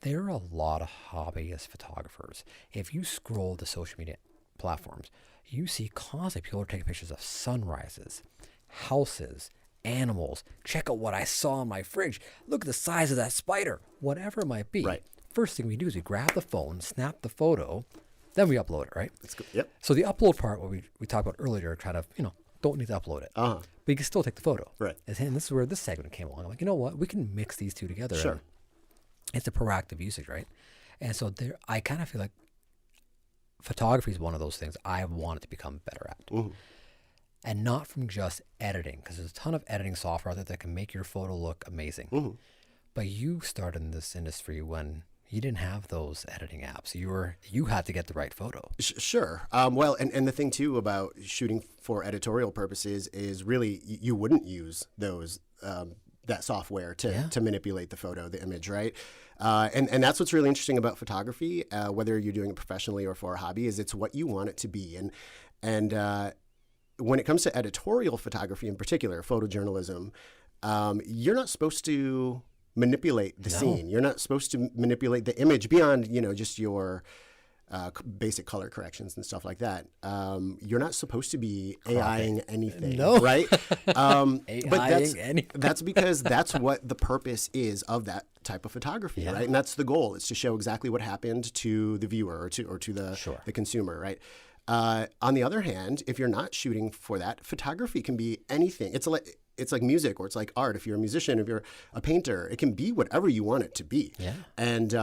Speaker 7: there are a lot of hobbyist photographers. If you scroll the social media platforms, you see constantly people are taking pictures of sunrises, houses, animals. Check out what I saw in my fridge. Look at the size of that spider. Whatever it might be.
Speaker 21: Right.
Speaker 7: First thing we do is we grab the phone, snap the photo, then we upload it, right?
Speaker 21: That's good. Yep.
Speaker 7: So the upload part, what we talked about earlier, try to, don't need to upload it.
Speaker 21: Uh-huh.
Speaker 7: But you can still take the photo.
Speaker 21: Right.
Speaker 7: And this is where this segment came along. I'm like, you know what? We can mix these two together.
Speaker 21: Sure.
Speaker 7: It's a proactive usage, right? And so I kind of feel like photography is one of those things I wanted to become better at.
Speaker 21: Mm-hmm.
Speaker 7: And not from just editing, because there's a ton of editing software out there that can make your photo look amazing.
Speaker 21: Mm-hmm.
Speaker 7: But you started in this industry when you didn't have those editing apps. You had to get the right photo.
Speaker 21: Sure. Well, and the thing too about shooting for editorial purposes is really you wouldn't use those that software to manipulate the photo, the image, right? And that's what's really interesting about photography, whether you're doing it professionally or for a hobby, is it's what you want it to be. And when it comes to editorial photography in particular, photojournalism, you're not supposed to manipulate the scene. You're not supposed to manipulate the image beyond, just your basic color corrections and stuff like that. You're not supposed to be AIing anything, right? But that's because that's what the purpose is of that type of photography, right? And that's the goal. It's to show exactly what happened to the viewer or to the consumer, right? On the other hand, if you're not shooting for that, photography can be anything. It's like music, or it's like art. If you're a musician, if you're a painter, it can be whatever you want it to be. Yeah. And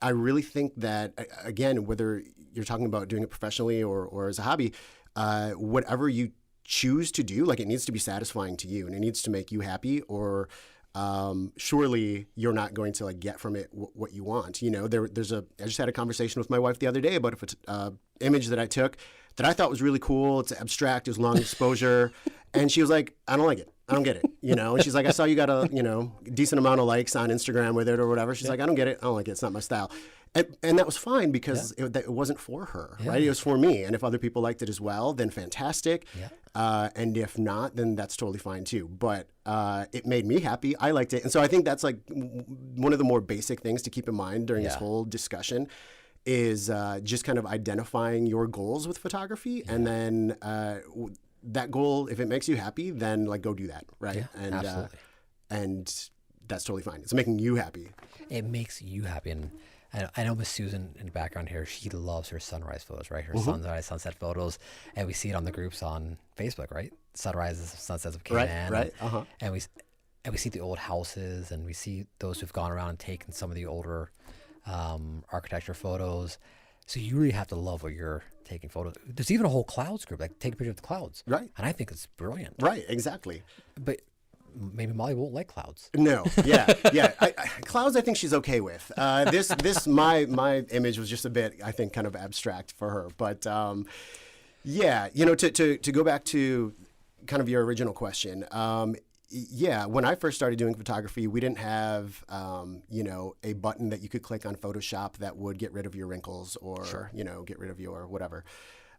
Speaker 21: I really think that, again, whether you're talking about doing it professionally or as a hobby, whatever you choose to do, like, it needs to be satisfying to you and it needs to make you happy, or surely you're not going to get from it what you want. I just had a conversation with my wife the other day about an image that I took that I thought was really cool. It's abstract, it was long exposure. And she was like, I don't like it. I don't get it. And she's like, I saw you got a, decent amount of likes on Instagram with it or whatever. She's like, I don't get it. I don't like it. It's not my style. And that was fine because it wasn't for her, right? It was for me. And if other people liked it as well, then fantastic. And if not, then that's totally fine too. But it made me happy. I liked it. And so I think that's one of the more basic things to keep in mind during this whole discussion is just kind of identifying your goals with photography. And then that goal, if it makes you happy, then go do that, right?
Speaker 7: Yeah,
Speaker 21: and
Speaker 7: absolutely.
Speaker 21: And that's totally fine. It's making you happy.
Speaker 7: It makes you happy. And I know Miss Susan in the background here, she loves her sunrise photos, right? Her sunrise, sunset photos. And we see it on the groups on Facebook, right? Sunrises, sunsets of Cayman.
Speaker 21: Right.
Speaker 7: And we see the old houses, and we see those who've gone around and taken some of the older architecture photos. So you really have to love what you're taking photos. There's even a whole clouds group, take a picture of the clouds.
Speaker 21: Right.
Speaker 7: And I think it's brilliant.
Speaker 21: Right, exactly.
Speaker 7: But maybe Molly won't like clouds.
Speaker 21: No, yeah. Clouds, I think she's okay with. My image was just a bit, I think, kind of abstract for her. But to go back to kind of your original question, when I first started doing photography, we didn't have, a button that you could click on Photoshop that would get rid of your wrinkles or, get rid of your whatever.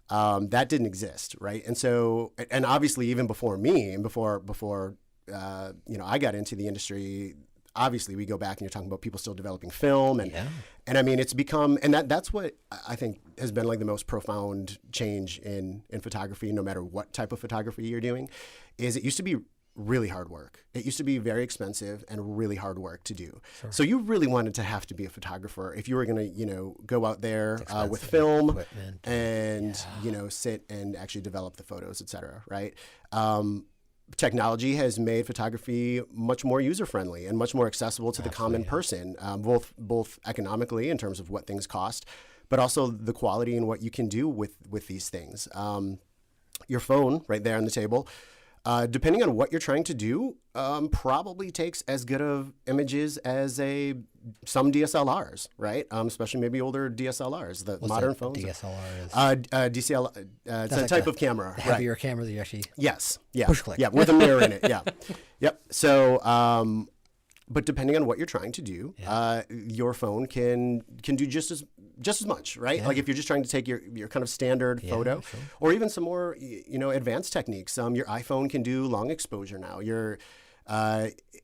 Speaker 21: That didn't exist, right? And so, and obviously even before me and before I got into the industry, obviously we go back and you're talking about people still developing film and I mean, it's become, and that's what I think has been the most profound change in photography, no matter what type of photography you're doing, is it used to be really hard work. It used to be very expensive and really hard work to do. Sure. So you really wanted to have to be a photographer if you were going to, go out there with film and, sit and actually develop the photos, et cetera, right? Technology has made photography much more user-friendly and much more accessible to the common person, both economically in terms of what things cost, but also the quality and what you can do with these things. Your phone right there on the table, depending on what you're trying to do, probably takes as good of images as some DSLRs, right? Especially maybe older DSLRs, the modern phones.
Speaker 7: DSLR is?
Speaker 21: DSLR, it's a type of camera.
Speaker 7: The heavier camera that you actually push click.
Speaker 21: Yeah, with a mirror in it, yeah. Yep. So, but depending on what you're trying to do, your phone can do just as much, right?
Speaker 7: Yeah.
Speaker 21: If you're just trying to take your kind of standard photo,
Speaker 7: sure.
Speaker 21: Or even some more, advanced techniques. Your iPhone can do long exposure now.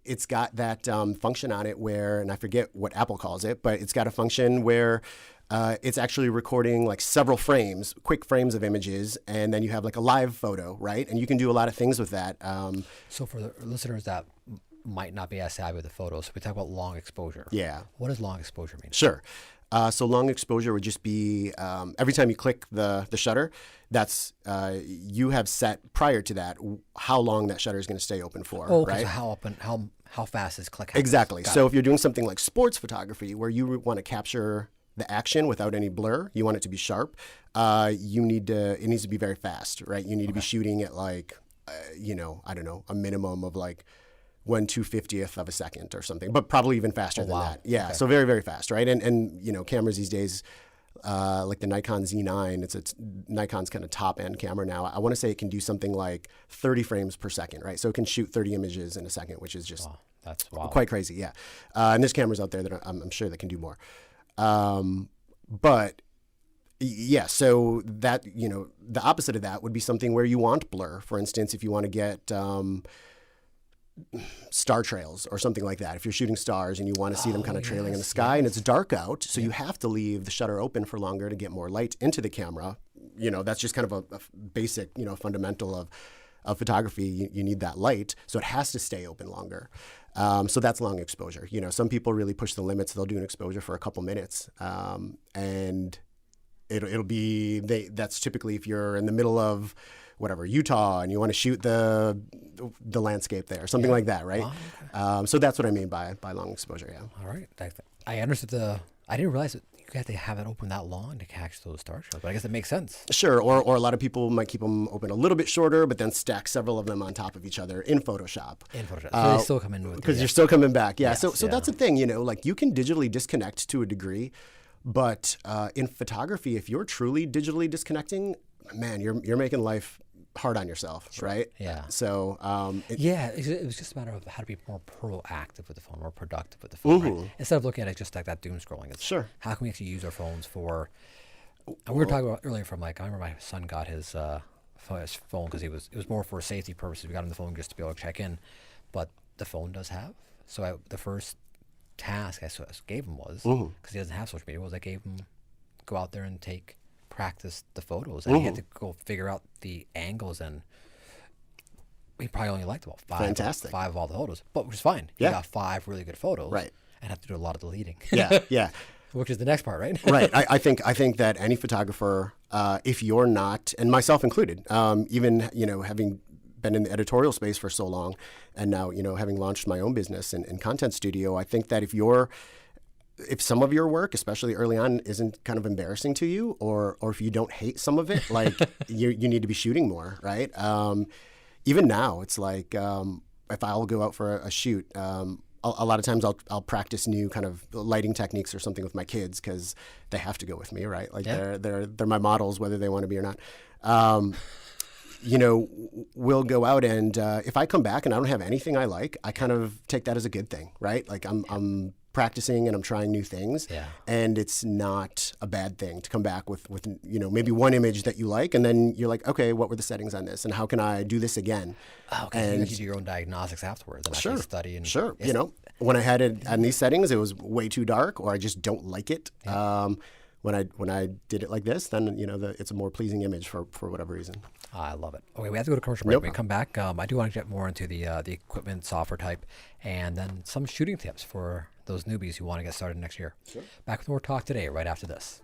Speaker 21: It's got that function on it where, and I forget what Apple calls it, but it's got a function where it's actually recording like several frames, quick frames of images, and then you have like a live photo, right? And you can do a lot of things with that.
Speaker 7: So for the listeners that might not be as savvy with the photos, we talk about long exposure.
Speaker 21: Yeah.
Speaker 7: What does long exposure mean?
Speaker 21: Sure. So long exposure would just be every time you click the shutter, that's you have set prior to that how long that shutter is going to stay open for.
Speaker 7: Oh,
Speaker 21: right?
Speaker 7: So how fast is click happens.
Speaker 21: Exactly. So if you're doing something like sports photography where you want to capture the action without any blur, you want it to be sharp, it needs to be very fast, right? You need to be shooting at like, I don't know, a minimum of like 1/250th of a second or something, but probably even faster than that. Yeah. Okay. So very, very fast, right? And cameras these days, like the Nikon Z9, it's Nikon's kind of top end camera now. I want to say it can do something like 30 frames per second, right? So it can shoot 30 images in a second, which is just
Speaker 7: that's
Speaker 21: quite crazy. Yeah. And there's cameras out there that I'm sure that can do more. But yeah, so that, the opposite of that would be something where you want blur. For instance, if you want to get star trails or something like that. If you're shooting stars and you want to see them kind of trailing in the sky and it's dark out, so you have to leave the shutter open for longer to get more light into the camera. That's just kind of a basic, fundamental of photography. You need that light, so it has to stay open longer. So that's long exposure. Some people really push the limits. They'll do an exposure for a couple minutes, and it'll be that's typically if you're in the middle of Utah, and you want to shoot the landscape there, something like that, right? Oh, okay. So that's what I mean by long exposure. Yeah.
Speaker 7: All right. I understood I didn't realize that you have to have it open that long to catch those star trails, but I guess it makes sense.
Speaker 21: Sure. Or a lot of people might keep them open a little bit shorter, but then stack several of them on top of each other in Photoshop.
Speaker 7: So they still come in with
Speaker 21: because you're still coming back. Yeah. Yes, so that's the thing. Like you can digitally disconnect to a degree, but in photography, if you're truly digitally disconnecting, man, you're making life hard on yourself, right?
Speaker 7: Yeah.
Speaker 21: So
Speaker 7: it was just a matter of how to be more proactive with the phone, more productive with the phone, right? Instead of looking at it just like that doom scrolling. It's how can we actually use our phones for? We were talking about earlier from I remember my son got his phone because it was more for safety purposes. We got him the phone just to be able to check in, but the phone does have. So the first task I gave him was because he doesn't have social media. I gave him go out there and practice the photos, and he had to go figure out the angles, and he probably only liked about five of all the photos, but which is fine. He got 5 really good photos,
Speaker 21: right? And
Speaker 7: have to do a lot of deleting.
Speaker 21: Yeah.
Speaker 7: Which is the next part, right?
Speaker 21: Right. I think that any photographer, if you're not, and myself included, even having been in the editorial space for so long, and now having launched my own business and content studio, I think that if some of your work, especially early on, isn't kind of embarrassing to you, or if you don't hate some of it, like you need to be shooting more, right? Even now, it's like if I'll go out for a shoot, a lot of times I'll practice new kind of lighting techniques or something with my kids because they have to go with me, right? Like they're my models, whether they want to be or not. We'll go out and if I come back and I don't have anything I like, I kind of take that as a good thing, right? Like I'm practicing and I'm trying new things, and it's not a bad thing to come back with maybe one image that you like, and then you're like, okay, what were the settings on this, and how can I do this again?
Speaker 7: Okay, and you do your own diagnostics afterwards and actually study. And
Speaker 21: when I had it on these settings, it was way too dark, or I just don't like it. When I did it like this, then it's a more pleasing image for whatever reason.
Speaker 7: I love it. Okay, we have to go to commercial break. When we come back, I do want to get more into the equipment, software type, and then some shooting tips for those newbies who want to get started next year. Sure. Back with more talk today, right after this.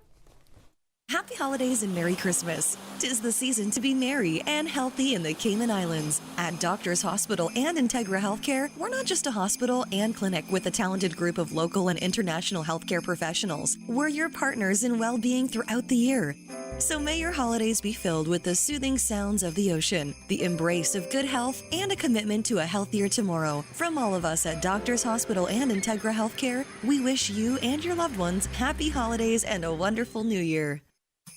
Speaker 1: Happy holidays and Merry Christmas. 'Tis the season to be merry and healthy in the Cayman Islands. At Doctors Hospital and Integra Healthcare, we're not just a hospital and clinic with a talented group of local and international healthcare professionals. We're your partners in well-being throughout the year. So may your holidays be filled with the soothing sounds of the ocean, the embrace of good health, and a commitment to a healthier tomorrow. From all of us at Doctors Hospital and Integra Healthcare, we wish you and your loved ones happy holidays and a wonderful new year.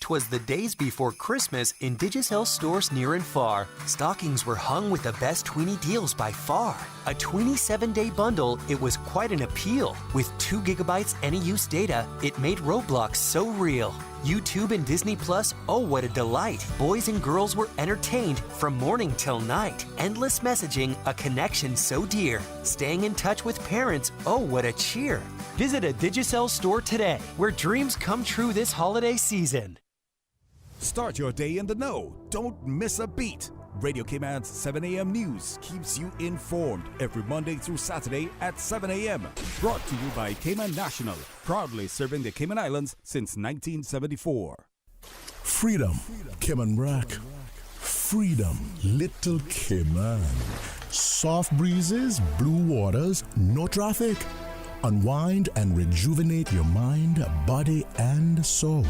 Speaker 13: 'Twas the days before Christmas in Digicel stores near and far. Stockings were hung with the best tweeny deals by far. A 27-day bundle, it was quite an appeal. With 2 gigabytes any use data, it made Roblox so real. YouTube and Disney Plus, oh what a delight. Boys and girls were entertained from morning till night. Endless messaging, a connection so dear. Staying in touch with parents, oh what a cheer. Visit a Digicel store today, where dreams come true this holiday season.
Speaker 15: Start your day in the know. Don't miss a beat. Radio Cayman's 7 a.m. news keeps you informed every Monday through Saturday at 7 a.m. Brought to you by Cayman National, proudly serving the Cayman Islands since 1974.
Speaker 5: Freedom, Cayman Rack. Freedom, Little Cayman. Soft breezes, blue waters, no traffic. Unwind and rejuvenate your mind, body, and soul.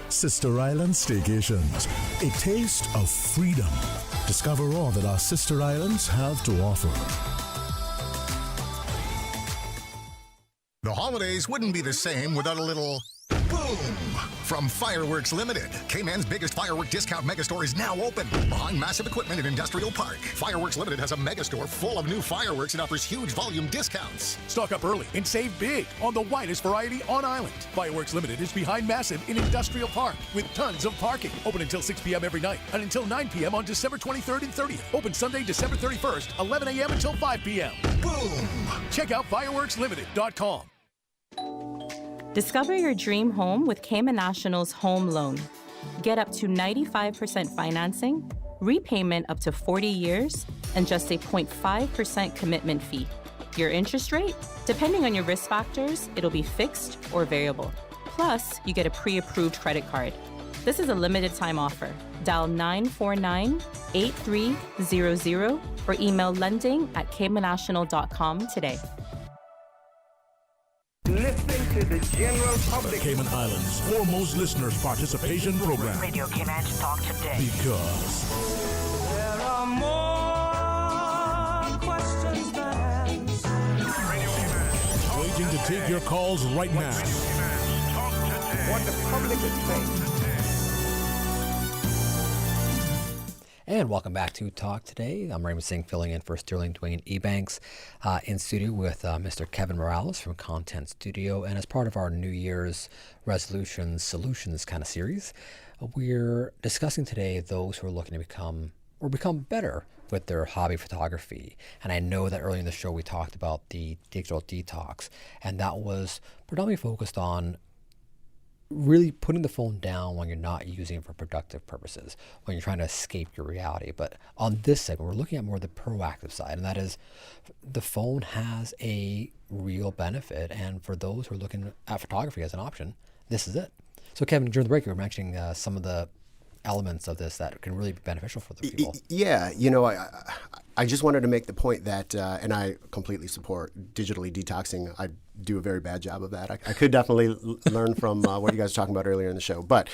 Speaker 5: Sister Island Staycations, a taste of freedom. Discover all that our sister islands have to offer.
Speaker 12: The holidays wouldn't be the same without a little boom from Fireworks Limited. Cayman's biggest firework discount megastore is now open behind Massive Equipment at Industrial Park. Fireworks Limited has a megastore full of new fireworks and offers huge volume discounts.
Speaker 22: Stock up early and save big on the widest variety on island. Fireworks Limited is behind Massive in Industrial Park with tons of parking. Open until 6 p.m. every night and until 9 p.m. on December 23rd and 30th. Open Sunday, December 31st, 11 a.m. until 5 p.m.
Speaker 12: Boom!
Speaker 22: Check out fireworkslimited.com.
Speaker 10: Discover your dream home with Cayman National's home loan. Get up to 95% financing, repayment up to 40 years, and just a 0.5% commitment fee. Your interest rate? Depending on your risk factors, it'll be fixed or variable. Plus, you get a pre-approved credit card. This is a limited time offer. Dial 949-8300 or email lending@caymannational.com today.
Speaker 3: Listening to the general public.
Speaker 5: The Cayman Islands' foremost listeners participation program.
Speaker 6: Radio Cayman Talk Today.
Speaker 5: Because
Speaker 18: There are more questions than answers.
Speaker 3: Radio Cayman.
Speaker 5: waiting to take your calls right now.
Speaker 3: Talk Today. What the public is saying.
Speaker 7: And welcome back to Talk Today. I'm Ray Singh filling in for Sterling Dwayne Ebanks in studio with Mr. Kevin Morales from Content Studio. And as part of our New Year's resolutions, solutions kind of series, we're discussing today those who are looking to become better with their hobby photography. And I know that earlier in the show we talked about the digital detox, and that was predominantly focused on really putting the phone down when you're not using it for productive purposes, when you're trying to escape your reality. But on this segment, we're looking at more the proactive side, and that is the phone has a real benefit. And for those who are looking at photography as an option, this is it. So Kevin, during the break, you were mentioning some of the elements of this that can really be beneficial for the people.
Speaker 21: Yeah, I just wanted to make the point that, and I completely support digitally detoxing. I do a very bad job of that. I could definitely learn from what you guys were talking about earlier in the show. But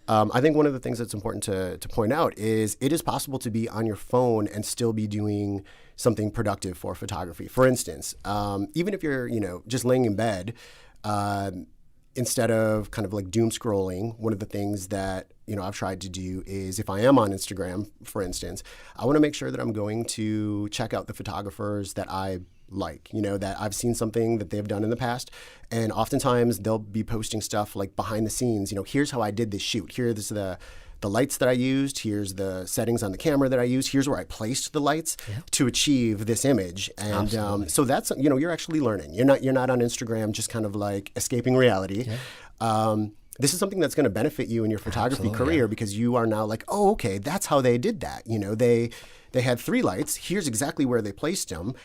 Speaker 21: I think one of the things that's important to point out is it is possible to be on your phone and still be doing something productive for photography. For instance, even if you're, just laying in bed, instead of kind of like doom scrolling, one of the things that I've tried to do is if I am on Instagram, for instance, I want to make sure that I'm going to check out the photographers that I like, that I've seen something that they've done in the past. And oftentimes they'll be posting stuff like behind the scenes, here's how I did this shoot. Here's the lights that I used. Here's the settings on the camera that I used. Here's where I placed the lights to achieve this image. And so that's, you're actually learning. You're not on Instagram just kind of like escaping reality. This is something that's going to benefit you in your photography career because you are now like, oh, okay, that's how they did that. They had 3 lights. Here's exactly where they placed them.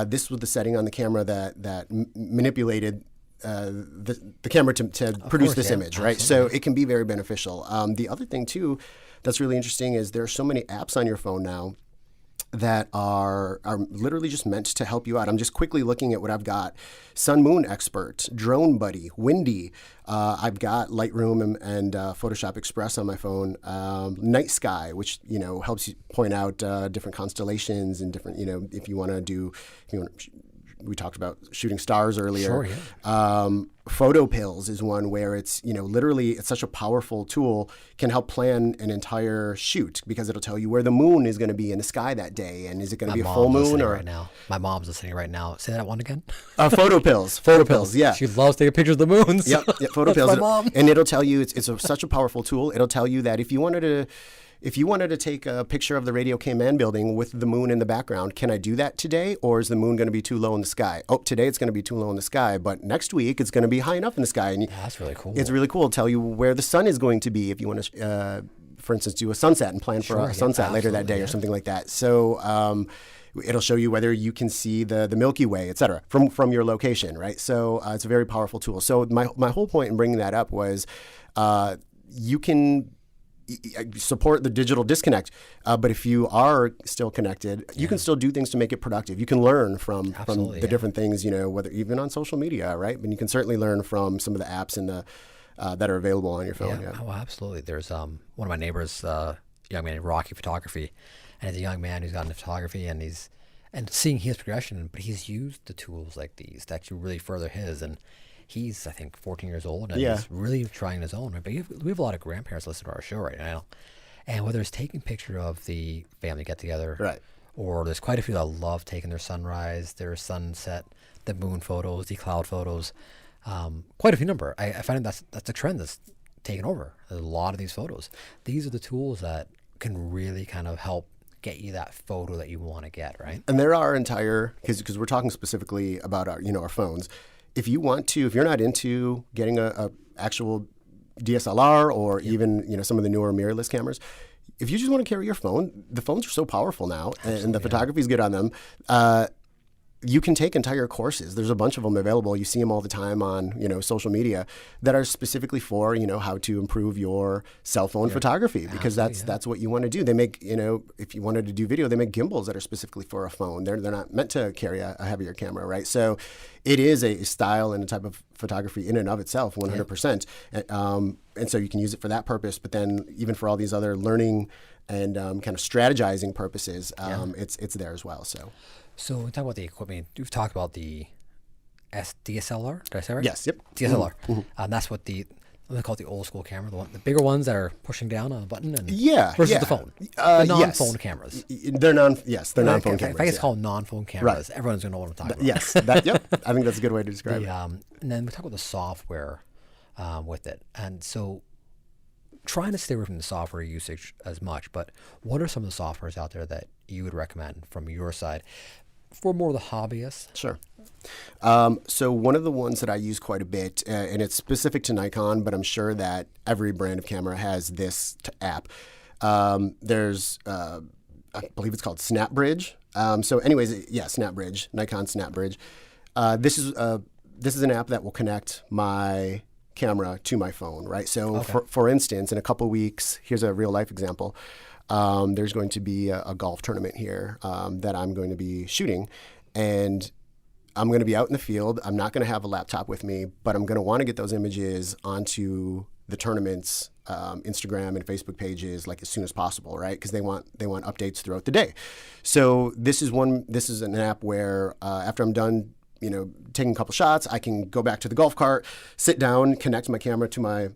Speaker 21: This was the setting on the camera that manipulated the camera to produce this image, right? So it can be very beneficial. The other thing too that's really interesting is there are so many apps on your phone now that are literally just meant to help you out. I'm just quickly looking at what I've got. Sun Moon Expert, Drone Buddy, Windy. I've got Lightroom and Photoshop Express on my phone. Night Sky, which helps you point out different constellations and different. If you want to do, we talked about shooting stars earlier.
Speaker 7: Sure, yeah.
Speaker 21: Photo Pills is one where it's, literally it's such a powerful tool, can help plan an entire shoot because it'll tell you where the moon is going to be in the sky that day. And is it going to be a full moon or
Speaker 7: right now? My mom's listening right now. Say that one again.
Speaker 21: Photo Pills. Photo Pills. Yeah.
Speaker 7: She loves taking pictures of the moons.
Speaker 21: Yep. Photo Pills.
Speaker 7: My mom.
Speaker 21: And it'll tell you, it's such a powerful tool. It'll tell you that if you wanted to, if you wanted to take a picture of the Radio Cayman building with the moon in the background, can I do that today? Or is the moon going to be too low in the sky? Oh, today it's going to be too low in the sky, but next week it's going to be high enough in the sky. And
Speaker 7: that's really cool.
Speaker 21: It's really cool to tell you where the sun is going to be if you want to, for instance, do a sunset and plan for a sunset later that day or something like that. So it'll show you whether you can see the Milky Way, et cetera, from your location, right? So it's a very powerful tool. So my whole point in bringing that up was you can support the digital disconnect, but if you are still connected, you can still do things to make it productive. You can learn from the different things, whether even on social media, right? But you can certainly learn from some of the apps and the that are available on your phone.
Speaker 7: Oh, absolutely. There's one of my neighbors, young man, Rocky Photography, and he's a young man who's got into photography, and seeing his progression, but he's used the tools like these to actually really further his. And he's, I think, 14 years old, and he's really trying his own. But we have a lot of grandparents listening to our show right now. And whether it's taking a picture of the family get-together,
Speaker 21: right, or
Speaker 7: there's quite a few that love taking their sunrise, their sunset, the moon photos, the cloud photos, quite a few number. I find that's a trend that's taken over. There's a lot of these photos. These are the tools that can really kind of help get you that photo that you want to get, right?
Speaker 21: And there are because we're talking specifically about our phones. If you want to, if you're not into getting a actual DSLR or even some of the newer mirrorless cameras, if you just want to carry your phone, the phones are so powerful now, and the photography is good on them. You can take entire courses. There's a bunch of them available. You see them all the time on social media that are specifically for how to improve your cell phone photography, because that's what you want to do. They make if you wanted to do video, they make gimbals that are specifically for a phone. They're not meant to carry a heavier camera, right? So it is a style and a type of photography in and of itself, 100%. And so you can use it for that purpose, but then even for all these other learning and kind of strategizing purposes, it's there as well.
Speaker 7: So we talk about the equipment. We've talked about the DSLR. Did I say right?
Speaker 21: Yes. Yep.
Speaker 7: DSLR. That's what they call it, the old school camera, the bigger ones that are pushing down on a button. And versus the phone. The non-phone cameras.
Speaker 21: They're non-phone cameras.
Speaker 7: If I guess call non-phone cameras, everyone's going to know what I'm talking about.
Speaker 21: Yes. Yep. I think that's a good way to describe it.
Speaker 7: And then we talk about the software with it. And so trying to stay away from the software usage as much, but what are some of the softwares out there that you would recommend from your side for more of the hobbyists?
Speaker 21: Sure. So one of the ones that I use quite a bit, and it's specific to Nikon, but I'm sure that every brand of camera has this app. There's, I believe it's called SnapBridge. So anyways, SnapBridge, Nikon SnapBridge. This is an app that will connect my camera to my phone, right? So for instance, in a couple weeks, here's a real life example. There's going to be a golf tournament here that I'm going to be shooting, and I'm going to be out in the field. I'm not going to have a laptop with me, but I'm going to want to get those images onto the tournament's Instagram and Facebook pages like as soon as possible, right? Because they want updates throughout the day. So this is an app where after I'm done, taking a couple shots, I can go back to the golf cart, sit down, connect my camera to my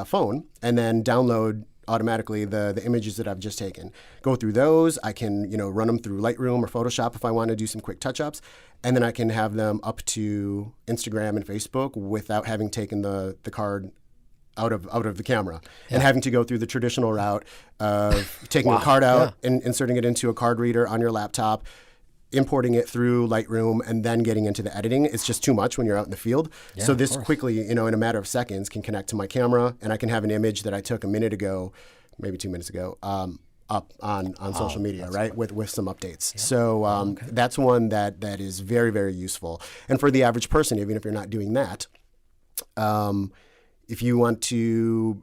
Speaker 21: phone, and then download automatically the images that I've just taken. Go through those. I can run them through Lightroom or Photoshop if I want to do some quick touch-ups, and then I can have them up to Instagram and Facebook without having taken the card out of the camera and having to go through the traditional route of taking a card out and inserting it into a card reader on your laptop, importing it through Lightroom, and then getting into the editing. It's just too much when you're out in the field. So this quickly, in a matter of seconds, can connect to my camera, and I can have an image that I took a minute ago, maybe 2 minutes ago, up on social media, right, with some updates. Yeah. So that's one that is very, very useful. And for the average person, even if you're not doing that, if you want to...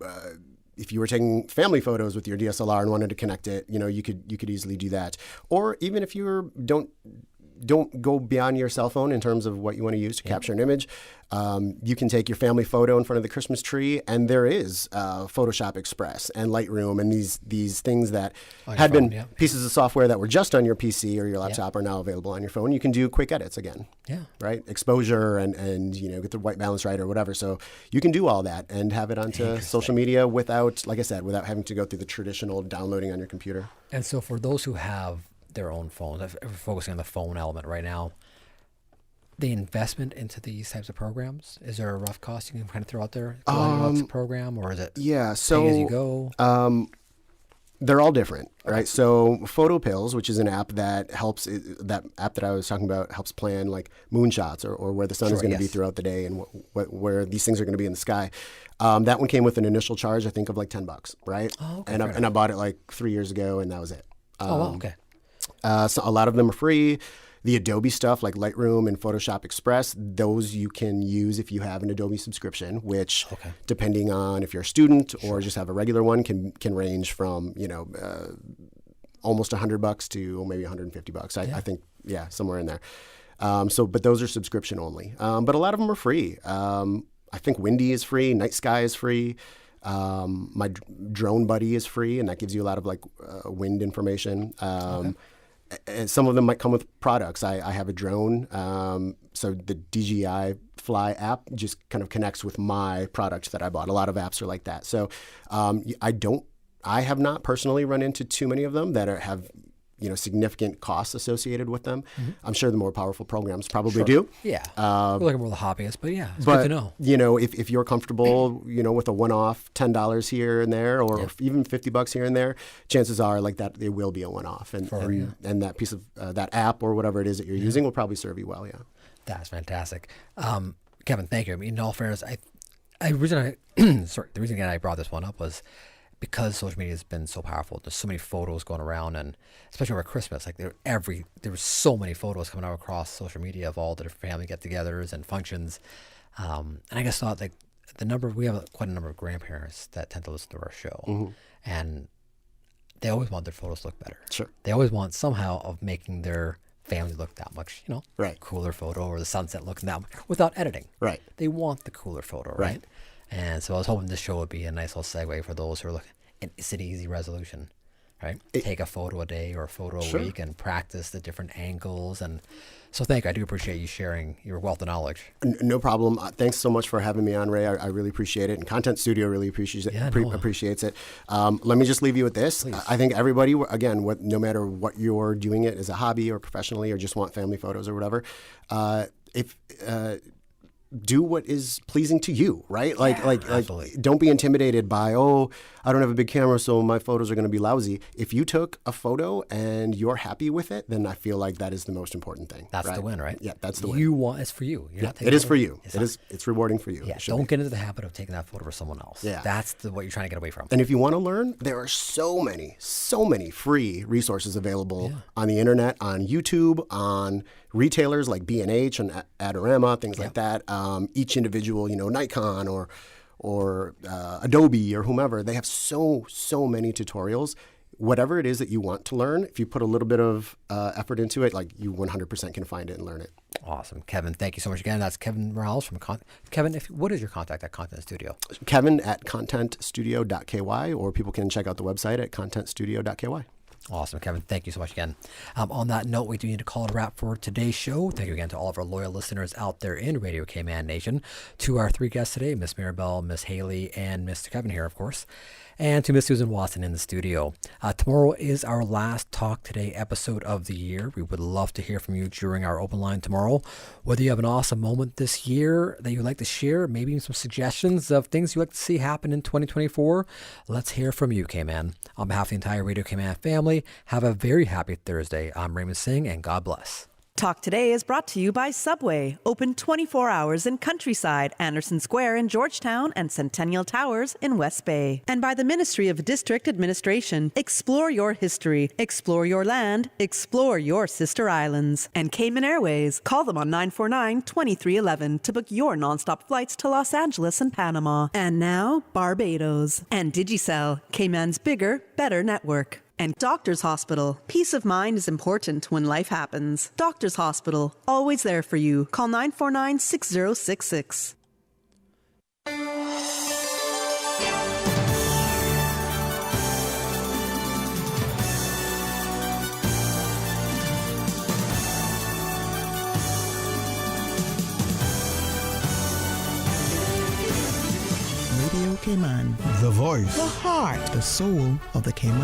Speaker 21: if you were taking family photos with your DSLR and wanted to connect it, you could easily do that. Or even if you don't go beyond your cell phone in terms of what you want to use to capture an image, you can take your family photo in front of the Christmas tree, and there is Photoshop Express and Lightroom and these things that had been pieces of software that were just on your PC or your laptop are now available on your phone. You can do quick edits again, right? Exposure and get the white balance right or whatever. So you can do all that and have it onto social media without, like I said, without having to go through the traditional downloading on your computer.
Speaker 7: And so for those who have their own phones, if we're focusing on the phone element right now, the investment into these types of programs, is there a rough cost you can kind of throw out there? $200 a program, or is it pay as you go?
Speaker 21: They're all different, right? So Photo Pills, which is an app that helps, that app that I was talking about helps plan like moonshots or where the sun is going to be throughout the day and where these things are going to be in the sky. That one came with an initial charge, I think, of like $10, right?
Speaker 7: Oh, okay.
Speaker 21: And I bought it like 3 years ago, and that was it.
Speaker 7: Wow, okay.
Speaker 21: So a lot of them are free. The Adobe stuff like Lightroom and Photoshop Express, those you can use if you have an Adobe subscription, which depending on if you're a student or just have a regular one can range from, almost $100 to maybe $150. I think, somewhere in there. But those are subscription only. But a lot of them are free. I think Windy is free. Night Sky is free. My Drone Buddy is free, and that gives you a lot of like wind information. And some of them might come with products. I have a drone, so the DJI Fly app just kind of connects with my product that I bought. A lot of apps are like that. So I have not personally run into too many of them that have significant costs associated with them. Mm-hmm. I'm sure the more powerful programs probably do.
Speaker 7: Yeah, we're looking more the hobbyist, but it's good to
Speaker 21: know. If you're comfortable, with a one-off $10 here and there, or even $50 here and there, chances are like that it will be a one-off, and that piece of that app or whatever it is that you're using will probably serve you well. Yeah,
Speaker 7: that's fantastic, Kevin. Thank you. I mean, in all fairness, the reason again I brought this one up was because social media has been so powerful. There's so many photos going around, and especially over Christmas, like there were so many photos coming out across social media of all the different family get-togethers and functions. And I just thought like we have quite a number of grandparents that tend to listen to our show, and they always want their photos to look better.
Speaker 21: Sure.
Speaker 7: They always want somehow of making their family look that much, cooler photo, or the sunset looking that much without editing.
Speaker 21: Right.
Speaker 7: They want the cooler photo, right? And so I was hoping this show would be a nice little segue for those who are looking. And it's an easy resolution, right? Take a photo a day or a photo a week and practice the different angles. And so thank you. I do appreciate you sharing your wealth of knowledge.
Speaker 21: No problem. Thanks so much for having me on, Ray. I really appreciate it. And Content Studio really appreciates it. Appreciates it. Let me just leave you with this. Please. I think everybody, again, no matter what you're doing it as a hobby or professionally or just want family photos or whatever, do what is pleasing to you, right? Like don't be intimidated by, I don't have a big camera, so my photos are going to be lousy. If you took a photo and you're happy with it, then I feel like that is the most important thing.
Speaker 7: That's the win, right?
Speaker 21: Yeah, that's the win.
Speaker 7: It's for you.
Speaker 21: It is for you. It's rewarding for you.
Speaker 7: Yeah, don't get into the habit of taking that photo for someone else.
Speaker 21: Yeah.
Speaker 7: That's what you're trying to get away from.
Speaker 21: And if you want to learn, there are so many free resources available on the internet, on YouTube, on retailers like B&H and Adorama, things like that. Each individual, Nikon or Adobe or whomever, they have so many tutorials. Whatever it is that you want to learn, if you put a little bit of effort into it, like you 100% can find it and learn it.
Speaker 7: Awesome. Kevin, thank you so much again. That's Kevin Morales from Kevin, what is your contact at Content Studio?
Speaker 21: Kevin at contentstudio.ky, or people can check out the website at contentstudio.ky.
Speaker 7: Awesome, Kevin. Thank you so much again. On that note, we do need to call it a wrap for today's show. Thank you again to all of our loyal listeners out there in Radio K-Man Nation. To our three guests today, Miss Mirabelle, Miss Haley, and Mr. Kevin here, of course. And to Miss Susan Watson in the studio. Tomorrow is our last Talk Today episode of the year. We would love to hear from you during our open line tomorrow. Whether you have an awesome moment this year that you'd like to share, maybe some suggestions of things you'd like to see happen in 2024, let's hear from you, K-Man. On behalf of the entire Radio K-Man family, have a very happy Thursday. I'm Ray Singh, and God bless.
Speaker 8: Talk Today is brought to you by Subway, open 24 hours in Countryside, Anderson Square in Georgetown, and Centennial Towers in West Bay. And by the Ministry of District Administration, explore your history, explore your land, explore your sister islands. And Cayman Airways, call them on 949-2311 to book your nonstop flights to Los Angeles and Panama. And now, Barbados. And Digicel, Cayman's bigger, better network. And Doctors Hospital. Peace of mind is important when life happens. Doctors Hospital, always there for you. Call 949-6066.
Speaker 9: Radio Cayman. The voice, the heart, the soul of the Cayman